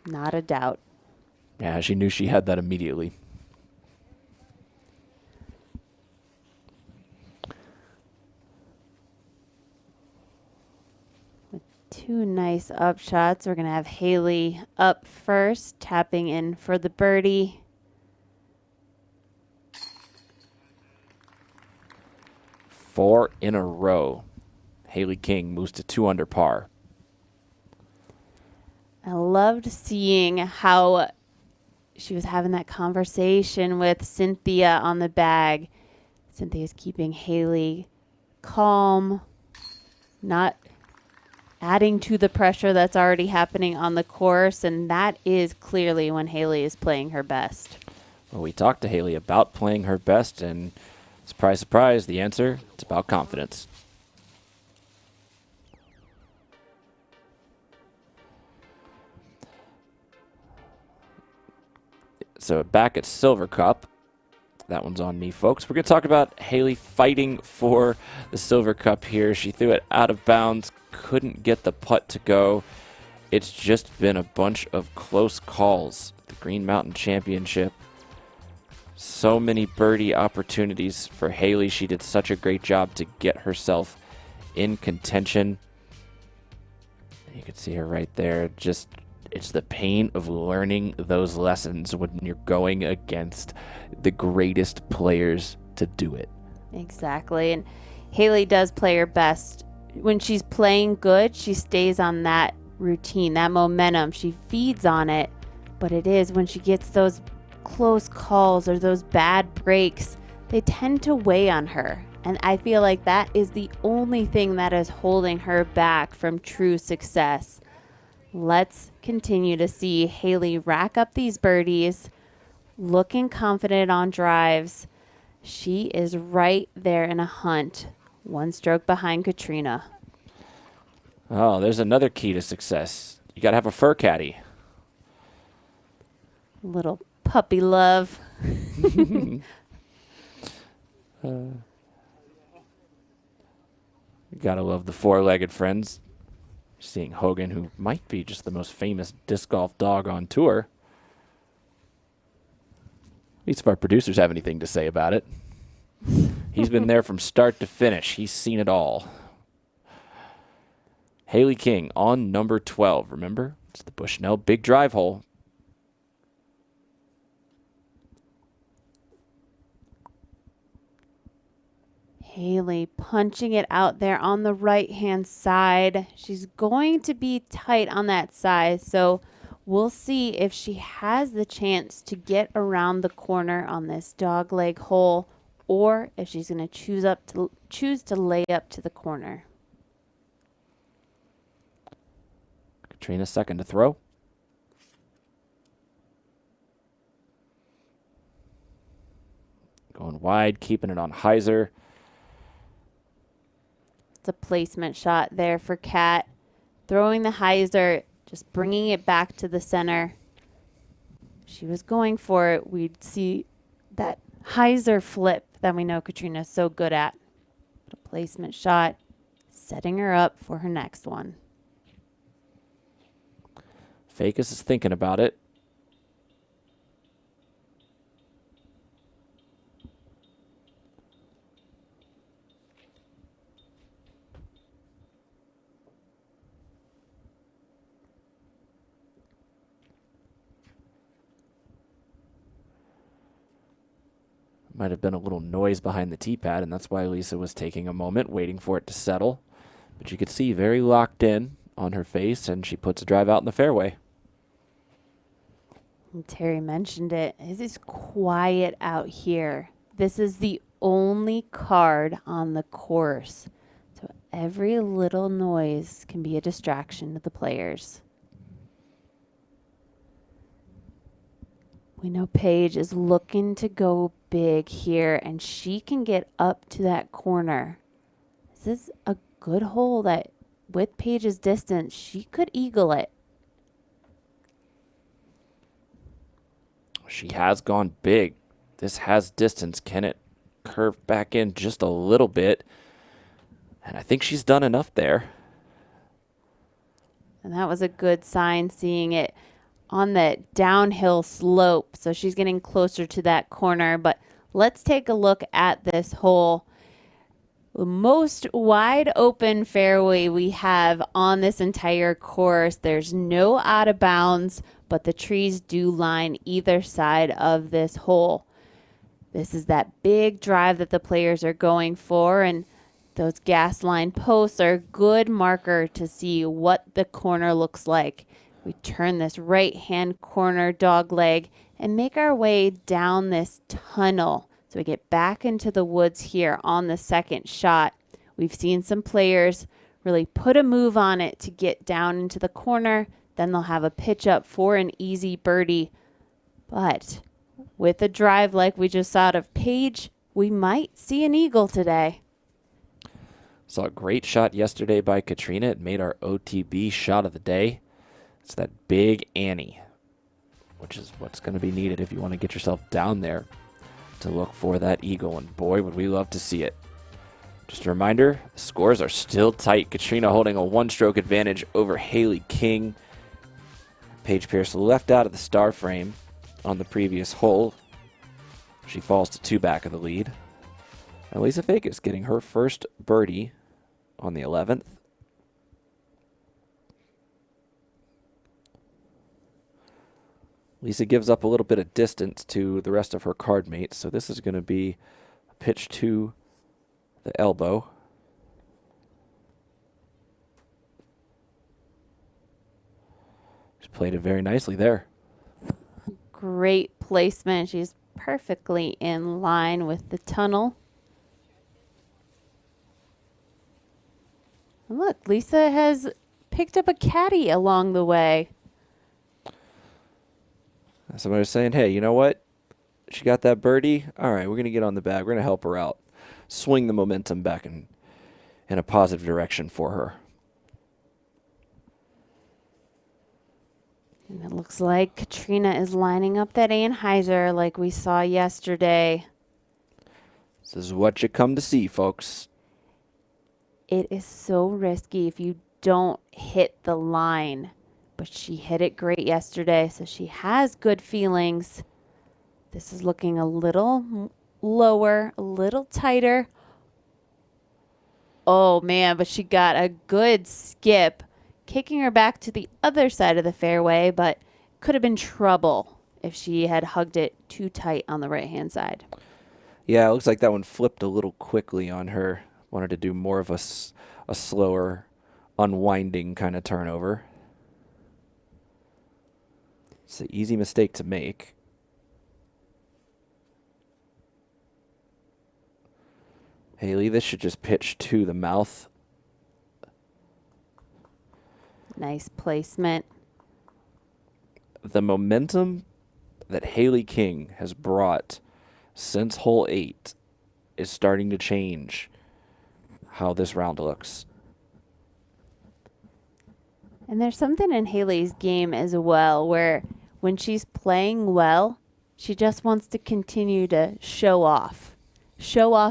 Not a doubt. Yeah, she knew she had that immediately. With two nice up shots, we're going to have Haley up first, tapping in for the birdie. Four in a row. Haley King moves to 2 under par. I loved seeing how she was having that conversation with Cynthia on the bag. Cynthia's keeping Haley calm, not adding to the pressure that's already happening on the course, and that is clearly when Haley is playing her best. Well, we talked to Haley about playing her best, and surprise, surprise, the answer, it's about confidence. So back at Silver Cup, that one's on me, folks. We're going to talk about Haley fighting for the Silver Cup here. She threw it out of bounds, couldn't get the putt to go. It's just been a bunch of close calls. The Green Mountain Championship. So many birdie opportunities for Haley. She did such a great job to get herself in contention. You can see her right there. Just, it's the pain of learning those lessons when you're going against the greatest players to do it. Exactly. And Haley does play her best. When she's playing good, she stays on that routine, that momentum. She feeds on it. But it is when she gets those close calls or those bad breaks, they tend to weigh on her. And I feel like that is the only thing that is holding her back from true success. Let's continue to see Haley rack up these birdies, looking confident on drives. She is right there in a hunt, one stroke behind Katrina. Oh, there's another key to success. You got to have a fur caddy. Little puppy love. Gotta love the four-legged friends. Seeing Hogan, who might be just the most famous disc golf dog on tour. At least if our producers have anything to say about it. He's been there from start to finish. He's seen it all. Haley King on number 12. Remember, it's the Bushnell big drive hole. Haley punching it out there on the right-hand side. She's going to be tight on that side, so we'll see if she has the chance to get around the corner on this dogleg hole, or if she's going to choose to lay up to the corner. Katrina second to throw. Going wide, keeping it on hyzer. It's a placement shot there for Kat. Throwing the hyzer, just bringing it back to the center. If she was going for it, we'd see that hyzer flip that we know Katrina's so good at. But a placement shot, setting her up for her next one. Fakis is thinking about it. Might have been a little noise behind the tee pad, and that's why Lisa was taking a moment, waiting for it to settle. But you could see very locked in on her face, and she puts a drive out in the fairway. And Terry mentioned it. It is quiet out here. This is the only card on the course. So every little noise can be a distraction to the players. We know Paige is looking to go big here, and she can get up to that corner. This is a good hole that, with Paige's distance, she could eagle it. She has gone big. This has distance. Can it curve back in just a little bit? And I think she's done enough there. And that was a good sign, seeing it on that downhill slope. So she's getting closer to that corner. But let's take a look at this hole. The most wide open fairway we have on this entire course. There's no out of bounds, but the trees do line either side of this hole. This is that big drive that the players are going for, and those gas line posts are a good marker to see what the corner looks like. We turn this right-hand corner dog leg and make our way down this tunnel. So we get back into the woods here on the second shot. We've seen some players really put a move on it to get down into the corner. Then they'll have a pitch up for an easy birdie. But with a drive like we just saw out of Paige, we might see an eagle today. Saw a great shot yesterday by Katrina. It made our OTB shot of the day. It's that big Annie, which is what's going to be needed if you want to get yourself down there to look for that eagle. And boy, would we love to see it. Just a reminder, the scores are still tight. Katrina holding a one-stroke advantage over Haley King. Paige Pierce left out of the star frame on the previous hole. She falls to 2 back of the lead. And Lisa Fakis getting her first birdie on the 11th. Lisa gives up a little bit of distance to the rest of her card mates, so this is going to be a pitch to the elbow. She played it very nicely there. Great placement. She's perfectly in line with the tunnel. And look, Lisa has picked up a caddy along the way. Somebody was saying, hey, you know what? She got that birdie. All right, we're going to get on the bag. We're going to help her out. Swing the momentum back in a positive direction for her. And it looks like Katrina is lining up that Anheuser like we saw yesterday. This is what you come to see, folks. It is so risky if you don't hit the line. But she hit it great yesterday, so she has good feelings. This is looking a little lower, a little tighter. Oh, man, but she got a good skip, kicking her back to the other side of the fairway, but could have been trouble if she had hugged it too tight on the right-hand side. Yeah, it looks like that one flipped a little quickly on her. Wanted to do more of a slower, unwinding kind of turnover. It's an easy mistake to make. Haley, this should just pitch to the mouth. Nice placement. The momentum that Haley King has brought since hole 8 is starting to change how this round looks. And there's something in Haley's game as well where when she's playing well, she just wants to continue to show off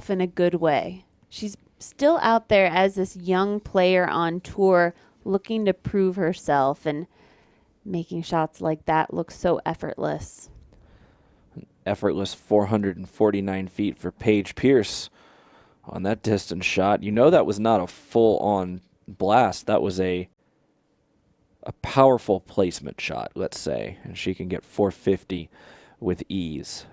in a good way. She's still out there as this young player on tour looking to prove herself, and making shots like that look so effortless. An effortless 449 feet for Paige Pierce on that distance shot. You know that was not a full-on blast. That was a powerful placement shot, let's say, and she can get 450 with ease.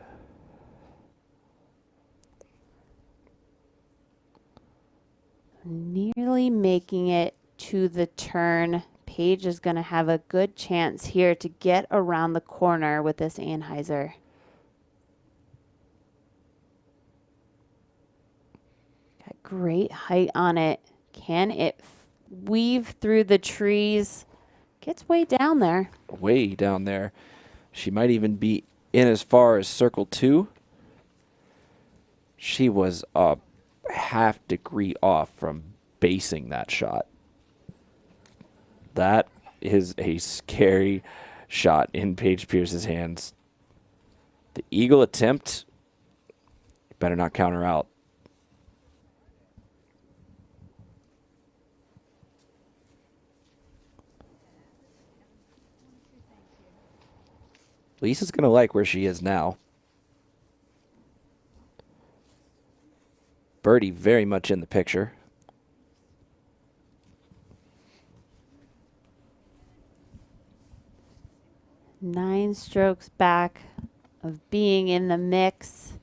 Nearly making it to the turn. Paige is going to have a good chance here to get around the corner with this Anheuser. Got great height on it. Can it weave through the trees? Gets way down there. Way down there. She might even be in as far as circle 2. She was a half degree off from basing that shot. That is a scary shot in Paige Pierce's hands. The eagle attempt, better not count her out. Lisa's going to like where she is now. Birdie very much in the picture. Nine strokes back of being in the mix.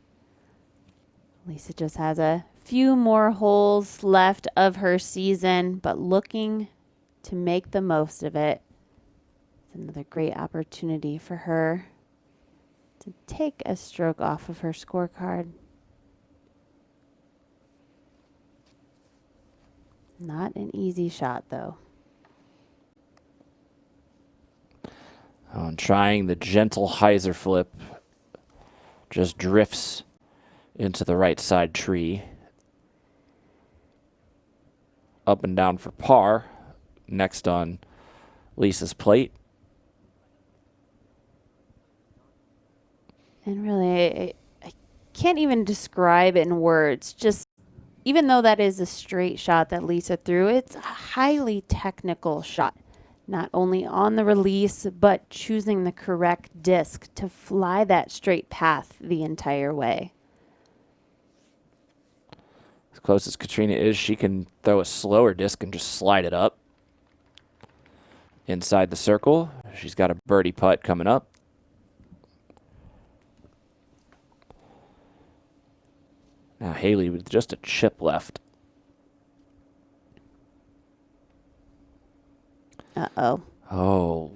Lisa just has a few more holes left of her season, but looking to make the most of it. It's another great opportunity for her to take a stroke off of her scorecard. Not an easy shot, though. On trying the gentle hyzer flip, just drifts into the right side tree. Up and down for par. Next on Lisa's plate. And really, I can't even describe it in words. Just even though that is a straight shot that Lisa threw, it's a highly technical shot. Not only on the release, but choosing the correct disc to fly that straight path the entire way. As close as Katrina is, she can throw a slower disc and just slide it up. Inside the circle, she's got a birdie putt coming up. Now Haley with just a chip left. Uh-oh. Oh.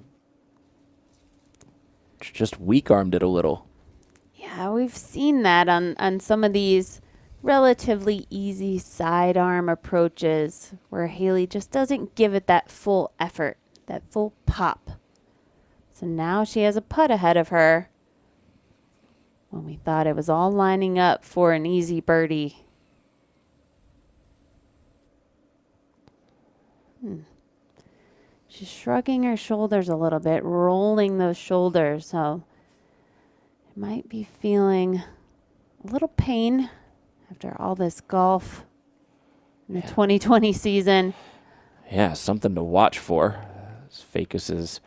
Just weak-armed it a little. Yeah, we've seen that on some of these relatively easy sidearm approaches where Haley just doesn't give it that full effort, that full pop. So now she has a putt ahead of her when we thought it was all lining up for an easy birdie. She's shrugging her shoulders a little bit, rolling those shoulders. So it might be feeling a little pain after all this golf in the 2020 season. Yeah, something to watch for. Ficus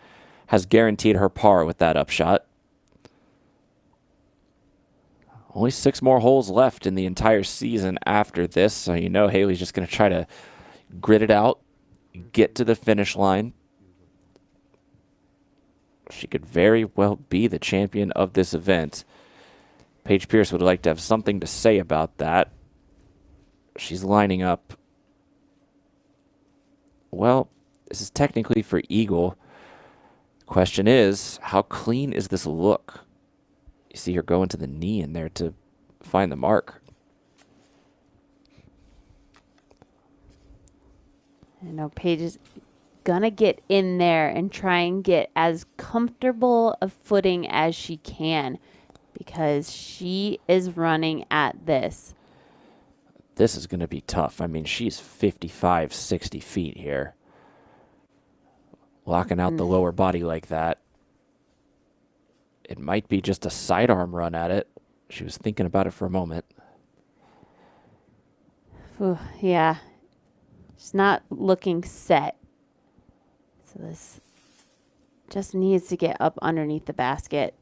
has guaranteed her par with that upshot. Only 6 more holes left in the entire season after this, so you know Haley's just going to try to grit it out, get to the finish line. She could very well be the champion of this event Paige Pierce would like to have something to say about that. She's lining up. Well, this is technically for eagle. Question is, how clean is this look? You see her going to the knee in there to find the mark. I know Paige is gonna get in there and try and get as comfortable a footing as she can because she is running at this. This is going to be tough. I mean, she's 55, 60 feet here. Locking out the lower body like that. It might be just a sidearm run at it. She was thinking about it for a moment. Ooh, yeah. She's not looking set. So this just needs to get up underneath the basket.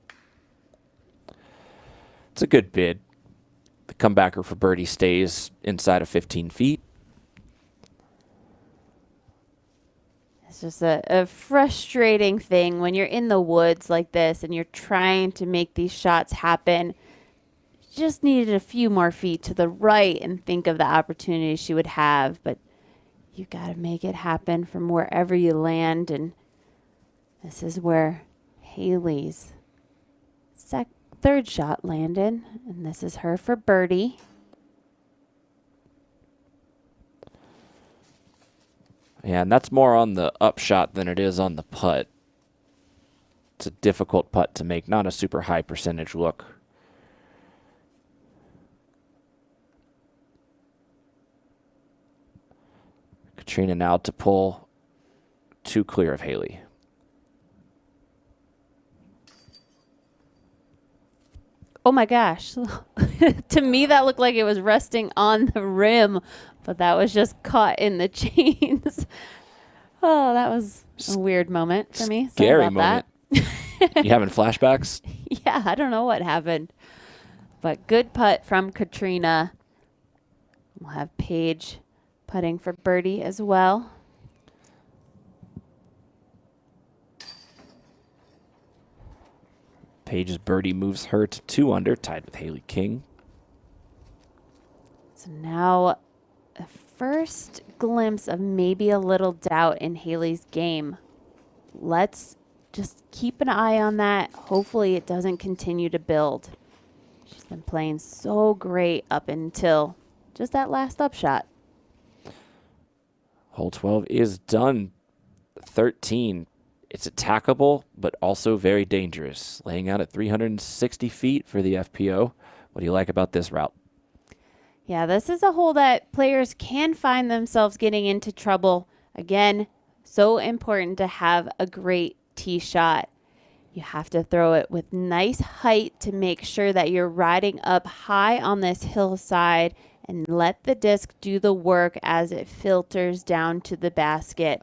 It's a good bid. The comebacker for birdie stays inside of 15 feet. It's just a frustrating thing when you're in the woods like this and you're trying to make these shots happen. Just needed a few more feet to the right and think of the opportunity she would have, but you got to make it happen from wherever you land, and this is where Haley's third shot landed, and this is her for birdie. Yeah, and that's more on the upshot than it is on the putt. It's a difficult putt to make, not a super high percentage look. Katrina now to pull two clear of Haley. Oh my gosh. To me, that looked like it was resting on the rim, but that was just caught in the chains. Oh, that was a weird moment for me. Sorry Scary about moment. that. You having flashbacks? Yeah, I don't know what happened. But good putt from Katrina. We'll have Paige putting for birdie as well. Paige's birdie moves her to 2 under, tied with Haley King. So now a first glimpse of maybe a little doubt in Haley's game. Let's just keep an eye on that. Hopefully it doesn't continue to build. She's been playing so great up until just that last upshot. Hole 12 is done. 13. It's attackable, but also very dangerous. Laying out at 360 feet for the FPO. What do you like about this route? Yeah, this is a hole that players can find themselves getting into trouble. Again, so important to have a great tee shot. You have to throw it with nice height to make sure that you're riding up high on this hillside and let the disc do the work as it filters down to the basket.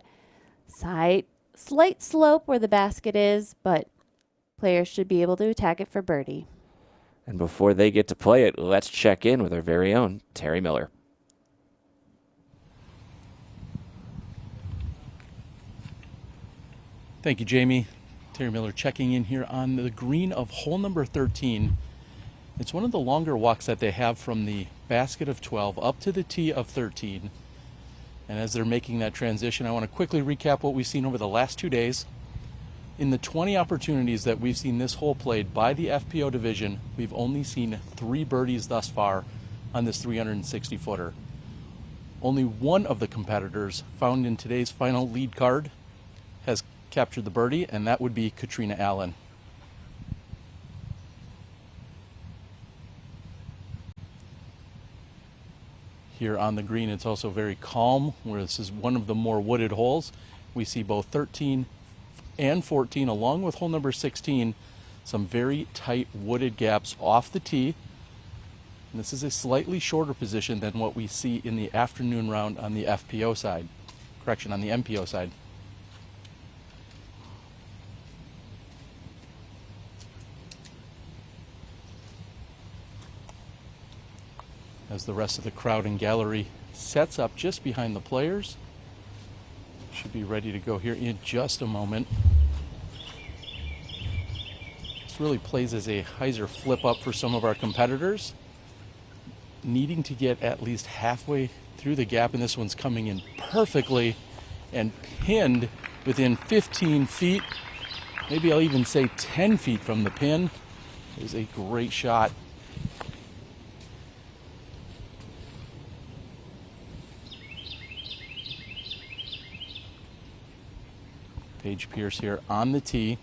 Slight slope where the basket is, but players should be able to attack it for birdie. And before they get to play it, let's check in with our very own Terry Miller. Thank you, Jamie. Terry Miller checking in here on the green of hole number 13. It's one of the longer walks that they have from the basket of 12 up to the tee of 13. And as they're making that transition, I want to quickly recap what we've seen over the last 2 days. In the 20 opportunities that we've seen this hole played by the FPO division, we've only seen 3 birdies thus far on this 360-footer. Only one of the competitors found in today's final lead card has captured the birdie, and that would be Katrina Allen. Here on the green, it's also very calm, where this is one of the more wooded holes. We see both 13 and 14, along with hole number 16, some very tight wooded gaps off the tee. And this is a slightly shorter position than what we see in the afternoon round on the FPO side. Correction, on the MPO side. As the rest of the crowd and gallery sets up just behind the players. Should be ready to go here in just a moment. This really plays as a hyzer flip up for some of our competitors, needing to get at least halfway through the gap, and this one's coming in perfectly and pinned within 15 feet. Maybe I'll even say 10 feet from the pin. It was a great shot. Paige Pierce here on the tee.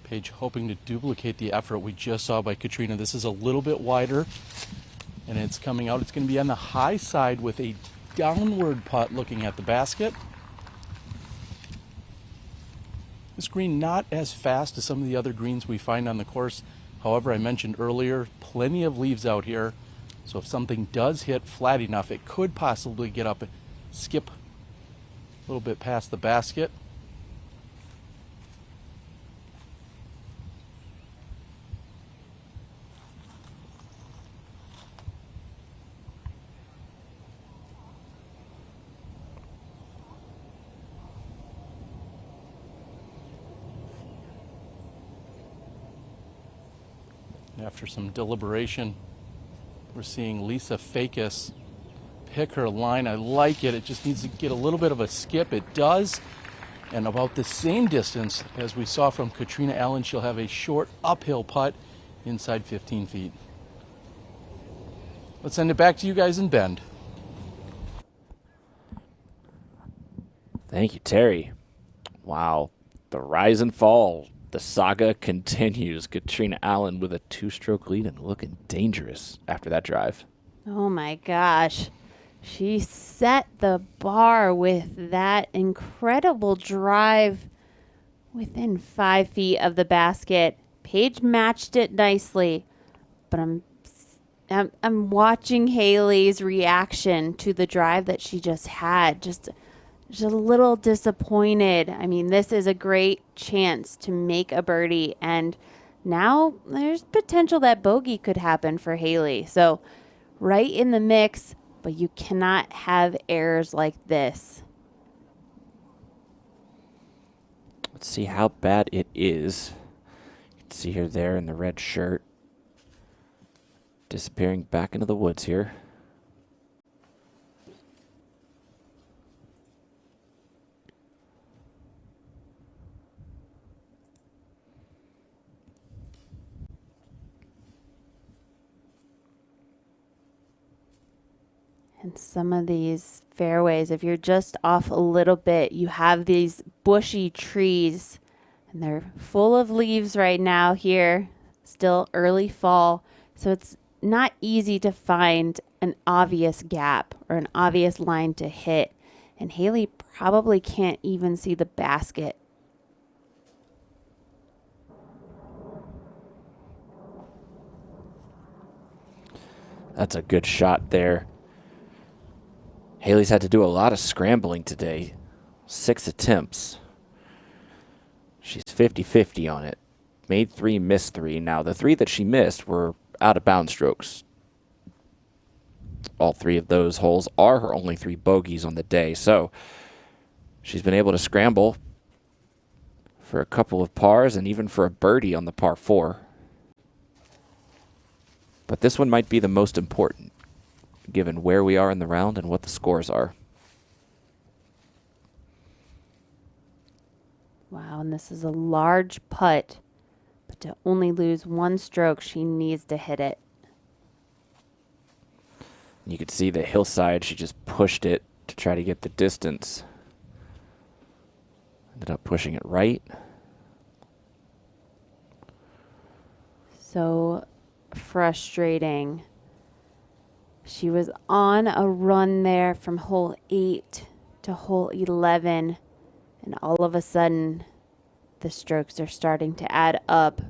Paige hoping to duplicate the effort we just saw by Katrina. This is a little bit wider, and it's coming out. It's going to be on the high side with a downward putt looking at the basket. This green not as fast as some of the other greens we find on the course. However, I mentioned earlier, plenty of leaves out here. So if something does hit flat enough, it could possibly get up and skip a little bit past the basket. After some deliberation, we're seeing Lisa Fakis pick her line. I like it. It just needs to get a little bit of a skip. It does. And about the same distance as we saw from Katrina Allen, she'll have a short uphill putt inside 15 feet. Let's send it back to you guys in Bend. Thank you, Terry. Wow. The rise and fall. The saga continues. Katrina Allen with a two-stroke lead and looking dangerous after that drive. Oh my gosh. She set the bar with that incredible drive within 5 feet of the basket. Paige matched it nicely, but I'm watching Haley's reaction to the drive that she just had. Just a little disappointed. I mean, this is a great chance to make a birdie, and now there's potential that bogey could happen for Haley. So right in the mix, but you cannot have errors like this. Let's see how bad it is. You can see her there in the red shirt, disappearing back into the woods here. And some of these fairways, if you're just off a little bit, you have these bushy trees, and they're full of leaves right now here, still early fall. So it's not easy to find an obvious gap or an obvious line to hit. And Haley probably can't even see the basket. That's a good shot there. Haley's had to do a lot of scrambling today. 6 attempts. She's 50-50 on it. Made 3, missed 3. Now, the 3 that she missed were out of bounds strokes. All 3 of those holes are her only 3 bogeys on the day. So she's been able to scramble for a couple of pars and even for a birdie on the par 4. But this one might be the most important, given where we are in the round and what the scores are. Wow, and this is a large putt, but to only lose 1 stroke, she needs to hit it. You could see the hillside, she just pushed it to try to get the distance. Ended up pushing it right. So frustrating. She was on a run there from hole 8 to hole 11, and all of a sudden, the strokes are starting to add up.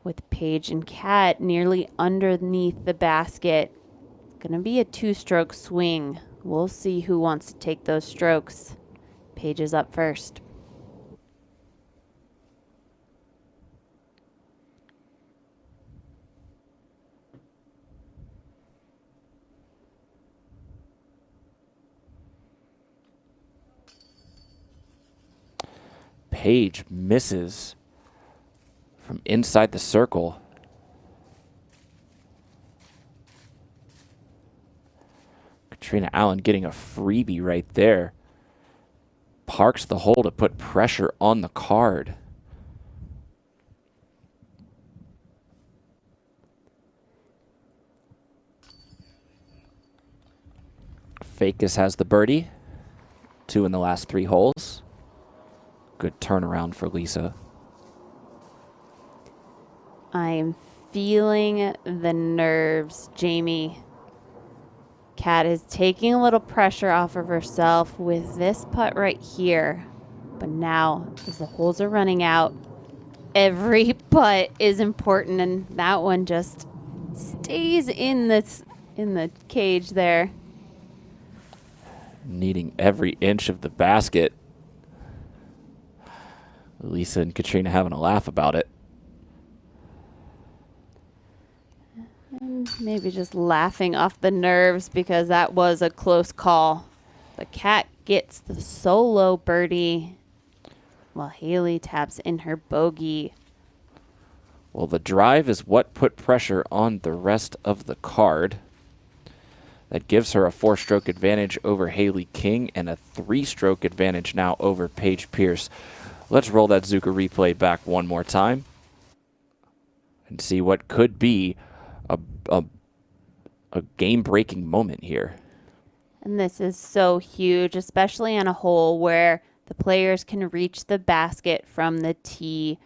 With Paige and Kat nearly underneath the basket. It's going to be a 2-stroke swing. We'll see who wants to take those strokes. Paige is up first. Paige misses from inside the circle. Katrina Allen getting a freebie right there. Parks the hole to put pressure on the card. Fakis has the birdie. 2 in the last 3 holes. Good turnaround for Lisa. I'm feeling the nerves, Jamie. Kat is taking a little pressure off of herself with this putt right here. But now, as the holes are running out, every putt is important, and that one just stays in the cage there. Needing every inch of the basket. Lisa and Katrina having a laugh about it. And maybe just laughing off the nerves because that was a close call. But Kat gets the solo birdie while Haley taps in her bogey. Well, the drive is what put pressure on the rest of the card. That gives her a 4-stroke advantage over Haley King and a 3-stroke advantage now over Paige Pierce. Let's roll that Zuka replay back one more time and see what could be a game-breaking moment here. And this is so huge, especially on a hole where the players can reach the basket from the tee.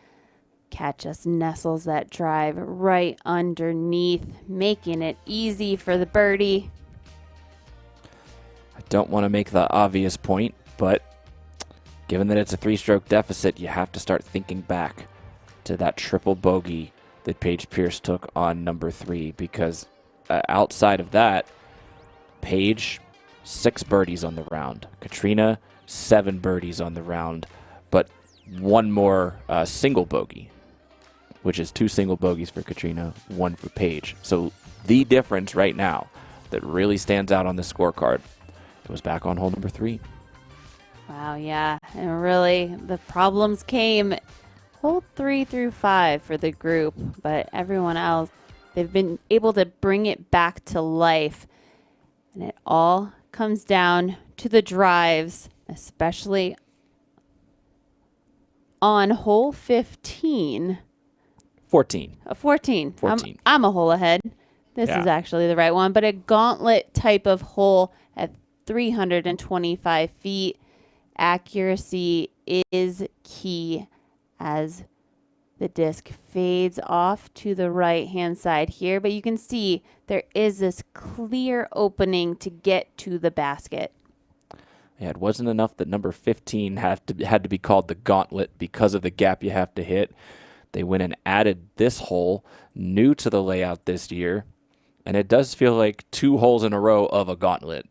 Kat just nestles that drive right underneath, making it easy for the birdie. I don't want to make the obvious point, but given that it's a 3-stroke deficit, you have to start thinking back to that triple bogey that Paige Pierce took on number 3, because outside of that, Paige, 6 birdies on the round. Katrina, 7 birdies on the round, but 1 more single bogey, which is 2 single bogeys for Katrina, 1 for Paige. So the difference right now that really stands out on the scorecard goes back on hole number 3. Wow, yeah. And really, the problems came hole 3 through 5 for the group, but everyone else, they've been able to bring it back to life. And it all comes down to the drives, especially on hole 15. 14. 14. 14. I'm a hole ahead. This is actually the right one, but a gauntlet type of hole at 325 feet. Accuracy is key as the disc fades off to the right-hand side here, but you can see there is this clear opening to get to the basket. Yeah, it wasn't enough that number 15 had to be called the gauntlet because of the gap you have to hit. They went and added this hole, new to the layout this year, and it does feel like 2 holes in a row of a gauntlet.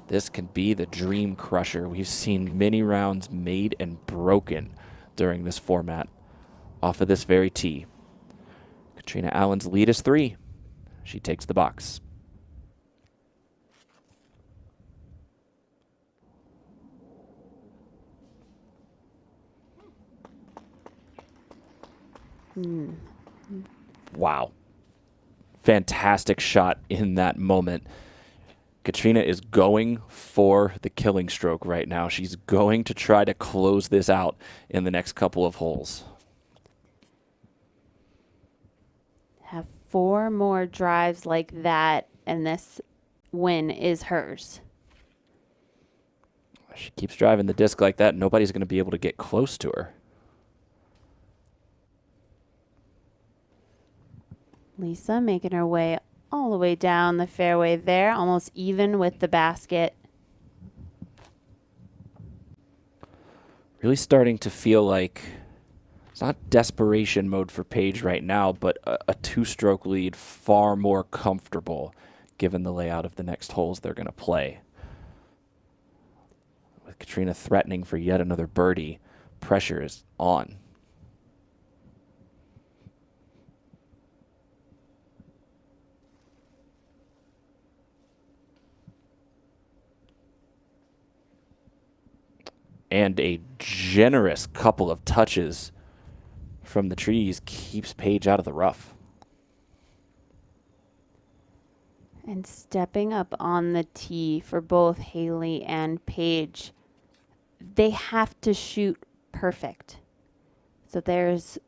This can be the dream crusher. We've seen many rounds made and broken during this format off of this very tee. Katrina Allen's lead is 3. She takes the box. Wow. Fantastic shot in that moment. Katrina is going for the killing stroke right now. She's going to try to close this out in the next couple of holes. Have 4 more drives like that, and this win is hers. She keeps driving the disc like that. Nobody's going to be able to get close to her. Lisa making her way all the way down the fairway there, almost even with the basket. Really starting to feel like it's not desperation mode for Paige right now, but a 2-stroke lead, far more comfortable given the layout of the next holes they're going to play. With Katrina threatening for yet another birdie, pressure is on. And a generous couple of touches from the trees keeps Paige out of the rough. And stepping up on the tee for both Haley and Paige, they have to shoot perfect. So there's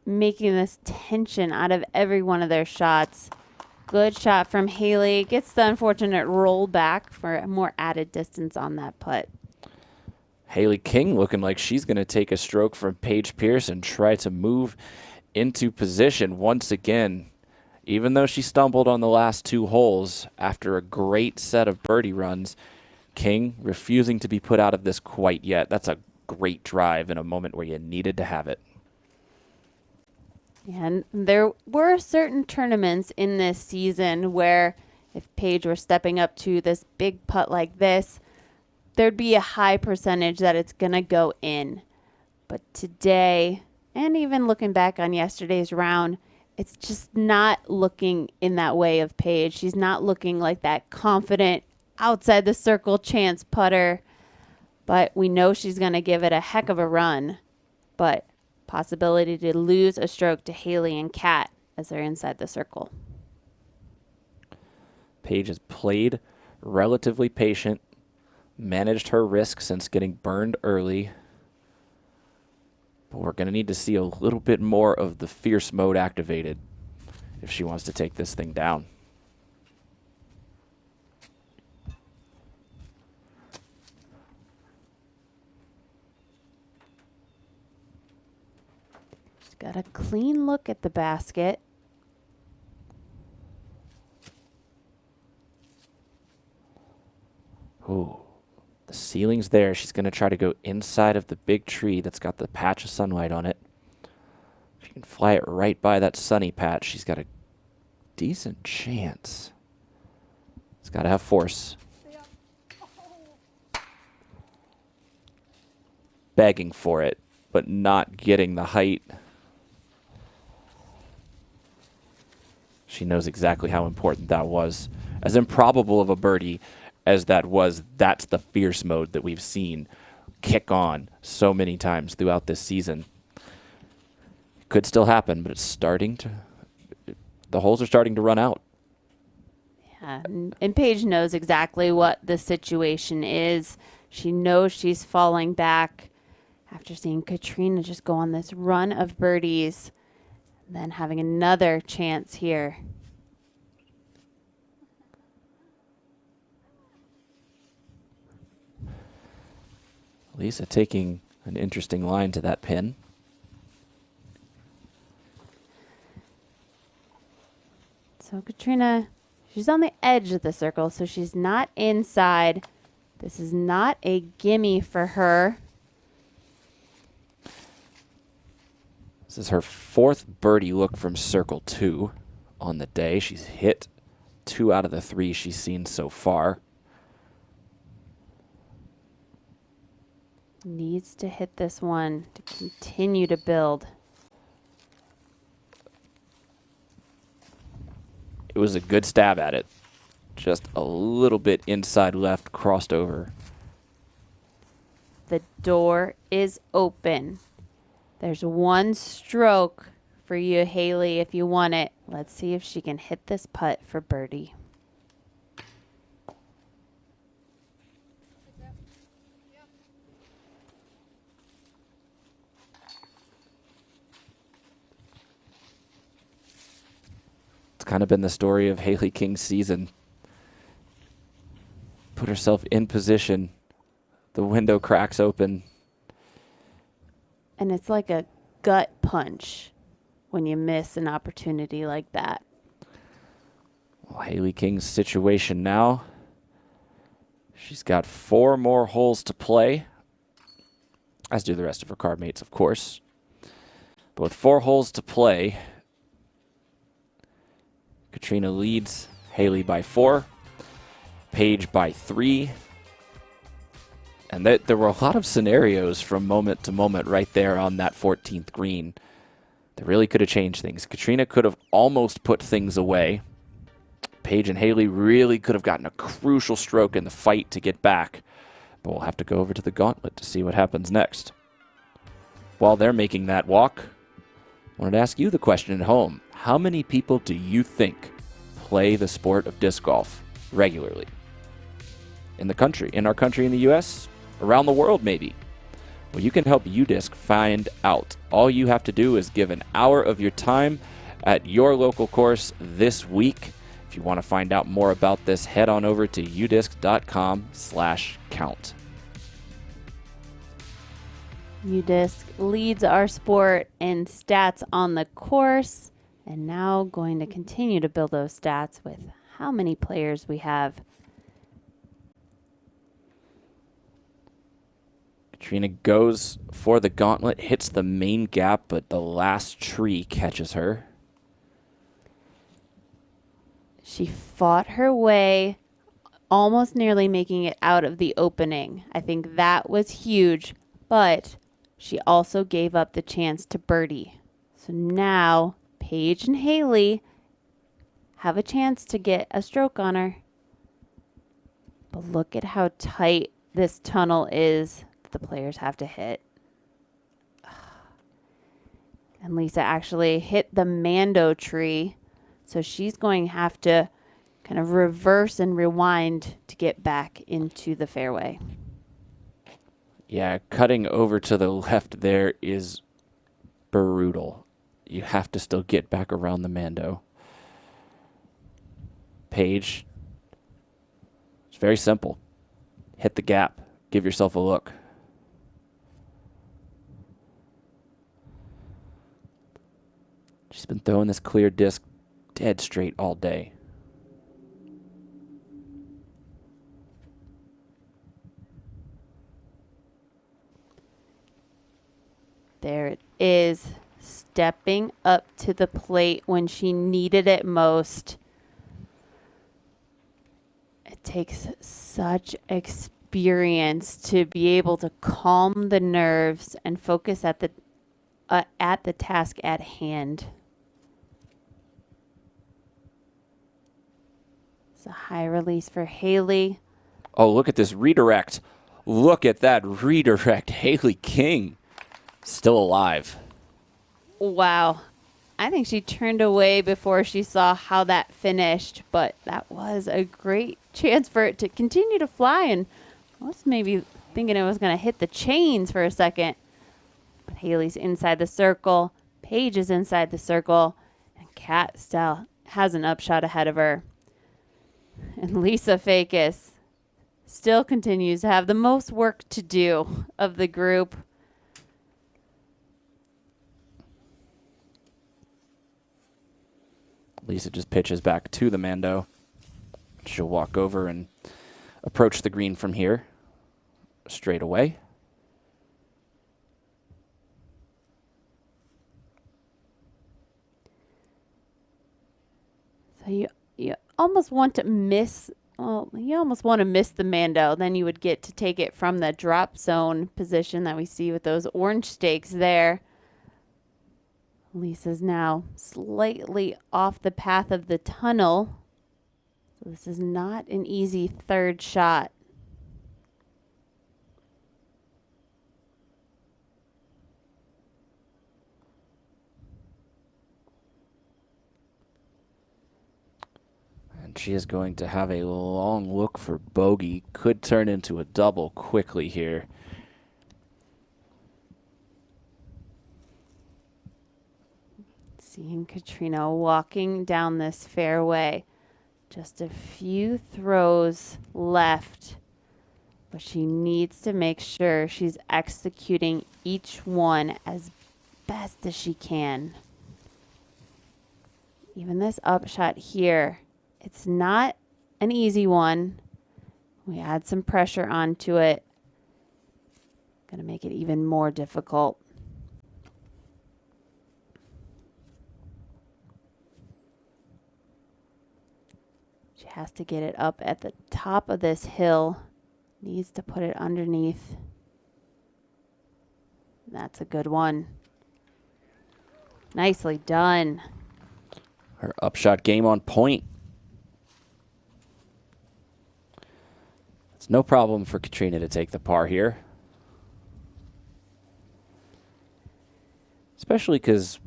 making this tension out of every one of their shots. Good shot from Haley. Gets the unfortunate roll back for a more added distance on that putt. Haley King looking like she's going to take a stroke from Paige Pierce and try to move into position once again. Even though she stumbled on the last 2 holes after a great set of birdie runs, King refusing to be put out of this quite yet. That's a great drive in a moment where you needed to have it. And there were certain tournaments in this season where if Paige were stepping up to this big putt like this, there'd be a high percentage that it's going to go in. But today, and even looking back on yesterday's round, it's just not looking in that way of Paige. She's not looking like that confident, outside the circle chance putter. But we know she's going to give it a heck of a run. But possibility to lose a stroke to Haley and Kat as they're inside the circle. Paige has played relatively patient, managed her risk since getting burned early. But we're going to need to see a little bit more of the fierce mode activated if she wants to take this thing down. She's got a clean look at the basket. Ooh. The ceiling's there. She's going to try to go inside of the big tree that's got the patch of sunlight on it. If she can fly it right by that sunny patch, she's got a decent chance. It's got to have force. Begging for it, but not getting the height. She knows exactly how important that was. As improbable of a birdie as that was, that's the fierce mode that we've seen kick on so many times throughout this season. It could still happen, but it's starting to, the holes are starting to run out. Yeah, and Paige knows exactly what the situation is. She knows she's falling back after seeing Katrina just go on this run of birdies, and then having another chance here. Lisa taking an interesting line to that pin. So Katrina, she's on the edge of the circle, so she's not inside. This is not a gimme for her. This is her 4th birdie look from circle 2 on the day. She's hit 2 out of the 3 she's seen so far. Needs to hit this one to continue to build. It was a good stab at it. Just a little bit inside left, crossed over. The door is open. There's one stroke for you, Haley, if you want it. Let's see if she can hit this putt for birdie. It's kind of been the story of Haley King's season. Put herself in position. The window cracks open. And it's like a gut punch when you miss an opportunity like that. Well, Haley King's situation now. She's got 4 more holes to play, as do the rest of her card mates, of course. But with 4 holes to play, Katrina leads Haley by 4, Paige by 3, And there were a lot of scenarios from moment to moment right there on that 14th green that really could have changed things. Katrina could have almost put things away. Paige and Haley really could have gotten a crucial stroke in the fight to get back. But we'll have to go over to the gauntlet to see what happens next. While they're making that walk, I wanted to ask you the question at home. How many people do you think play the sport of disc golf regularly? In the country, in our country, in the U.S., around the world maybe. Well, you can help UDisc find out. All you have to do is give an hour of your time at your local course this week. If you want to find out more about this, head on over to udisc.com/count. UDisc leads our sport in stats on the course, and now going to continue to build those stats with how many players we have. Katrina goes for the gauntlet, hits the main gap, but the last tree catches her. She fought her way, almost nearly making it out of the opening. I think that was huge, but she also gave up the chance to birdie. So now Paige and Haley have a chance to get a stroke on her. But look at how tight this tunnel is that the players have to hit. And Lisa actually hit the Mando tree. So she's going to have to kind of reverse and rewind to get back into the fairway. Yeah, cutting over to the left there is brutal. You have to still get back around the Mando. Paige, it's very simple. Hit the gap. Give yourself a look. She's been throwing this clear disc dead straight all day. There it is, stepping up to the plate when she needed it most. It takes such experience to be able to calm the nerves and focus at the task at hand. It's a high release for Haley. Oh, look at this redirect. Look at that redirect. Haley King still alive. Wow. I think she turned away before she saw how that finished, but that was a great chance for it to continue to fly, and I was maybe thinking it was going to hit the chains for a second. But Haley's inside the circle, Paige is inside the circle, and Kat still has an upshot ahead of her. And Lisa Fakis still continues to have the most work to do of the group. Lisa just pitches back to the Mando. She'll walk over and approach the green from here. Straight away. So you almost want to miss, well, you almost want to miss the Mando. Then you would get to take it from the drop zone position that we see with those orange stakes there. Lisa's now slightly off the path of the tunnel. So this is not an easy third shot. And she is going to have a long look for bogey. Could turn into a double quickly here. Seeing Katrina walking down this fairway. Just a few throws left, but she needs to make sure she's executing each one as best as she can. Even this upshot here, it's not an easy one. We add some pressure onto it. Gonna make it even more difficult. She has to get it up at the top of this hill Needs to put it underneath. That's a good one. Nicely done. Her upshot game on point. It's no problem for Katrina to take the par here. Especially because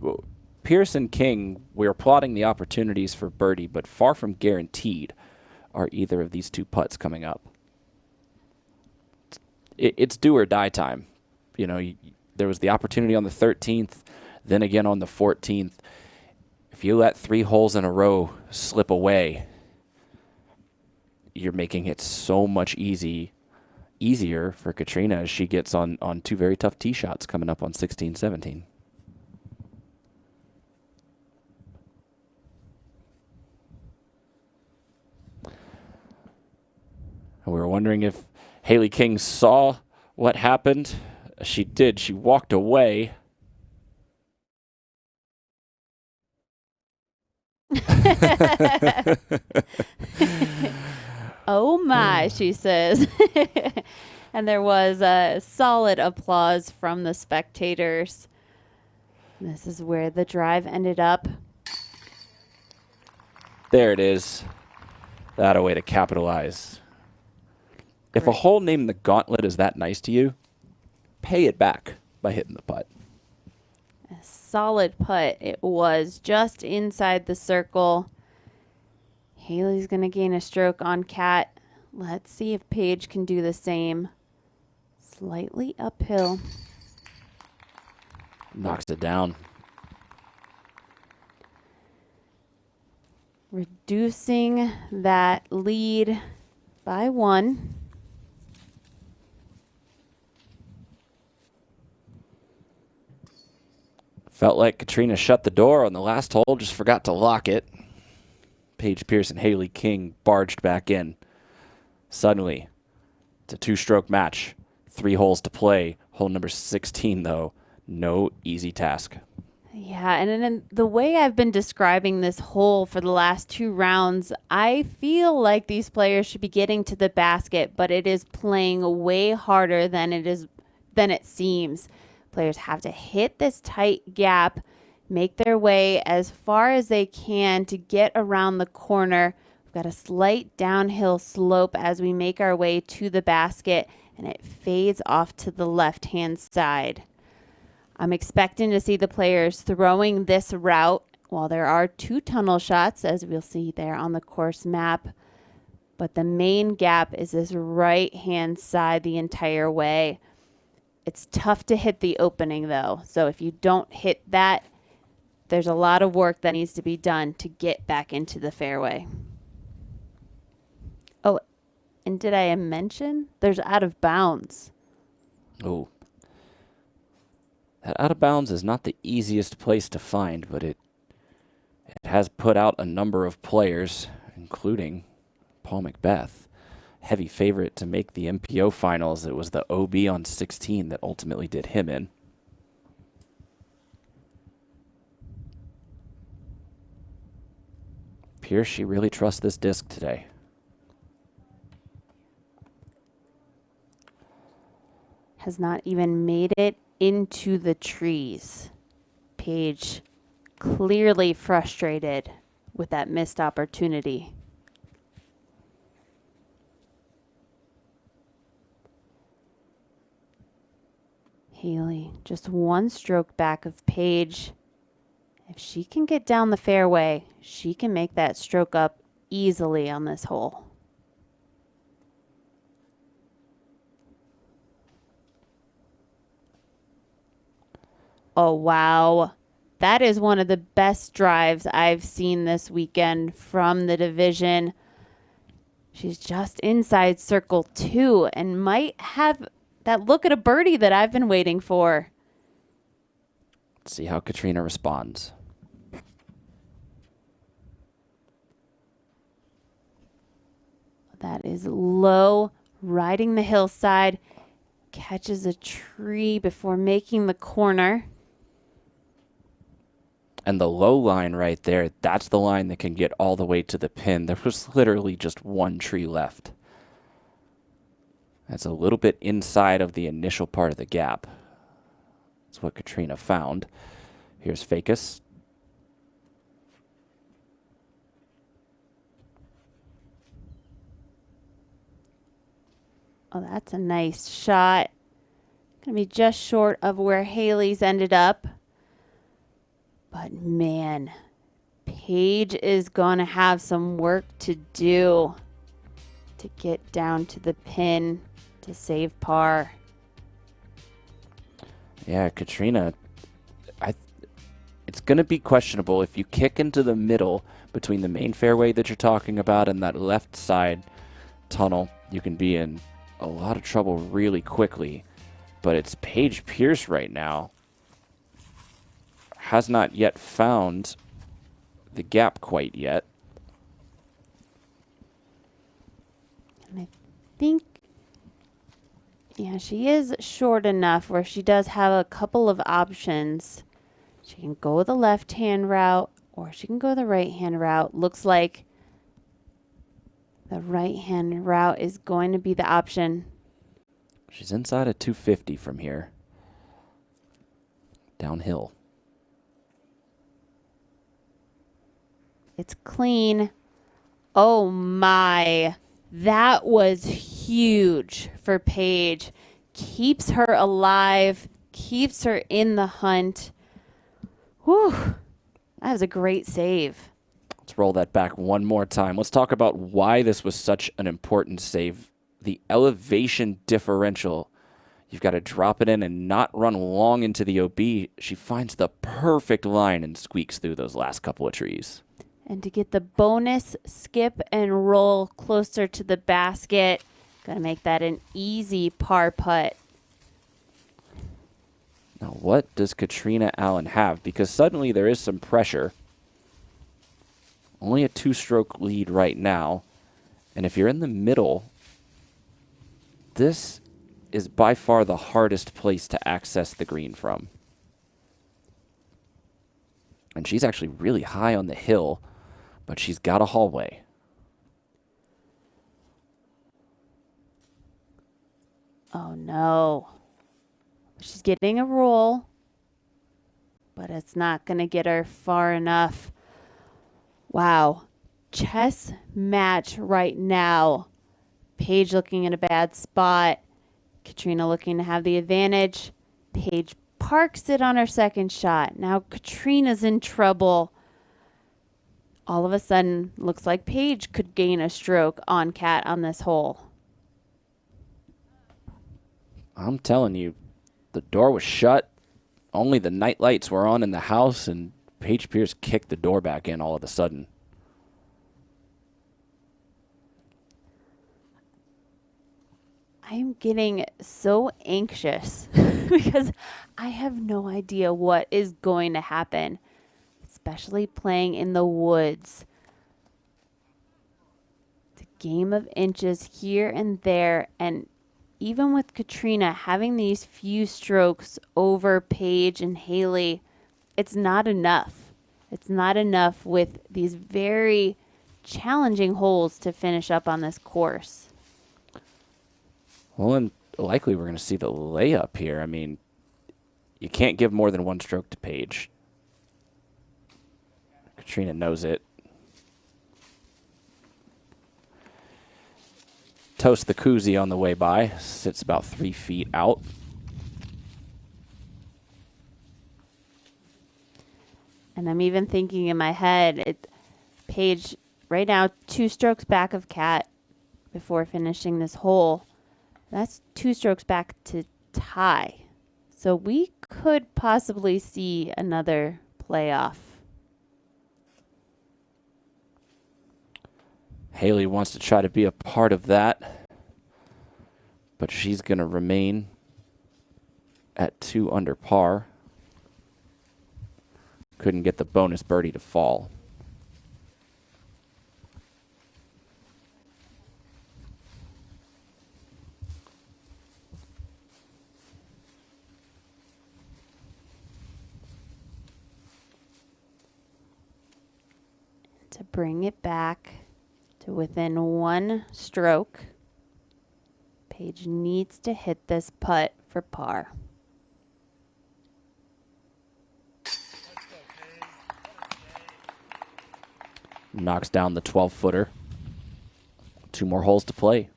Pierce and King, we're plotting the opportunities for birdie, but far from guaranteed are either of these two putts coming up. It's do or die time. You know, there was the opportunity on the 13th, then again on the 14th. If you let 3 holes in a row slip away, you're making it so much easier for Katrina as she gets on 2 very tough tee shots coming up on 16, 17. And we were wondering if Haley King saw what happened. She did. She walked away. Oh my, she says. And there was a solid applause from the spectators. This is where the drive ended up. There it is. That a way to capitalize. If a hole named the Gauntlet is that nice to you, pay it back by hitting the putt. A solid putt. It was just inside the circle. Haley's going to gain a stroke on Kat. Let's see if Paige can do the same. Slightly uphill. Knocks it down. Reducing that lead by 1. Felt like Katrina shut the door on the last hole, just forgot to lock it. Paige Pierce and Haley King barged back in. Suddenly, it's a 2-stroke match. 3 holes to play. Hole number 16, though, no easy task. Yeah, and in the way I've been describing this hole for the last 2 rounds, I feel like these players should be getting to the basket, but it is playing way harder than it seems. Players have to hit this tight gap, make their way as far as they can to get around the corner. We've got a slight downhill slope as we make our way to the basket, and it fades off to the left-hand side. I'm expecting to see the players throwing this route while there are 2 tunnel shots, as we'll see there on the course map. But the main gap is this right-hand side the entire way. It's tough to hit the opening, though. So if you don't hit that, there's a lot of work that needs to be done to get back into the fairway. Oh, and did I mention there's out of bounds? Oh. That out of bounds is not the easiest place to find, but it has put out a number of players, including Paul Macbeth. Heavy favorite to make the MPO finals. It was the OB on 16 that ultimately did him in. Pierce, she really trusts this disc today. Has not even made it into the trees. Paige clearly frustrated with that missed opportunity. Haley just 1 stroke back of Paige. If she can get down the fairway, she can make that stroke up easily on this hole. Oh, wow. That is one of the best drives I've seen this weekend from the division. She's just inside circle 2 and might have that look at a birdie that I've been waiting for. Let's see how Katrina responds. That is low, riding the hillside, catches a tree before making the corner. And the low line right there, that's the line that can get all the way to the pin. There was literally just 1 tree left. That's a little bit inside of the initial part of the gap. That's what Katrina found. Here's Facus. Oh, that's a nice shot. Gonna be just short of where Haley's ended up. But man, Paige is gonna have some work to do to get down to the pin to save par. Yeah, Katrina, it's going to be questionable if you kick into the middle between the main fairway that you're talking about and that left side tunnel. You can be in a lot of trouble really quickly. But it's Paige Pierce right now. Has not yet found the gap quite yet. And I think, yeah, she is short enough where she does have a couple of options. She can go the left-hand route or she can go the right-hand route. Looks like the right-hand route is going to be the option. She's inside of 250 from here. Downhill. It's clean. Oh my. That was huge for Paige. Keeps her alive. Keeps her in the hunt. Whew. That was a great save. Let's roll that back one more time. Let's talk about why this was such an important save. The elevation differential. You've got to drop it in and not run long into the OB. She finds the perfect line and squeaks through those last couple of trees. And to get the bonus skip and roll closer to the basket, gonna make that an easy par putt. Now, what does Katrina Allen have? Because suddenly there is some pressure. Only a 2-stroke lead right now. And if you're in the middle, this is by far the hardest place to access the green from. And she's actually really high on the hill, but she's got a hallway. Oh no. She's getting a roll, but it's not going to get her far enough. Wow. Chess match right now. Paige looking in a bad spot. Katrina looking to have the advantage. Paige parks it on her second shot. Now Katrina's in trouble. All of a sudden, looks like Paige could gain a stroke on Kat on this hole. I'm telling you, the door was shut. Only the night lights were on in the house, and Paige Pierce kicked the door back in all of a sudden. I'm getting so anxious because I have no idea what is going to happen, especially playing in the woods. It's a game of inches here and there, and even with Katrina having these few strokes over Paige and Haley, it's not enough. It's not enough with these very challenging holes to finish up on this course. Well, and likely we're going to see the layup here. I mean, you can't give more than one stroke to Paige. Katrina knows it. Toast the koozie on the way by. Sits about 3 feet out. And I'm even thinking in my head, Paige right now 2 strokes back of Kat before finishing this hole. That's 2 strokes back to tie. So we could possibly see another playoff. Haley wants to try to be a part of that, but she's going to remain at 2 under par. Couldn't get the bonus birdie to fall. To bring it back to within 1 stroke, Paige needs to hit this putt for par. Knocks down the 12-footer. 2 more holes to play.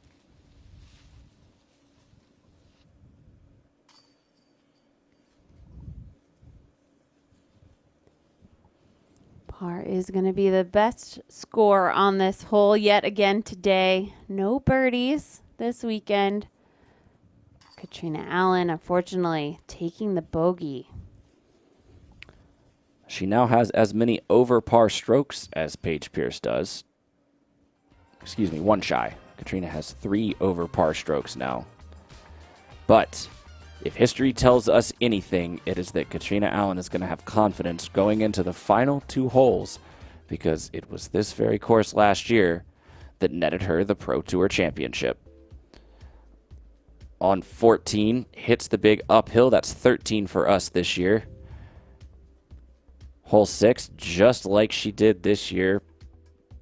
Par is going to be the best score on this hole yet again today. No birdies this weekend. Katrina Allen, unfortunately, taking the bogey. She now has as many over par strokes as Paige Pierce does. Excuse me, 1 shy. Katrina has 3 over par strokes now. But if history tells us anything, it is that Katrina Allen is going to have confidence going into the final 2 holes, because it was this very course last year that netted her the Pro Tour Championship. On 14, hits the big uphill. That's 13 for us this year. Hole 6, just like she did this year,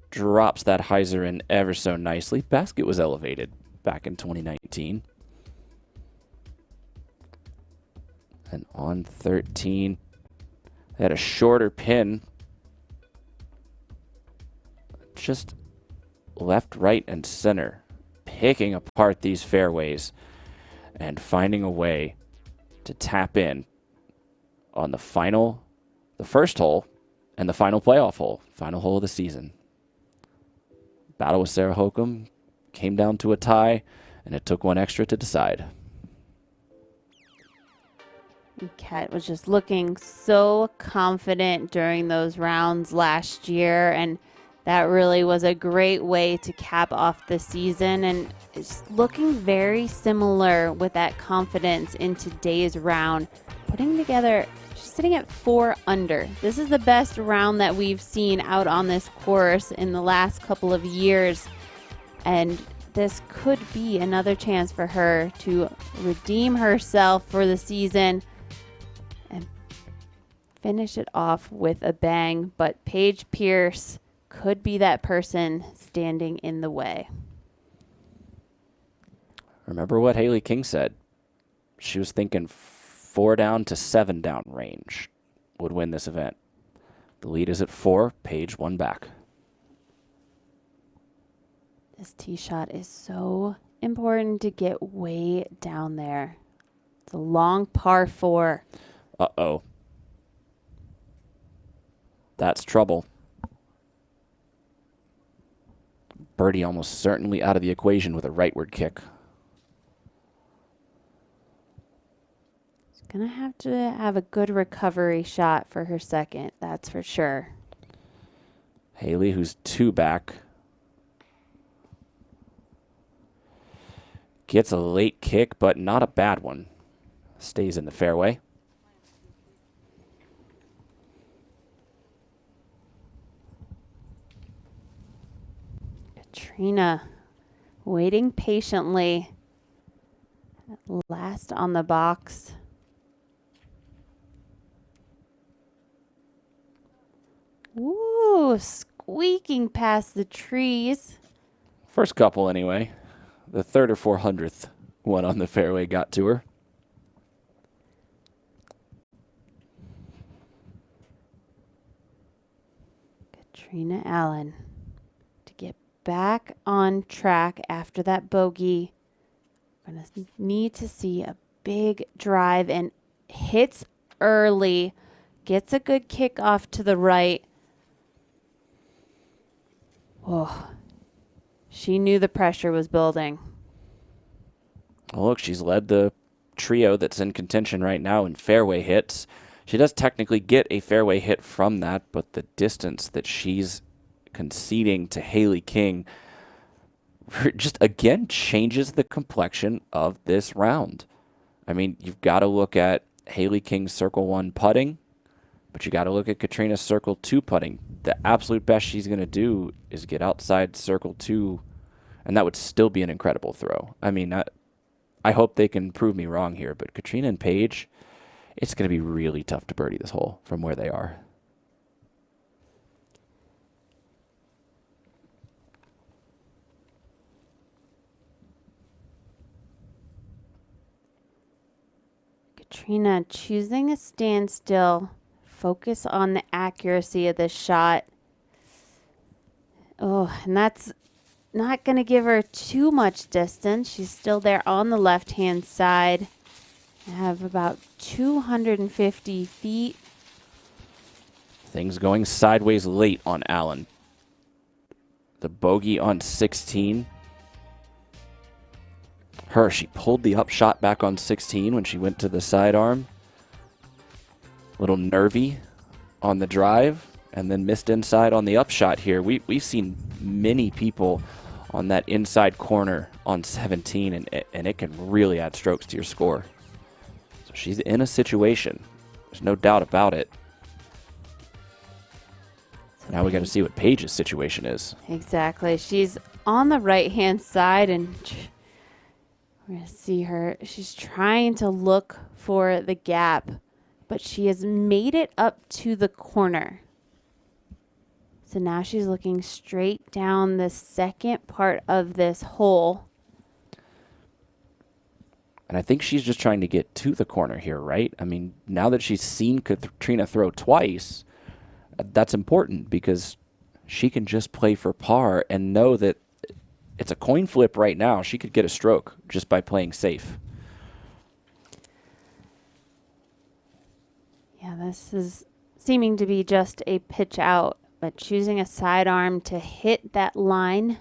drops that hyzer in ever so nicely. Basket was elevated back in 2019. And on 13, they had a shorter pin. Just left, right, and center. Picking apart these fairways and finding a way to tap in on the first hole and the final playoff hole. Final hole of the season. Battle with Sarah Hokum came down to a tie, and it took 1 extra to decide. Kat was just looking so confident during those rounds last year, and that really was a great way to cap off the season, and it's looking very similar with that confidence in today's round. Putting together, she's sitting at 4 under. This is the best round that we've seen out on this course in the last couple of years, and this could be another chance for her to redeem herself for the season and finish it off with a bang. But Paige Pierce could be that person standing in the way. Remember what Haley King said. She was thinking 4 down to 7 down range would win this event. The lead is at 4. Paige 1 back. This tee shot is so important to get way down there. It's a long par 4. Uh-oh. That's trouble. Birdie almost certainly out of the equation with a rightward kick. She's going to have a good recovery shot for her second, that's for sure. Haley, who's 2 back, gets a late kick, but not a bad one. Stays in the fairway. Katrina waiting patiently. Last on the box. Ooh, squeaking past the trees. First couple anyway. The 3rd or 400th one on the fairway got to her. Katrina Allen to get back on track after that bogey. We're going to need to see a big drive, and hits early. Gets a good kick off to the right. Oh, she knew the pressure was building. Oh, look, she's led the trio that's in contention right now in fairway hits. She does technically get a fairway hit from that, but the distance that she's conceding to Haley King just, again, changes the complexion of this round. I mean, you've got to look at Haley King's Circle 1 putting, but you got to look at Katrina's Circle 2 putting. The absolute best she's going to do is get outside Circle 2, and that would still be an incredible throw. I mean, I hope they can prove me wrong here, but Katrina and Paige, it's going to be really tough to birdie this hole from where they are. Katrina choosing a standstill. Focus on the accuracy of this shot. Oh, and that's not going to give her too much distance. She's still there on the left-hand side. I have about 250 feet. Things going sideways late on Allen. The bogey on 16. She pulled the upshot back on 16 when she went to the sidearm. Little nervy on the drive, and then missed inside on the upshot here. We've seen many people on that inside corner on 17, and it can really add strokes to your score. So she's in a situation. There's no doubt about it. Now we got to see what Paige's situation is. Exactly. She's on the right-hand side, and we're going to see her. She's trying to look for the gap, but she has made it up to the corner. So now she's looking straight down the second part of this hole. And I think she's just trying to get to the corner here, right? I mean, now that she's seen Katrina throw twice, that's important because she can just play for par and know that it's a coin flip right now. She could get a stroke just by playing safe. Yeah, this is seeming to be just a pitch out, but choosing a sidearm to hit that line.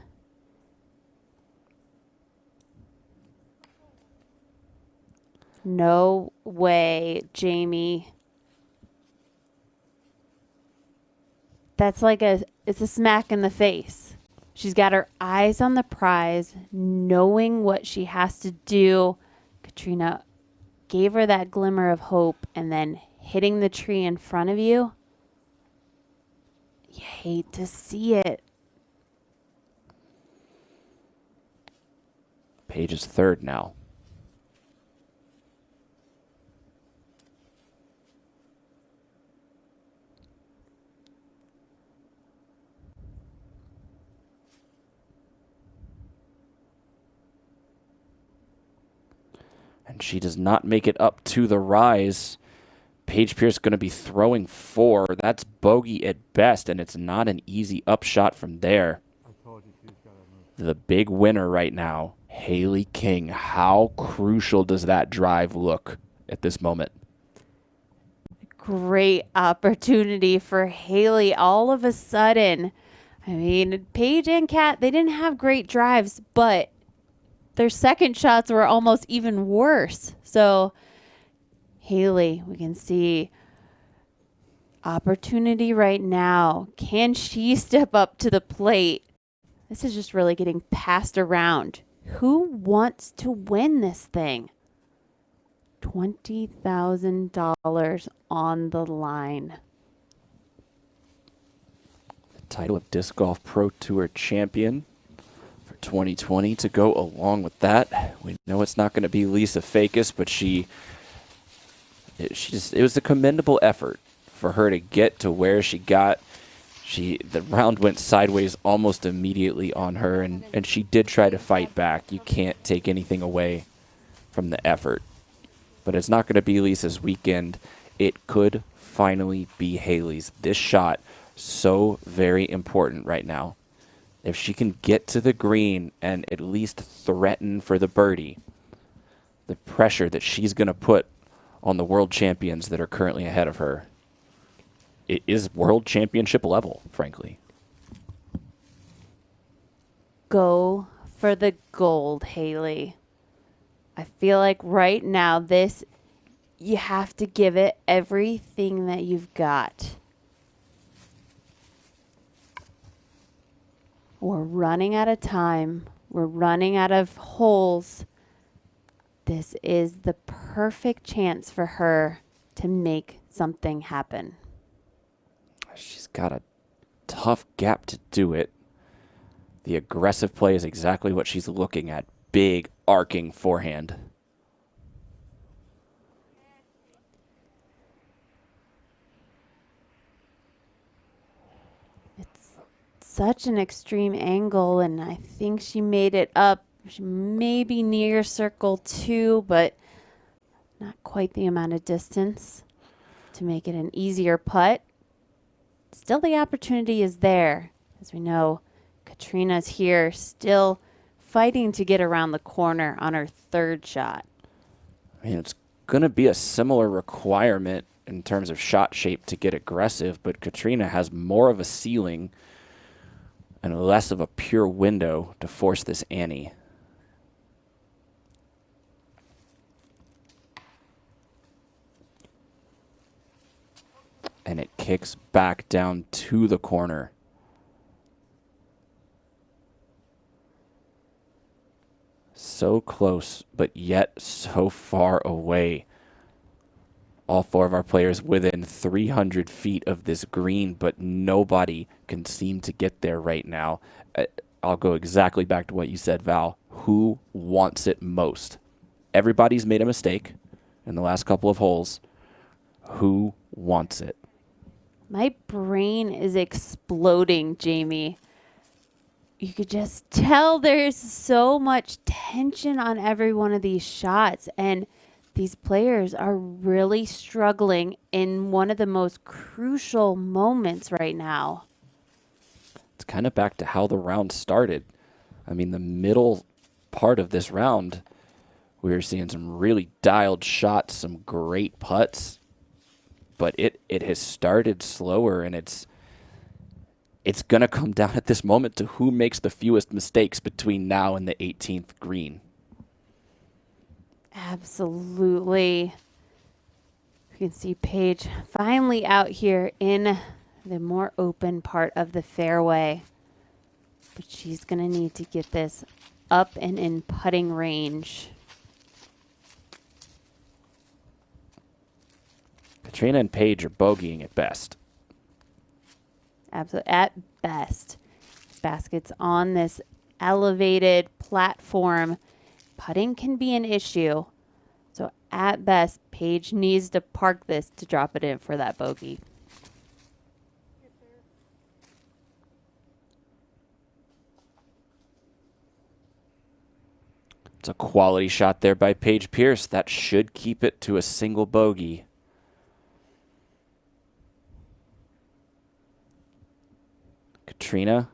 No way, Jamie. That's like it's a smack in the face. She's got her eyes on the prize, knowing what she has to do. Katrina gave her that glimmer of hope, and then hitting the tree in front of you. You hate to see it. Paige is third now. And she does not make it up to the rise. Paige Pierce going to be throwing 4. That's bogey at best, and it's not an easy upshot from there. The big winner right now, Haley King. How crucial does that drive look at this moment? Great opportunity for Haley all of a sudden. I mean, Paige and Kat, they didn't have great drives, but their second shots were almost even worse. So Haley, we can see opportunity right now. Can she step up to the plate? This is just really getting passed around. Who wants to win this thing? $20,000 on the line. The title of Disc Golf Pro Tour champion for 2020 to go along with that. We know it's not going to be Lisa Fakis, but it was a commendable effort for her to get to where she got. The round went sideways almost immediately on her, and she did try to fight back. You can't take anything away from the effort. But it's not going to be Lisa's weekend. It could finally be Haley's. This shot, so very important right now. If she can get to the green and at least threaten for the birdie, the pressure that she's going to put on the world champions that are currently ahead of her, it is world championship level, frankly. Go for the gold, Haley. I feel like right now you have to give it everything that you've got. We're running out of time. We're running out of holes. This is the perfect chance for her to make something happen. She's got a tough gap to do it. The aggressive play is exactly what she's looking at. Big, arcing forehand. It's such an extreme angle, and I think she made it up. She may be near circle 2, but Not quite the amount of distance to make it an easier putt. Still, the opportunity is there. As we know, Katrina's here still fighting to get around the corner on her third shot. I mean, it's going to be a similar requirement in terms of shot shape to get aggressive, but Katrina has more of a ceiling and less of a pure window to force this Annie. And it kicks back down to the corner. So close, but yet so far away. All four of our players within 300 feet of this green, but nobody can seem to get there right now. I'll go exactly back to what you said, Val. Who wants it most? Everybody's made a mistake in the last couple of holes. Who wants it? My brain is exploding, Jamie. You could just tell there's so much tension on every one of these shots, and these players are really struggling in one of the most crucial moments right now. It's kind of back to how the round started. I mean, the middle part of this round, we were seeing some really dialed shots, some great putts, but it has started slower, and it's going to come down at this moment to who makes the fewest mistakes between now and the 18th green. Absolutely. You can see Paige finally out here in the more open part of the fairway. But she's going to need to get this up and in putting range. Katrina and Paige are bogeying at best. Absolutely. At best. This basket's on this elevated platform. Putting can be an issue. So at best, Paige needs to park this to drop it in for that bogey. It's a quality shot there by Paige Pierce. That should keep it to a single bogey. Katrina,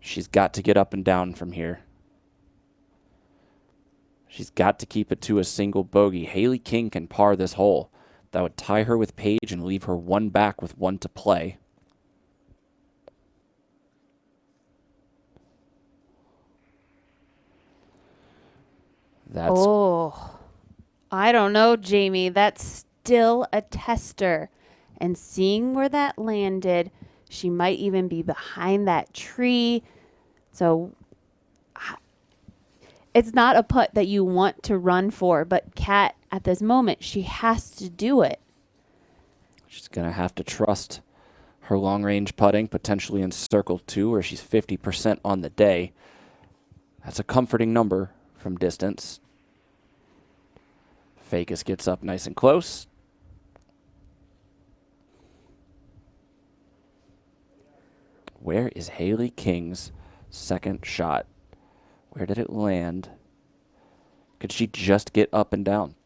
she's got to get up and down from here. She's got to keep it to a single bogey. Haley King can par this hole. That would tie her with Paige and leave her one back with one to play. Oh, I don't know, Jamie. That's still a tester. And seeing where that landed, she might even be behind that tree. So it's not a putt that you want to run for, but Kat, at this moment, she has to do it. She's going to have to trust her long-range putting, potentially in circle 2, where she's 50% on the day. That's a comforting number from distance. Fakis gets up nice and close. Where is Haley King's second shot? Where did it land? Could she just get up and down?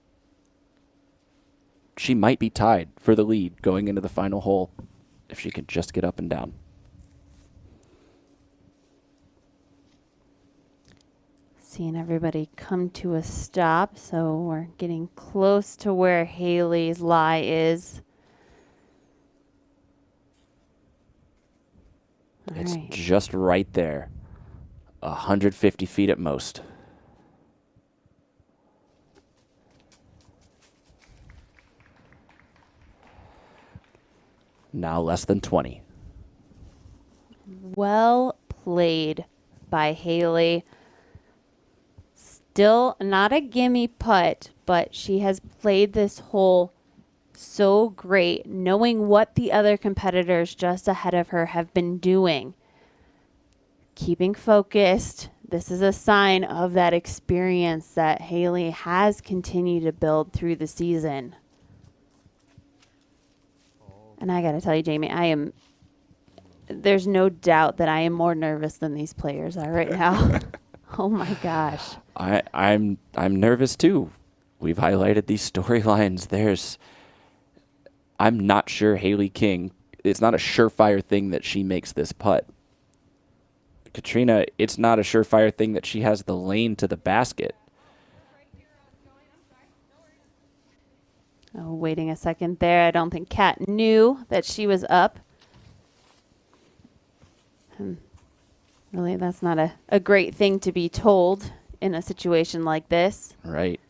She might be tied for the lead going into the final hole if she could just get up and down. Seeing everybody come to a stop, so we're getting close to where Haley's lie is. It's just right there. 150 feet at most. Now less than 20. Well played by Haley. Still not a gimme putt, but she has played this hole so great, knowing what the other competitors just ahead of her have been doing. Keeping focused. This is a sign of that experience that Haley has continued to build through the season. And I got to tell you, Jamie, there's no doubt that I am more nervous than these players are right now. Oh my gosh. I'm nervous too. we've highlighted these storylines. I'm not sure Haley King, it's not a surefire thing that she makes this putt. Katrina, it's not a surefire thing that she has the lane to the basket. Oh, waiting a second there. I don't think Kat knew that she was up. Really, that's not a great thing to be told in a situation like this. Right.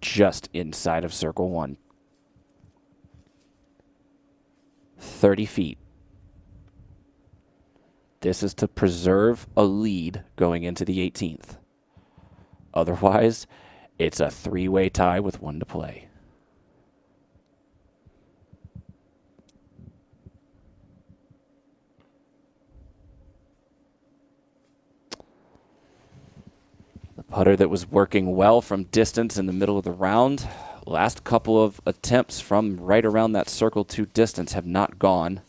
Just inside of circle one. 30 feet. This is to preserve a lead going into the 18th. Otherwise, it's a three-way tie with one to play. The putter that was working well from distance in the middle of the round. Last couple of attempts from right around that circle 2 distance have not gone.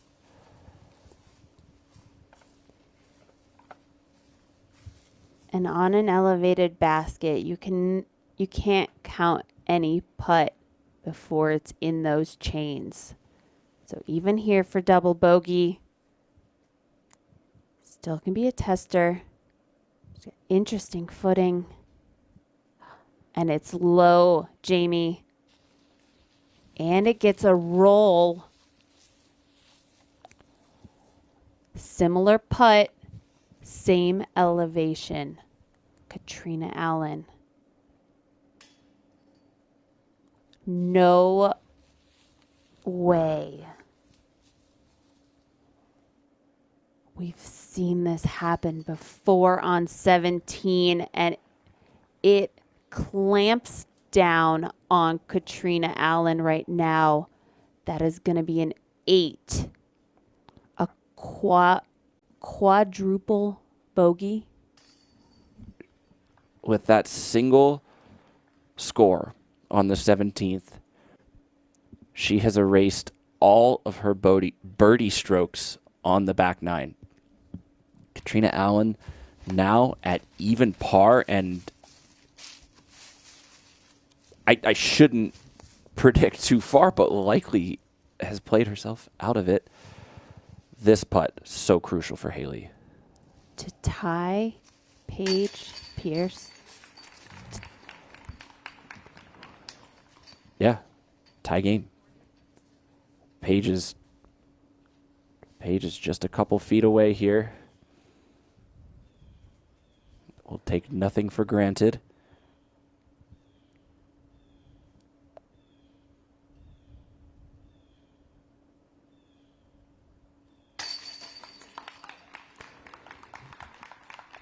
And on an elevated basket, you can't count any putt before it's in those chains. So even here for double bogey, still can be a tester. Interesting footing. And it's low, Jamie. And it gets a roll. Similar putt, same elevation. Katrina Allen. No way. We've seen this happen before on 17, and it clamps down on Katrina Allen right now. That is going to be an 8. A quadruple bogey. With that single score on the 17th, she has erased all of her birdie strokes on the back nine. Katrina Allen now at even par, and I shouldn't predict too far, but likely has played herself out of it. This putt, so crucial for Haley. To tie Paige Pierce. Yeah, tie game. Paige is just a couple feet away here. We'll take nothing for granted.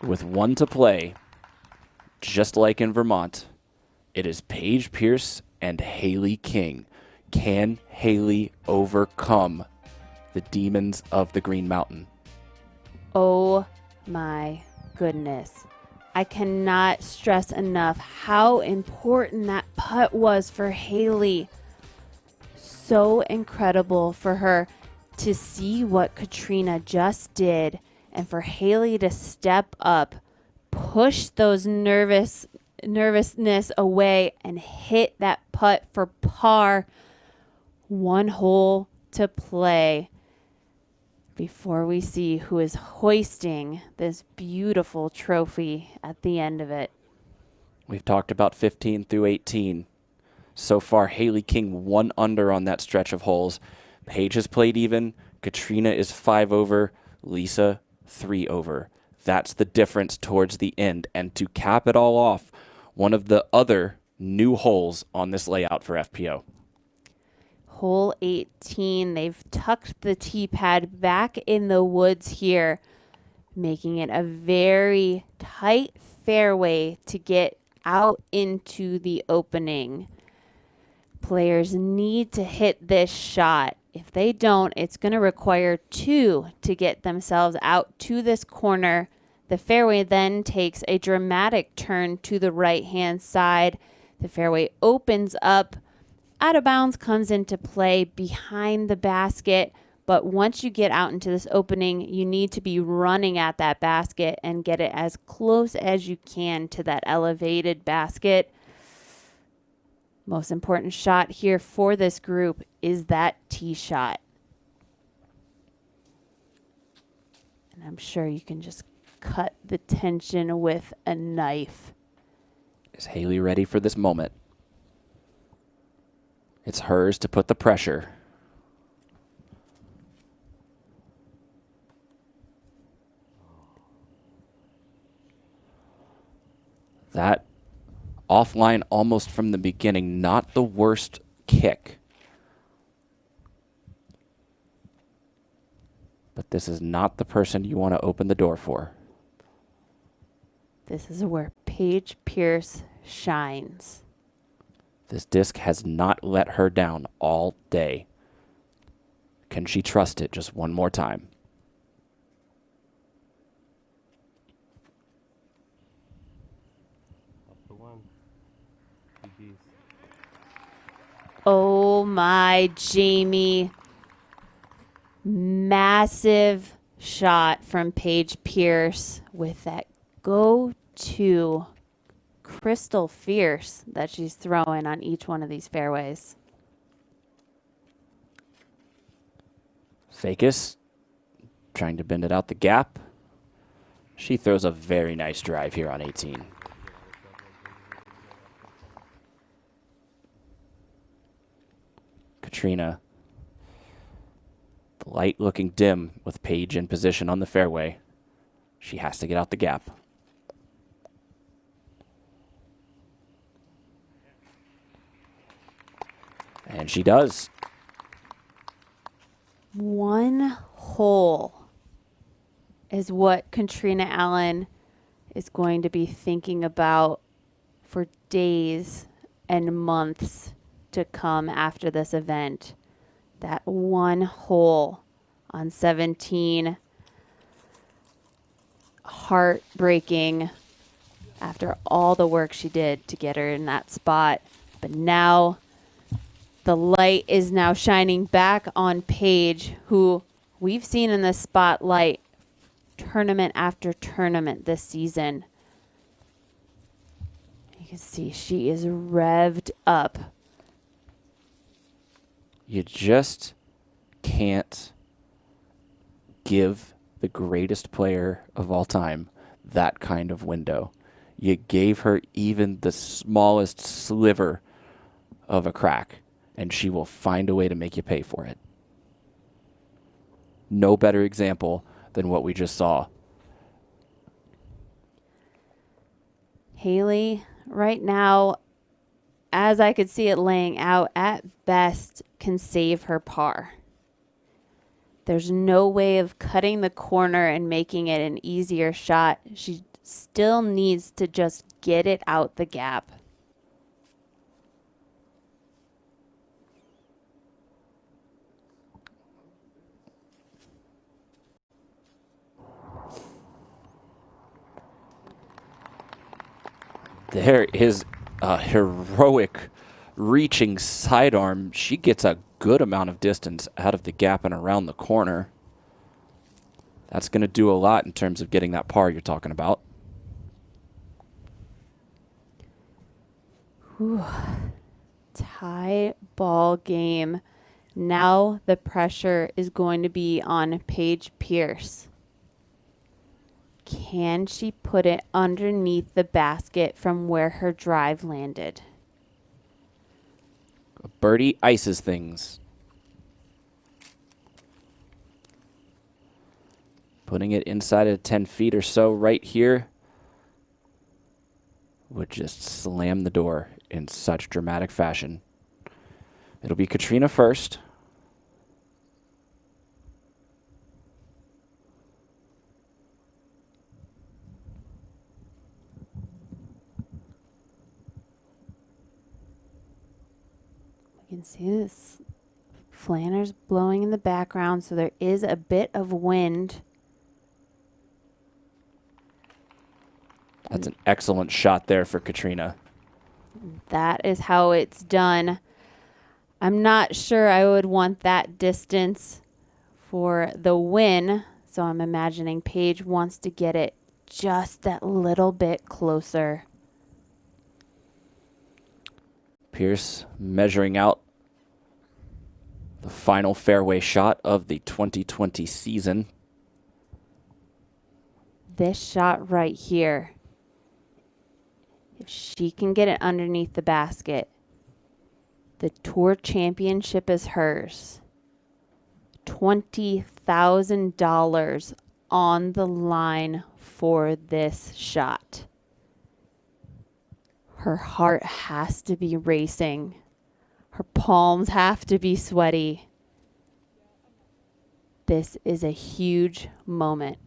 With one to play, just like in Vermont, it is Paige Pierce and Haley King. Can Haley overcome the demons of the Green Mountain? Oh my goodness. I cannot stress enough how important that putt was for Haley. So incredible for her to see what Katrina just did, and for Haley to step up, push those nervousness away, and hit that putt for par. One hole to play before we see who is hoisting this beautiful trophy at the end of it. We've talked about 15 through 18. So far, Haley King 1 under on that stretch of holes. Paige has played even. Katrina is 5 over. Lisa 3 over. That's the difference towards the end. And to cap it all off, one of the other new holes on this layout for FPO. Hole 18, they've tucked the tee pad back in the woods here, making it a very tight fairway to get out into the opening. Players need to hit this shot. If they don't, it's going to require 2 to get themselves out to this corner. The fairway then takes a dramatic turn to the right-hand side. The fairway opens up. Out of bounds comes into play behind the basket, but once you get out into this opening, you need to be running at that basket and get it as close as you can to that elevated basket Most important shot here for this group is that tee shot. And I'm sure you can just cut the tension with a knife. Is Haley ready for this moment? It's hers to put the pressure. That offline almost from the beginning, not the worst kick. But this is not the person you want to open the door for. This is where Paige Pierce shines. This disc has not let her down all day. Can she trust it just one more time? Oh my, Jamie. Massive shot from Paige Pierce with that go-to crystal fierce that she's throwing on each one of these fairways. Fakis trying to bend it out the gap. She throws a very nice drive here on 18. Katrina, the light looking dim with Paige in position on the fairway. She has to get out the gap. And she does. One hole is what Katrina Allen is going to be thinking about for days and months to come after this event. That one hole on 17. Heartbreaking after all the work she did to get her in that spot. But now the light is now shining back on Paige, who we've seen in the spotlight tournament after tournament this season. You can see she is revved up. You just can't give the greatest player of all time that kind of window. You gave her even the smallest sliver of a crack, and she will find a way to make you pay for it. No better example than what we just saw. Haley, right now, as I could see it laying out, at best can save her par. There's no way of cutting the corner and making it an easier shot. She still needs to just get it out the gap. There is a heroic reaching sidearm. She gets a good amount of distance out of the gap and around the corner. That's going to do a lot in terms of getting that par you're talking about. Whew. Tie ball game. Now the pressure is going to be on Paige Pierce. Can she put it underneath the basket from where her drive landed? A birdie ices things. Putting it inside of 10 feet or so right here would just slam the door in such dramatic fashion. It'll be Katrina first. You can see this flanner's blowing in the background, so there is a bit of wind. That's an excellent shot there for Katrina. That is how it's done. I'm not sure I would want that distance for the win, so I'm imagining Paige wants to get it just that little bit closer. Pierce measuring out the final fairway shot of the 2020 season. This shot right here, if she can get it underneath the basket, the tour championship is hers. $20,000 on the line for this shot. Her heart has to be racing. Her palms have to be sweaty. This is a huge moment.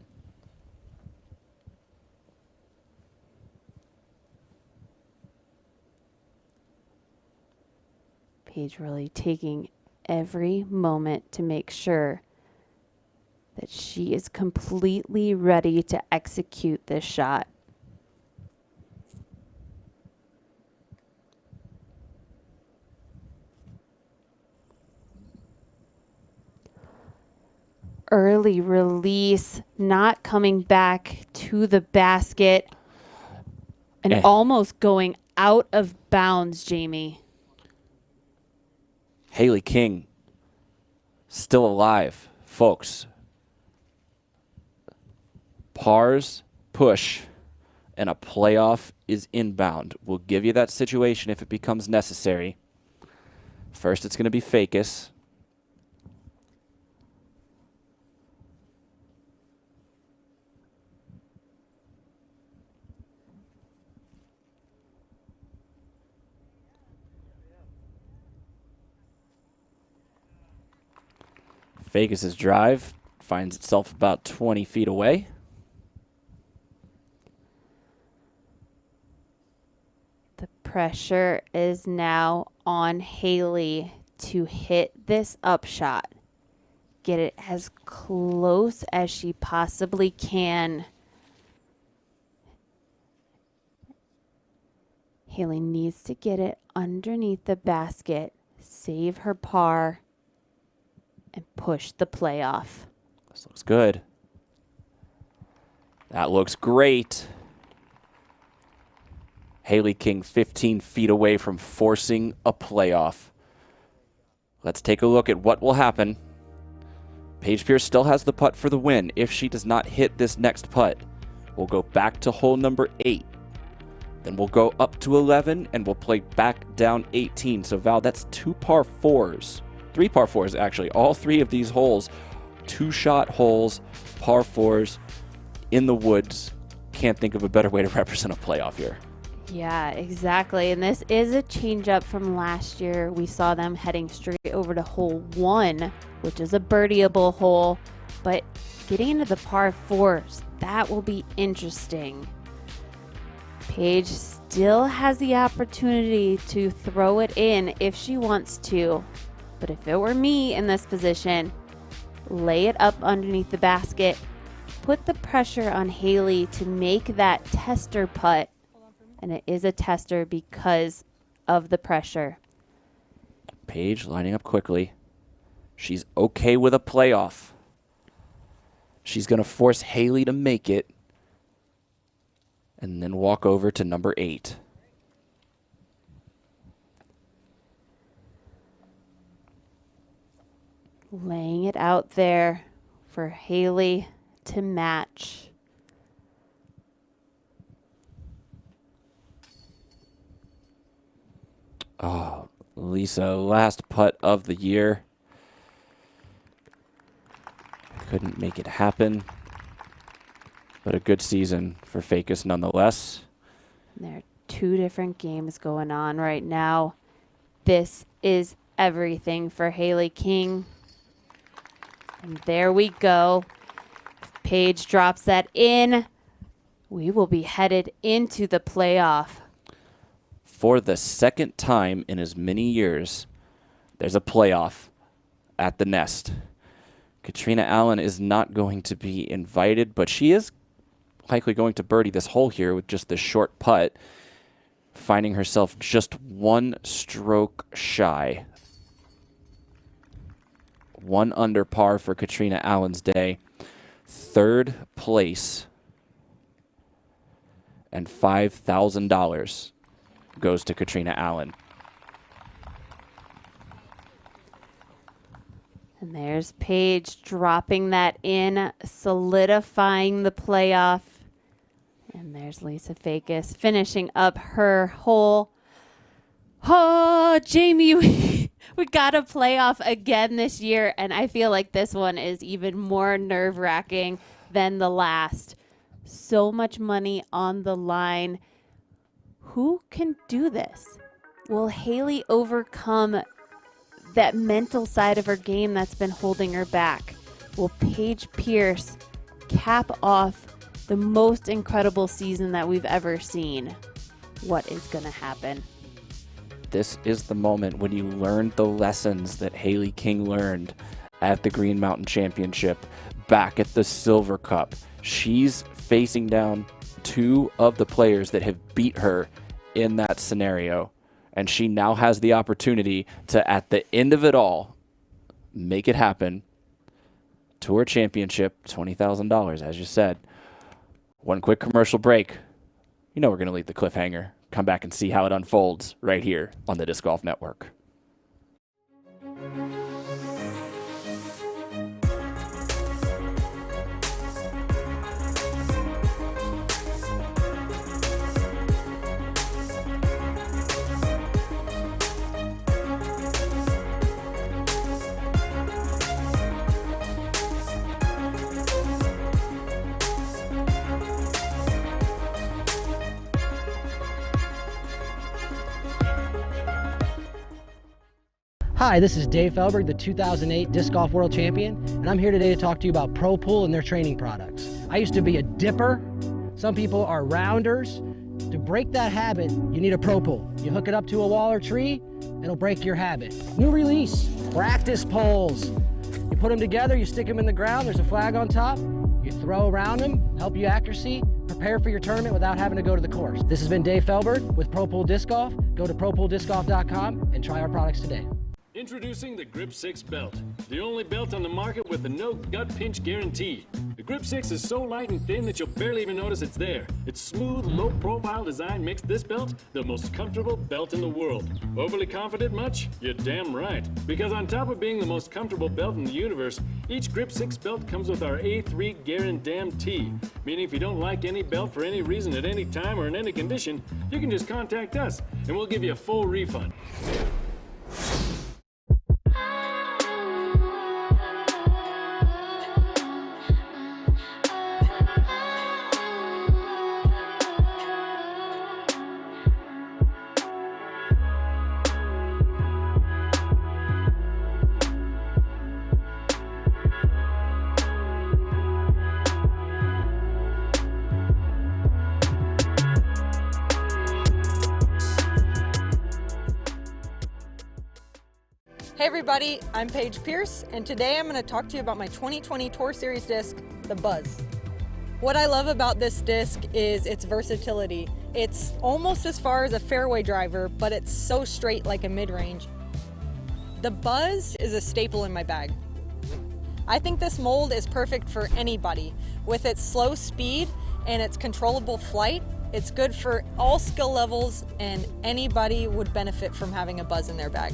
Paige really taking every moment to make sure that she is completely ready to execute this shot. Early release, not coming back to the basket, and almost going out of bounds, Jamie. Haley King still alive, folks. Pars, push, and a playoff is inbound. We'll give you that situation if it becomes necessary. First, it's going to be Fakis. Fakis' drive finds itself about 20 feet away. The pressure is now on Haley to hit this upshot. Get it as close as she possibly can. Haley needs to get it underneath the basket, save her par, and push the playoff. This looks good. That looks great. Haley King 15 feet away from forcing a playoff. Let's take a look at what will happen. Paige Pierce still has the putt for the win. If she does not hit this next putt, we'll go back to hole number 8. Then we'll go up to 11 and we'll play back down 18. So Val, that's 2 par 4s. 3 par 4s actually. All 3 of these holes, 2-shot holes, par 4s in the woods. Can't think of a better way to represent a playoff here. Yeah, exactly. And this is a change up from last year. We saw them heading straight over to hole 1, which is a birdieable hole. But getting into the par 4s, that will be interesting. Paige still has the opportunity to throw it in if she wants to. But if it were me in this position, lay it up underneath the basket, put the pressure on Haley to make that tester putt. And it is a tester because of the pressure. Paige lining up quickly. She's okay with a playoff. She's going to force Haley to make it and then walk over to number 8. Laying it out there for Haley to match. Oh, Lisa, last putt of the year. Couldn't make it happen. But a good season for Fakis nonetheless. There are 2 different games going on right now. This is everything for Haley King. And there we go. If Paige drops that in, we will be headed into the playoff. For the second time in as many years, there's a playoff at the Nest. Katrina Allen is not going to be invited, but she is likely going to birdie this hole here with just this short putt, finding herself just 1 stroke shy. 1 under par for Katrina Allen's day. 3rd place and $5,000 goes to Katrina Allen. there's Paige dropping that in, solidifying the playoff. And there's Lisa Fakis finishing up her hole. Oh, Jamie, we got a playoff again this year, and I feel like this one is even more nerve-wracking than the last. So much money on the line. Who can do this? Will Haley overcome that mental side of her game that's been holding her back? Will Paige Pierce cap off the most incredible season that we've ever seen? What is going to happen? This is the moment when you learn the lessons that Haley King learned at the Green Mountain Championship, back at the Silver Cup. She's facing down two of the players that have beat her in that scenario, and she now has the opportunity to, at the end of it all, make it happen. Tour Championship, $20,000, as you said. One quick commercial break. You know we're going to leave the cliffhanger. Come back and see how it unfolds right here on the Disc Golf Network. Hi, this is Dave Felberg, the 2008 Disc Golf World Champion, and I'm here today to talk to you about Pro Pool and their training products. I used to be a dipper. Some people are rounders. To break that habit, you need a Pro Pool. You hook it up to a wall or tree, it'll break your habit. New release, practice poles. You put them together, you stick them in the ground, there's a flag on top, you throw around them, help you accuracy, prepare for your tournament without having to go to the course. This has been Dave Felberg with Pro Pool Disc Golf. Go to ProPoolDiscGolf.com and try our products today. Introducing the Grip 6 belt, the only belt on the market with a no gut pinch guarantee. The Grip 6 is so light and thin that you'll barely even notice it's there. Its smooth, low-profile design makes this belt the most comfortable belt in the world. Overly confident much? You're damn right. Because on top of being the most comfortable belt in the universe, each Grip 6 belt comes with our A3 guarantee, meaning if you don't like any belt for any reason at any time or in any condition, you can just contact us and we'll give you a full refund. Hey everybody, I'm Paige Pierce, and today I'm going to talk to you about my 2020 Tour Series disc, the Buzz. What I love about this disc is its versatility. It's almost as far as a fairway driver, but it's so straight like a mid-range. The Buzz is a staple in my bag. I think this mold is perfect for anybody. With its slow speed and its controllable flight, it's good for all skill levels, and anybody would benefit from having a Buzz in their bag.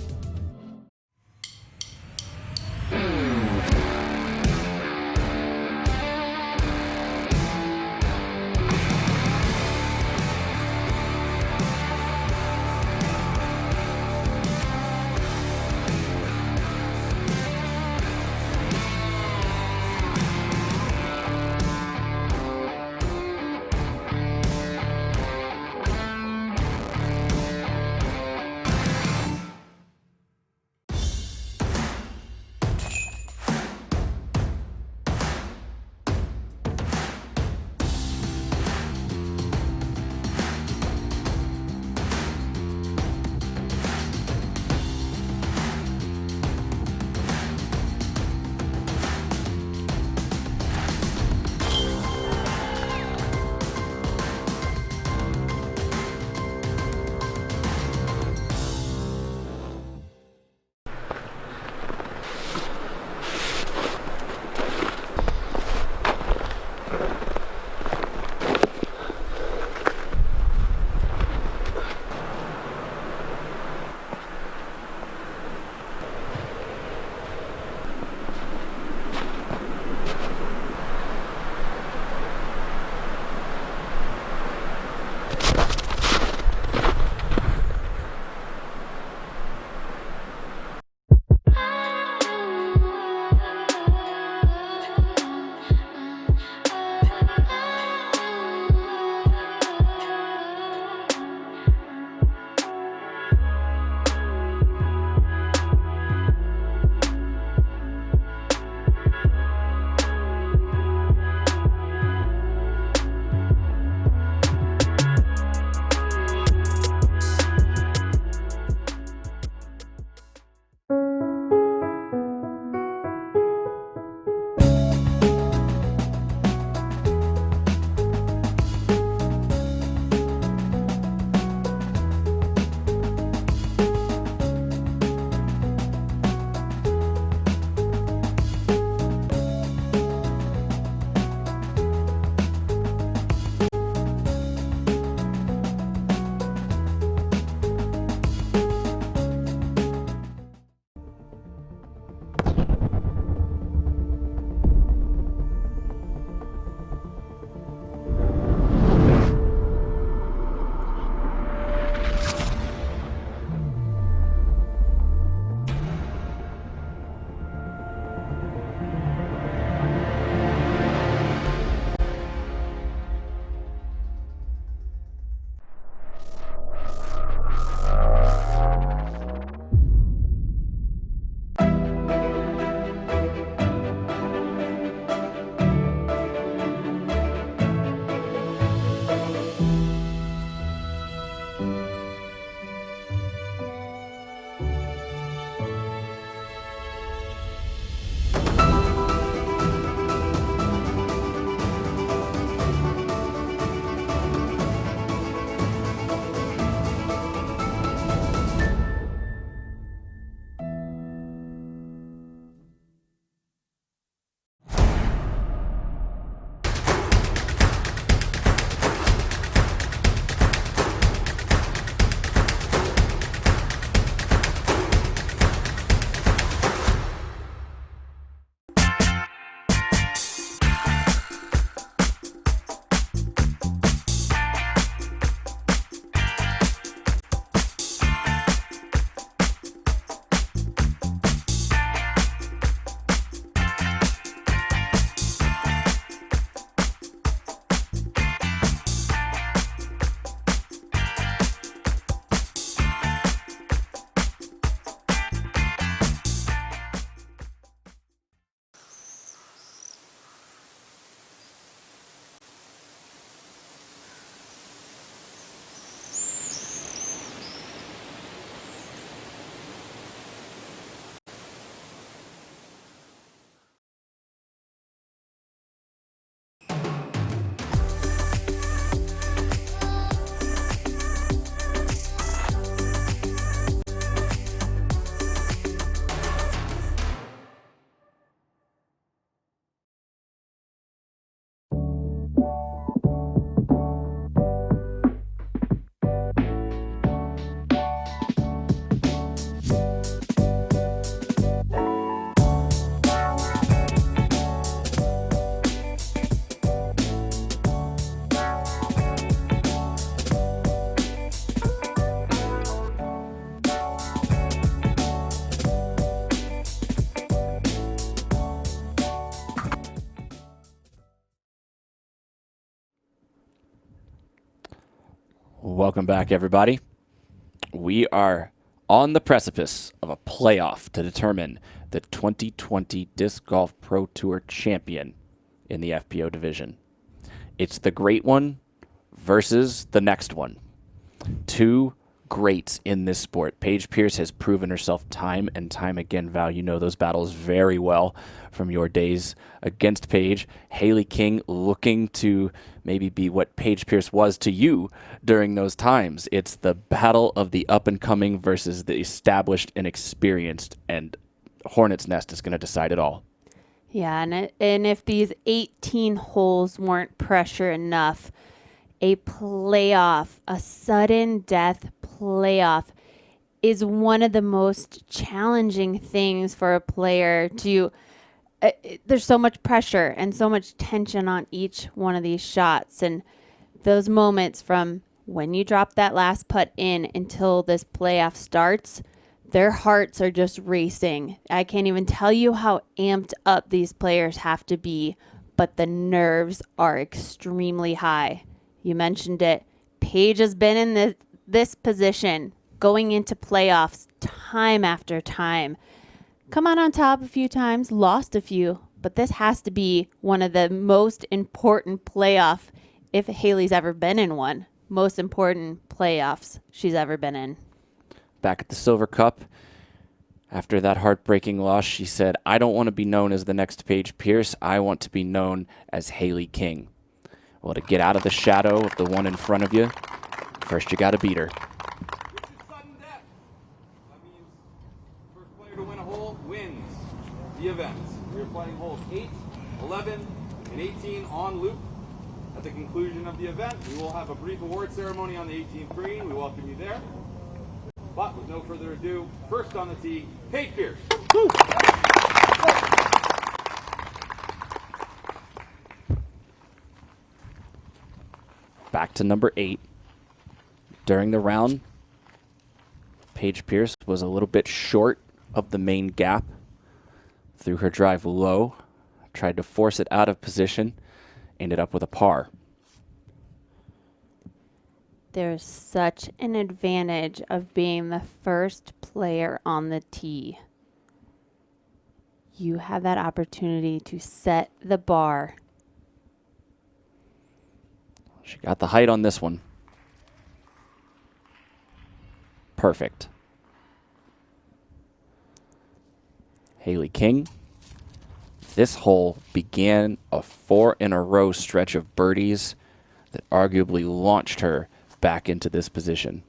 Welcome back, everybody. We are on the precipice of a playoff to determine the 2020 Disc Golf Pro Tour champion in the FPO division. It's the great one versus the next one. Two greats in this sport. Paige Pierce has proven herself time and time again. Val, you know those battles very well from your days against Paige. Haley King looking to maybe be what Paige Pierce was to you during those times. It's the battle of the up-and-coming versus the established and experienced, and Hornets Nest is going to decide it all. Yeah, and if these 18 holes weren't pressure enough, a playoff, a sudden death playoff, is one of the most challenging things for a player to. There's so much pressure and so much tension on each one of these shots, and those moments from when you drop that last putt in until this playoff starts, their hearts are just racing. I can't even tell you how amped up these players have to be, but the nerves are extremely high. You mentioned it. Paige has been in this position going into playoffs time after time. Come out on top a few times, lost a few, but this has to be one of the most important playoff, if Haley's ever been in one, most important playoffs she's ever been in. Back at the Silver Cup, after that heartbreaking loss, she said, "I don't want to be known as the next Paige Pierce. I want to be known as Haley King." Well, to get out of the shadow of the one in front of you, first you got to beat her. Sudden death. That means first player to win a hole wins the event. We are playing holes 8, 11, and 18 on loop. At the conclusion of the event, we will have a brief award ceremony on the 18th green. We welcome you there. But with no further ado, first on the tee, Paige Pierce. Woo! Back to number 8. During the round, Paige Pierce was a little bit short of the main gap. Threw her drive low, tried to force it out of position, ended up with a par. There's such an advantage of being the first player on the tee. You have that opportunity to set the bar. She got the height on this one. Perfect. Haley King. This hole began a 4-in-a-row stretch of birdies that arguably launched her back into this position.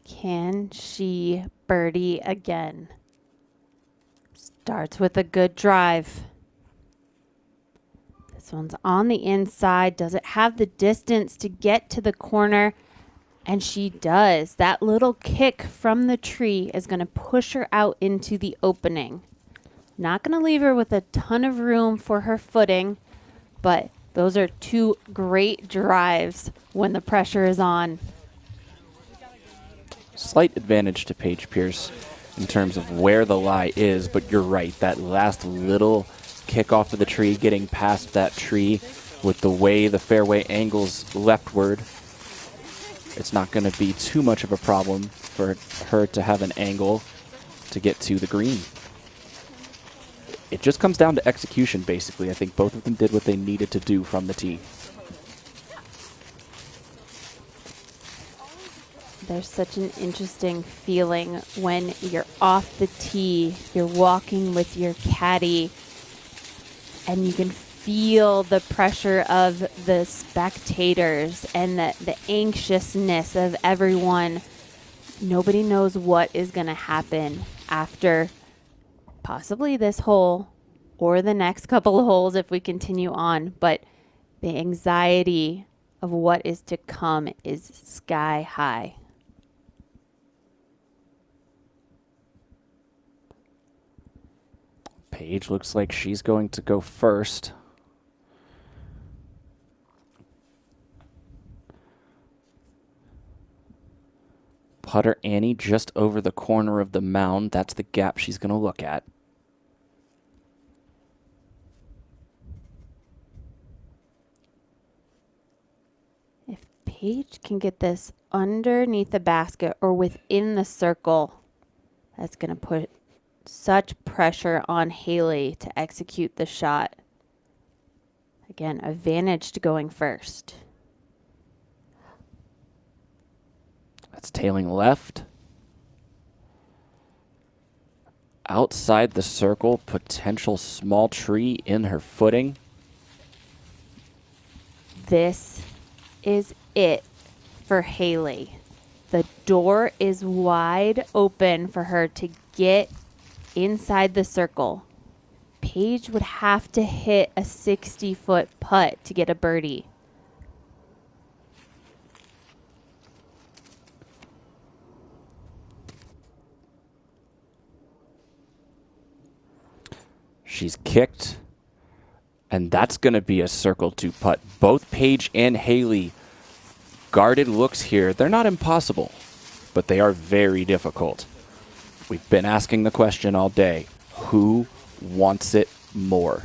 Can she birdie again? Starts with a good drive. This one's on the inside. Does it have the distance to get to the corner? And she does. That little kick from the tree is going to push her out into the opening. Not going to leave her with a ton of room for her footing, but those are two great drives when the pressure is on. Slight advantage to Paige Pierce in terms of where the lie is, but you're right. That last little kick off of the tree, getting past that tree with the way the fairway angles leftward, it's not going to be too much of a problem for her to have an angle to get to the green. It just comes down to execution, basically. I think both of them did what they needed to do from the tee. There's such an interesting feeling when you're off the tee, you're walking with your caddy, and you can feel the pressure of the spectators and the anxiousness of everyone. Nobody knows what is going to happen after possibly this hole or the next couple of holes if we continue on, but the anxiety of what is to come is sky high. Paige looks like she's going to go first. Putter Annie just over the corner of the mound. That's the gap she's going to look at. If Paige can get this underneath the basket or within the circle. That's going to put such pressure on Haley to execute the shot. Again, advantage to going first. That's tailing left. Outside the circle, potential small tree in her footing. This is it for Haley. The door is wide open for her to get inside the circle. Paige would have to hit a 60-foot putt to get a birdie. She's kicked, and that's going to be a circle 2 putt. Both Paige and Haley guarded looks here. They're not impossible, but they are very difficult. We've been asking the question all day, who wants it more?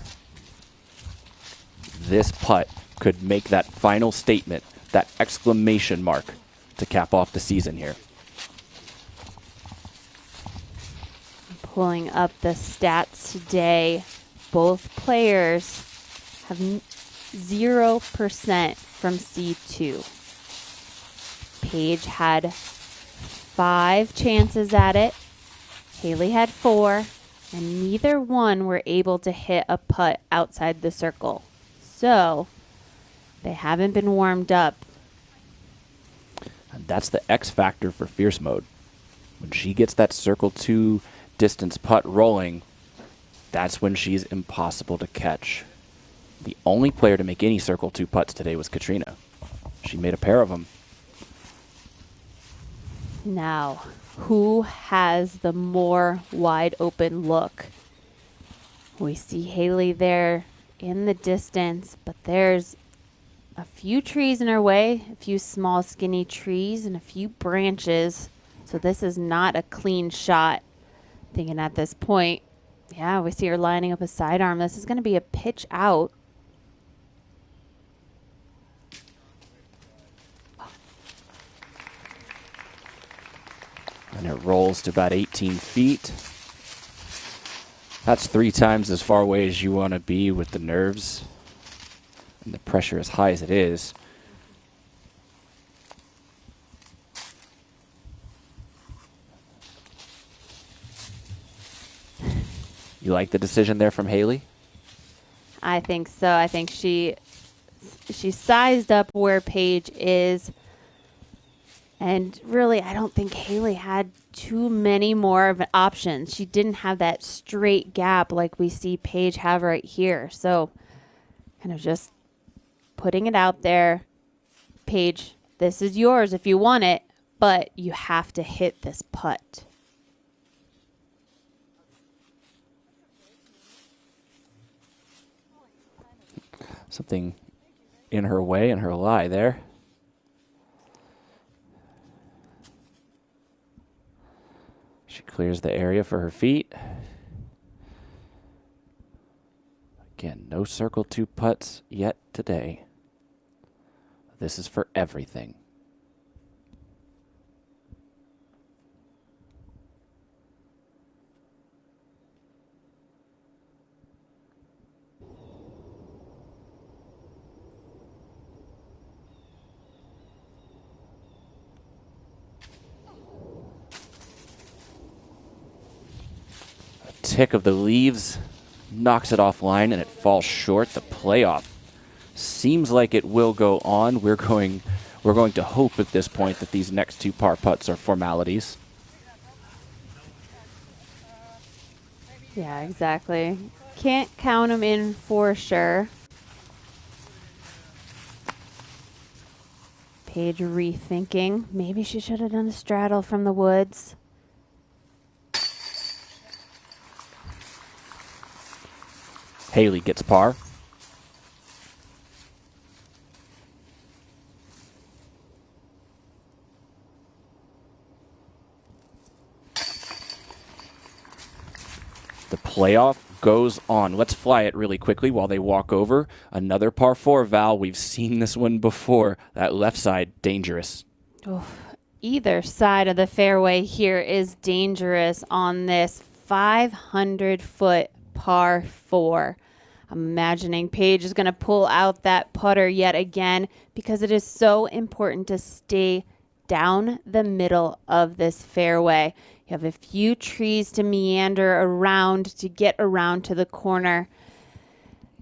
This putt could make that final statement, that exclamation mark, to cap off the season here. Pulling up the stats today, both players have 0% from C2. Paige had 5 chances at it. Haley had 4, and neither one were able to hit a putt outside the circle. So they haven't been warmed up. And that's the X factor for Fierce Mode. When she gets that circle 2 distance putt rolling, that's when she's impossible to catch. The only player to make any circle 2 putts today was Katrina. She made a pair of them. Now, who has the more wide open look? We see Haley there in the distance, but there's a few trees in her way, a few small skinny trees and a few branches. So this is not a clean shot. Thinking at this point, yeah, we see her lining up a sidearm. This is going to be a pitch out. And it rolls to about 18 feet. That's 3 times as far away as you want to be with the nerves and the pressure as high as it is. You like the decision there from Haley? I think so. I think she sized up where Paige is. And really, I don't think Haley had too many more of options. She didn't have that straight gap like we see Paige have right here. So kind of just putting it out there. Paige, this is yours if you want it, but you have to hit this putt. Something in her way, in her lie there. She clears the area for her feet. Again, no circle 2 putts yet today. This is for everything. Tick of the leaves knocks it offline and it falls short. The playoff seems like it will go on. We're going to hope at this point that these next 2 par putts are formalities. Yeah, exactly. Can't count them in for sure. Paige rethinking. Maybe she should have done a straddle from the woods. Haley gets par. The playoff goes on. Let's fly it really quickly while they walk over. Another par 4, Val. We've seen this one before. That left side, dangerous. Either side of the fairway here is dangerous on this 500-foot par 4. I'm imagining Paige is going to pull out that putter yet again because it is so important to stay down the middle of this fairway. You have a few trees to meander around to get around to the corner.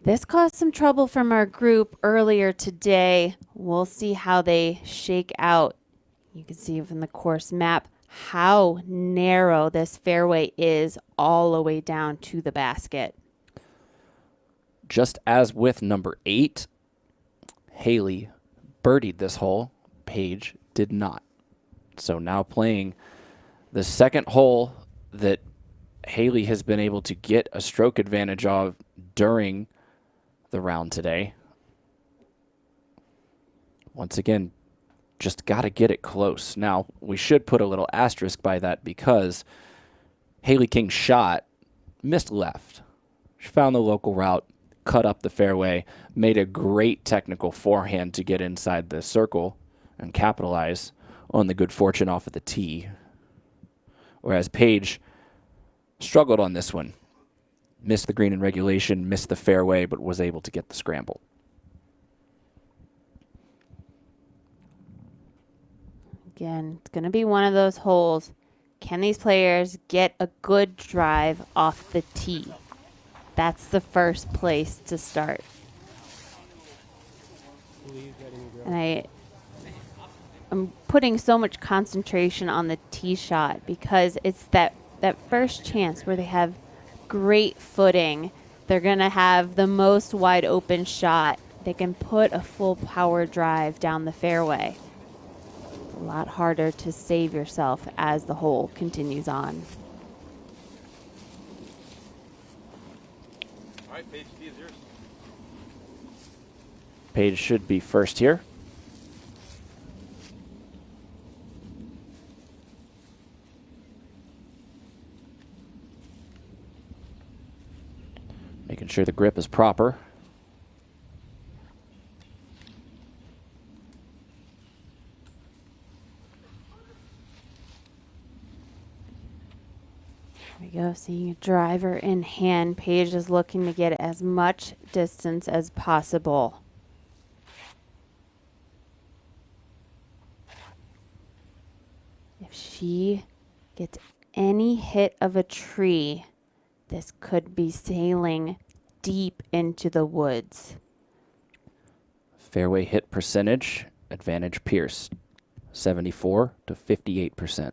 This caused some trouble from our group earlier today. We'll see how they shake out. You can see from the course map how narrow this fairway is all the way down to the basket. Just as with number 8, Haley birdied this hole. Paige did not. So now playing the second hole that Haley has been able to get a stroke advantage of during the round today. Once again, just got to get it close. Now, we should put a little asterisk by that because Haley King's shot missed left. She found the local route, cut up the fairway, made a great technical forehand to get inside the circle and capitalize on the good fortune off of the tee. Whereas Paige struggled on this one. Missed the green in regulation, missed the fairway, but was able to get the scramble. Again, it's going to be one of those holes. Can these players get a good drive off the tee? That's the first place to start. And I'm putting so much concentration on the tee shot because it's that first chance where they have great footing. They're going to have the most wide open shot. They can put a full power drive down the fairway. It's a lot harder to save yourself as the hole continues on. All right, Paige, tee is yours. Paige should be first here. Making sure the grip is proper. There we go, seeing a driver in hand. Paige is looking to get as much distance as possible. If she gets any hit of a tree, this could be sailing deep into the woods. Fairway hit percentage, advantage Pierce, 74 to 58%.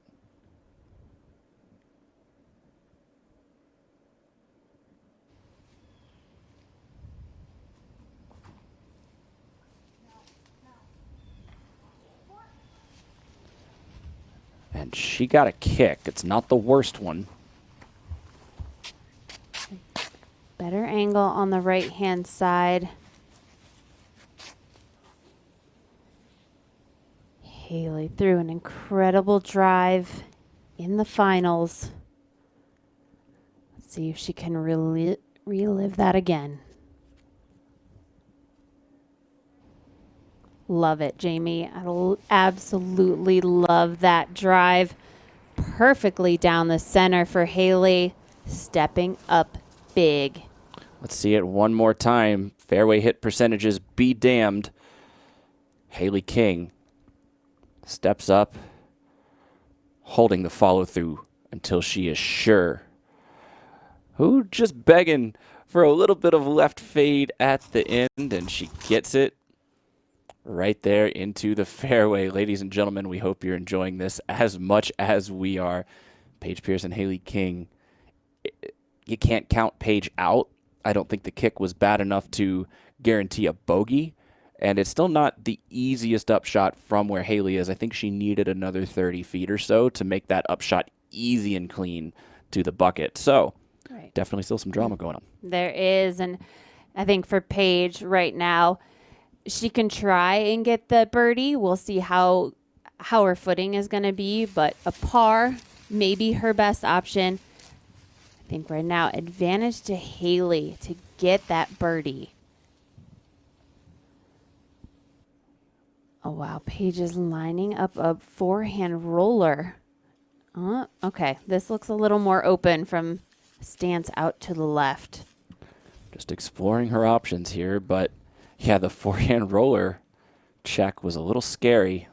And she got a kick. It's not the worst one. Better angle on the right-hand side. Haley threw an incredible drive in the finals. Let's see if she can relive that again. Love it, Jamie. I absolutely love that drive. Perfectly down the center for Haley, stepping up big. Let's see it one more time. Fairway hit percentages be damned. Haley King steps up, holding the follow through until she is sure. Who just begging for a little bit of left fade at the end, and she gets it right there into the fairway. Ladies and gentlemen, we hope you're enjoying this as much as we are. Paige Pierce and Haley King. You can't count Paige out. I don't think the kick was bad enough to guarantee a bogey, and it's still not the easiest upshot from where Haley is. I think she needed another 30 feet or so to make that upshot easy and clean to the bucket. So definitely still some drama going on. There is, and I think for Paige right now, she can try and get the birdie. We'll see how her footing is going to be, but a par may be her best option. I think right now, advantage to Haley to get that birdie. Oh, wow. Paige is lining up a forehand roller. Okay. This looks a little more open from stance out to the left. Just exploring her options here, but yeah, the forehand roller check was a little scary.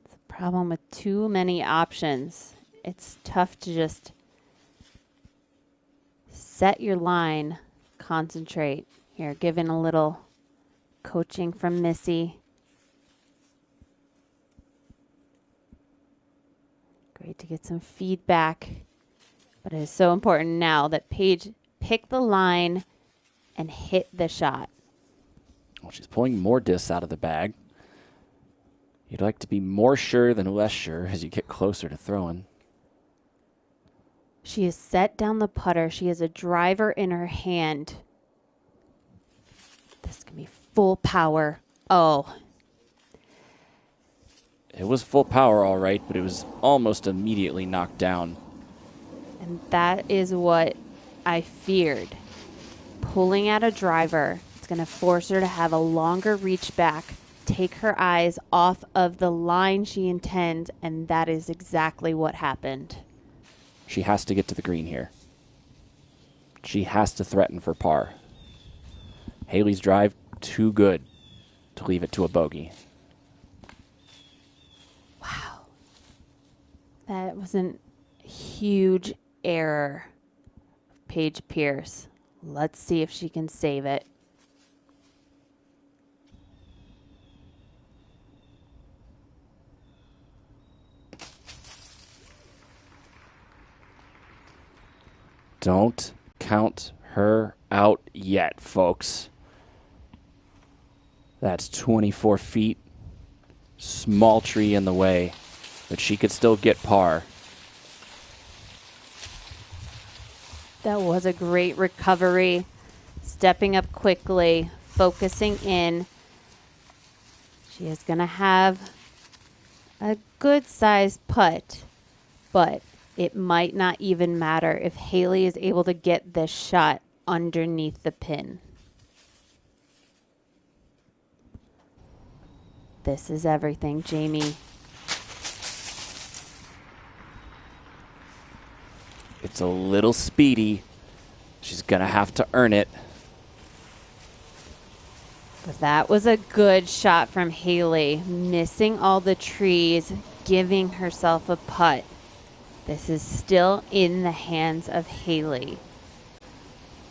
It's a problem with too many options. It's tough to just set your line, concentrate. Here, given a little coaching from Missy. Great to get some feedback. But it is so important now that Paige pick the line and hit the shot. Well, she's pulling more discs out of the bag. You'd like to be more sure than less sure as you get closer to throwing. She has set down the putter. She has a driver in her hand. This can be full power. Oh. It was full power, all right, but it was almost immediately knocked down. And that is what I feared. Pulling out a driver, it's going to force her to have a longer reach back, take her eyes off of the line she intends, and that is exactly what happened. She has to get to the green here. She has to threaten for par. Haley's drive, too good to leave it to a bogey. Wow. That was a huge error. Paige Pierce. Let's see if she can save it. Don't count her out yet, folks. That's 24 feet. Small tree in the way, but she could still get par. That was a great recovery. Stepping up quickly, focusing in. She is going to have a good sized putt, but it might not even matter if Haley is able to get this shot underneath the pin. This is everything, Jamie. It's a little speedy. She's going to have to earn it. But that was a good shot from Haley, missing all the trees, giving herself a putt. This is still in the hands of Haley.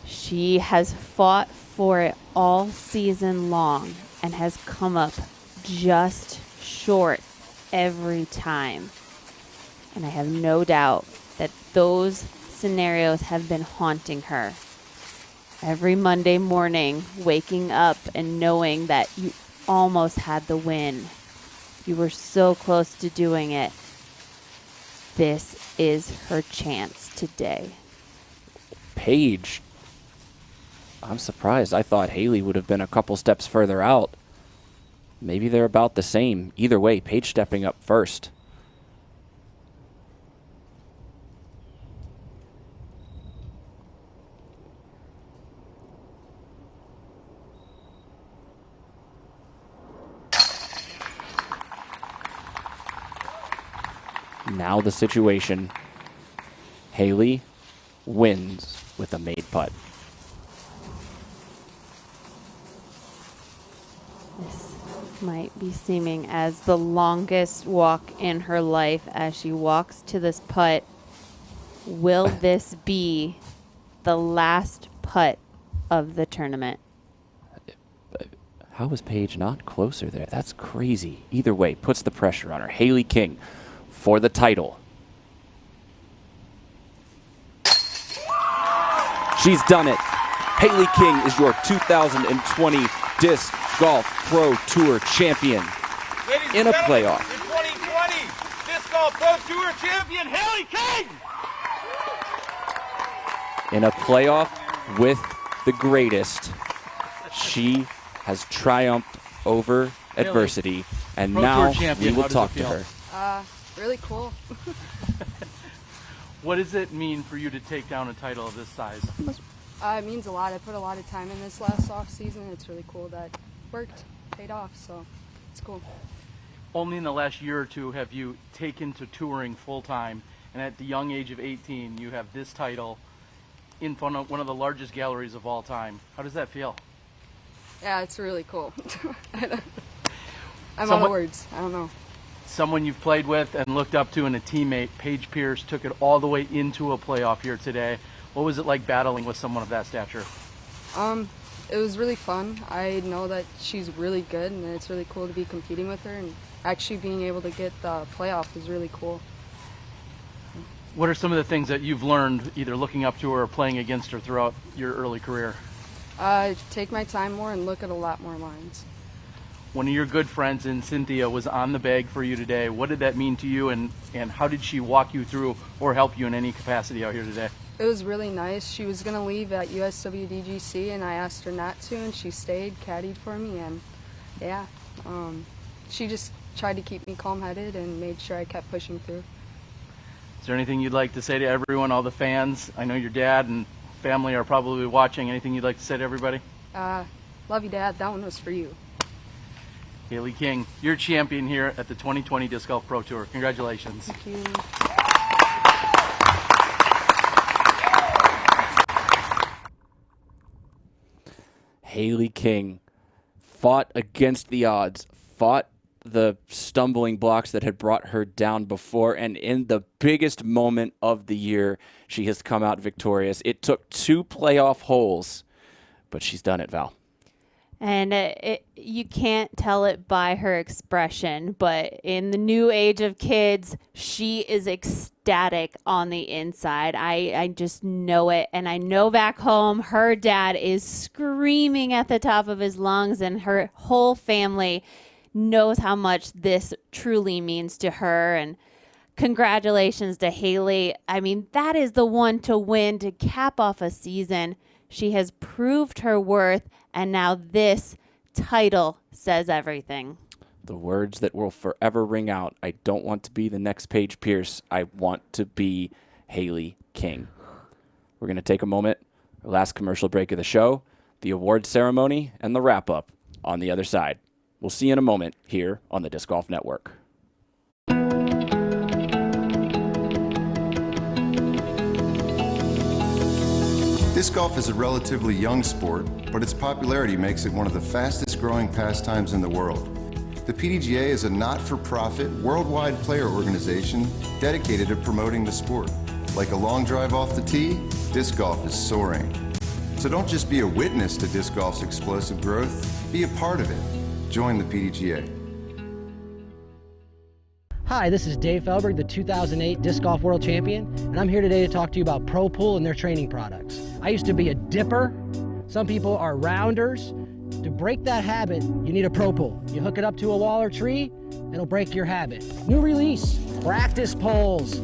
She has fought for it all season long and has come up just short every time. And I have no doubt that those scenarios have been haunting her. Every Monday morning, waking up and knowing that you almost had the win. You were so close to doing it. This is her chance today. Paige. I'm surprised. I thought Haley would have been a couple steps further out. Maybe they're about the same. Either way, Paige stepping up first. Now the situation. Haley wins with a made putt. This might be seeming as the longest walk in her life as she walks to this putt. Will this be the last putt of the tournament? How was Paige not closer there? That's crazy. Either way, puts the pressure on her. Haley King for the title. She's done it. Haley King is your 2020 Disc Golf Pro Tour champion. Ladies in and a gentlemen, playoff. The 2020 Disc Golf Pro Tour champion, Haley King! In a playoff with the greatest. She has triumphed over adversity And Pro now Tour champion, we will how does talk it to feel? her. Really cool. What does it mean for you to take down a title of this size? It means a lot. I put a lot of time in this last off season. It's really cool that it worked, paid off, so it's cool. Only in the last year or two have you taken to touring full time, and at the young age of 18, you have this title in front of one of the largest galleries of all time. How does that feel? Yeah, it's really cool. I'm out of words. I don't know. Someone you've played with and looked up to and a teammate, Paige Pierce, took it all the way into a playoff here today. What was it like battling with someone of that stature? It was really fun. I know that she's really good, and it's really cool to be competing with her, and actually being able to get the playoff is really cool. What are some of the things that you've learned either looking up to her or playing against her throughout your early career? Take my time more and look at a lot more lines. One of your good friends in Cynthia was on the bag for you today. What did that mean to you, and how did she walk you through or help you in any capacity out here today? It was really nice. She was going to leave at USWDGC, and I asked her not to, and she stayed, caddied for me, and yeah, she just tried to keep me calm-headed and made sure I kept pushing through. Is there anything you'd like to say to everyone, all the fans? I know your dad and family are probably watching. Anything you'd like to say to everybody? Love you, Dad. That one was for you. Haley King, you're champion here at the 2020 Disc Golf Pro Tour. Congratulations. Thank you. Haley King fought against the odds, fought the stumbling blocks that had brought her down before, and in the biggest moment of the year, she has come out victorious. It took 2 playoff holes, but she's done it, Val. And you can't tell it by her expression, but in the new age of kids, she is ecstatic on the inside. I just know it. And I know back home, her dad is screaming at the top of his lungs, and her whole family knows how much this truly means to her. And congratulations to Haley. I mean, that is the one to win, to cap off a season. She has proved her worth, and now this title says everything. The words that will forever ring out. I don't want to be the next Paige Pierce. I want to be Haley King. We're going to take a moment, our last commercial break of the show, the award ceremony, and the wrap-up on the other side. We'll see you in a moment here on the Disc Golf Network. Disc golf is a relatively young sport, but its popularity makes it one of the fastest growing pastimes in the world. The PDGA is a not-for-profit, worldwide player organization dedicated to promoting the sport. Like a long drive off the tee, disc golf is soaring. So don't just be a witness to disc golf's explosive growth, be a part of it. Join the PDGA. Hi, this is Dave Felberg, the 2008 Disc Golf World Champion, and I'm here today to talk to you about Pro Pool and their training products. I used to be a dipper. Some people are rounders. To break that habit, you need a Pro Pool. You hook it up to a wall or tree, it'll break your habit. New release, practice poles.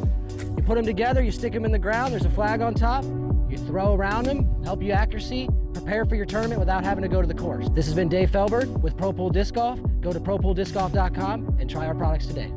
You put them together, you stick them in the ground, there's a flag on top, you throw around them, help you accuracy, prepare for your tournament without having to go to the course. This has been Dave Felberg with Pro Pool Disc Golf. Go to propooldiscgolf.com and try our products today.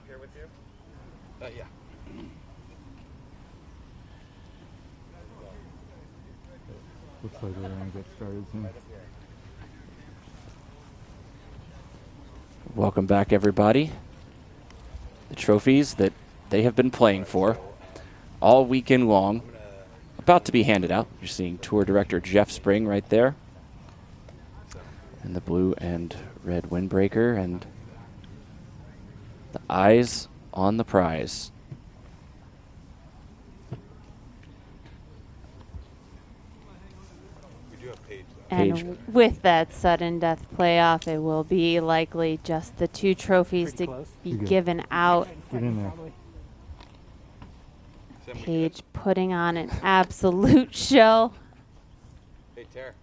Here with you? Yeah. Looks like we're going to get started soon. Welcome back, everybody. The trophies that they have been playing for all weekend long, about to be handed out. You're seeing Tour Director Jeff Spring right there, and the blue and red windbreaker, and the eyes on the prize. Paige. And with that sudden death playoff, it will be likely just the 2 trophies to be given out. Get in there. Paige putting on an absolute show. Hey, Tara.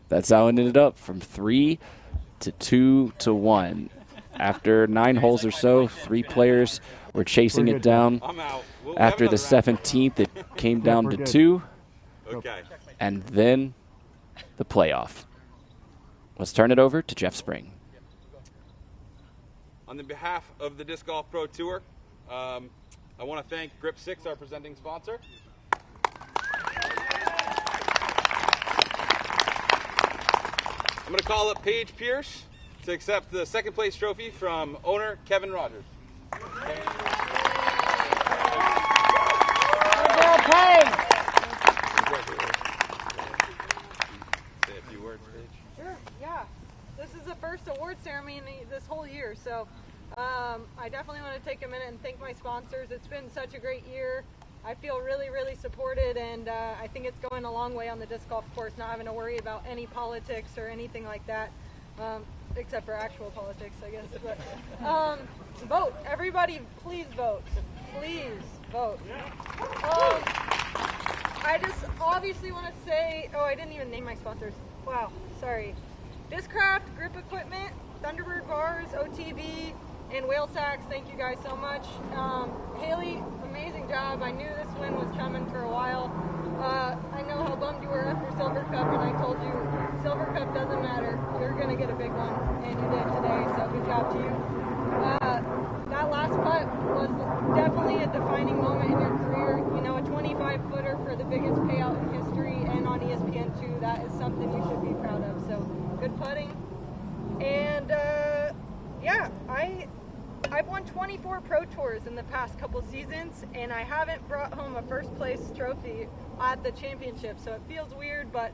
That's how it ended up, from 3 to 2 to 1. After 9 holes or so, 3 players were chasing it down. I'm out. After the 17th, it came down to 2. Okay. And then the playoff. Let's turn it over to Jeff Spring. On the behalf of the Disc Golf Pro Tour, I want to thank Grip 6, our presenting sponsor. I'm going to call up Paige Pierce to accept the second place trophy from owner Kevin Rogers. Say a few words, Paige. Sure, yeah. This is the first award ceremony this whole year, so I definitely want to take a minute and thank my sponsors. It's been such a great year. I feel really, really supported, and I think it's going a long way on the disc golf course, not having to worry about any politics or anything like that, except for actual politics, I guess. But vote. Everybody, please vote. Please vote. I just obviously want to say, I didn't even name my sponsors. Wow, sorry. Discraft, Grip Equipment, Thunderbird Bars, OTB, and Whale Sacks, thank you guys so much. Haley, amazing job. I knew this win was coming for a while. I know how bummed you were after Silver Cup, and I told you Silver Cup doesn't matter. You're going to get a big one, and you did today, so good job to you. That last putt was definitely a defining moment in your career. You know, a 25-footer for the biggest payout in history, and on ESPN2, that is something you should be proud of. So, good putting. And, yeah, I've won 24 Pro Tours in the past couple seasons, and I haven't brought home a first place trophy at the championship, so it feels weird, but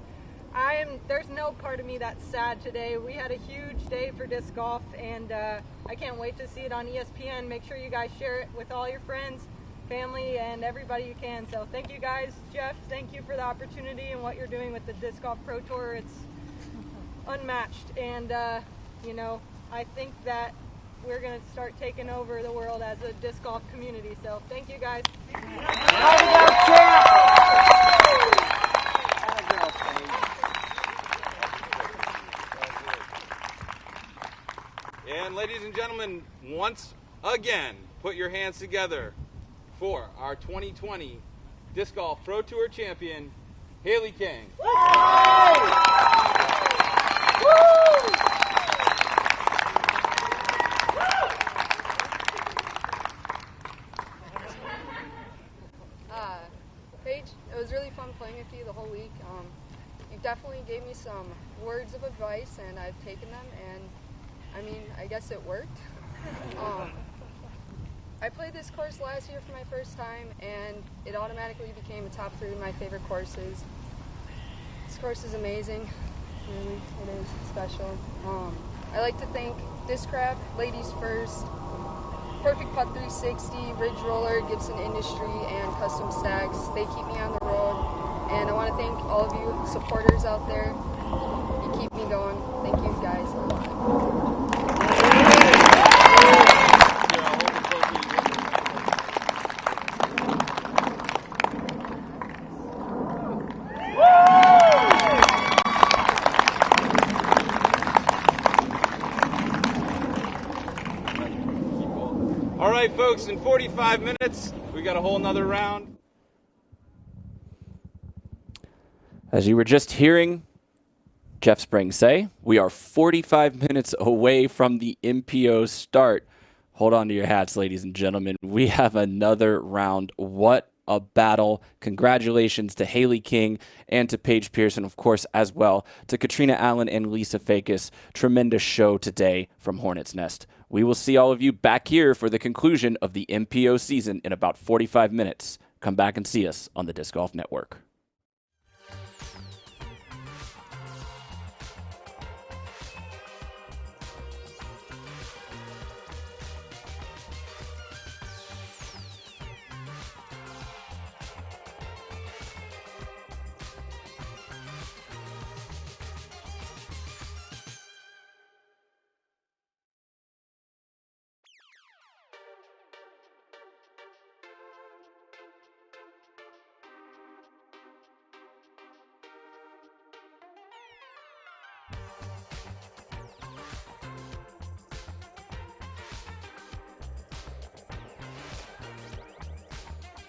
there's no part of me that's sad today. We had a huge day for disc golf, and I can't wait to see it on ESPN. Make sure you guys share it with all your friends, family, and everybody you can. So thank you guys. Jeff, thank you for the opportunity and what you're doing with the Disc Golf Pro Tour. It's unmatched, and you know, I think that we're going to start taking over the world as a disc golf community. So thank you guys. And ladies and gentlemen, once again, put your hands together for our 2020 Disc Golf Pro Tour champion, Haley King. Paige, it was really fun playing with you the whole week. You definitely gave me some words of advice, and I've taken them, and I mean, I guess it worked. I played this course last year for my first time, and it automatically became a top 3 of my favorite courses. This course is amazing. Really, it is special. I like to thank Discraft, Ladies First, Perfect Putt 360, Ridge Roller, Gibson Industry, and Custom Stacks. They keep me on the road, and I want to thank all of you supporters out there. You keep me going. Thank you guys a lot. All right, folks, in 45 minutes, we got a whole nother round. As you were just hearing Jeff Spring say, we are 45 minutes away from the MPO start. Hold on to your hats, ladies and gentlemen. We have another round. What a battle. Congratulations to Haley King and to Paige Pearson, of course, as well to Katrina Allen and Lisa Fakis. Tremendous show today from Hornets Nest. We will see all of you back here for the conclusion of the MPO season in about 45 minutes. Come back and see us on the Disc Golf Network.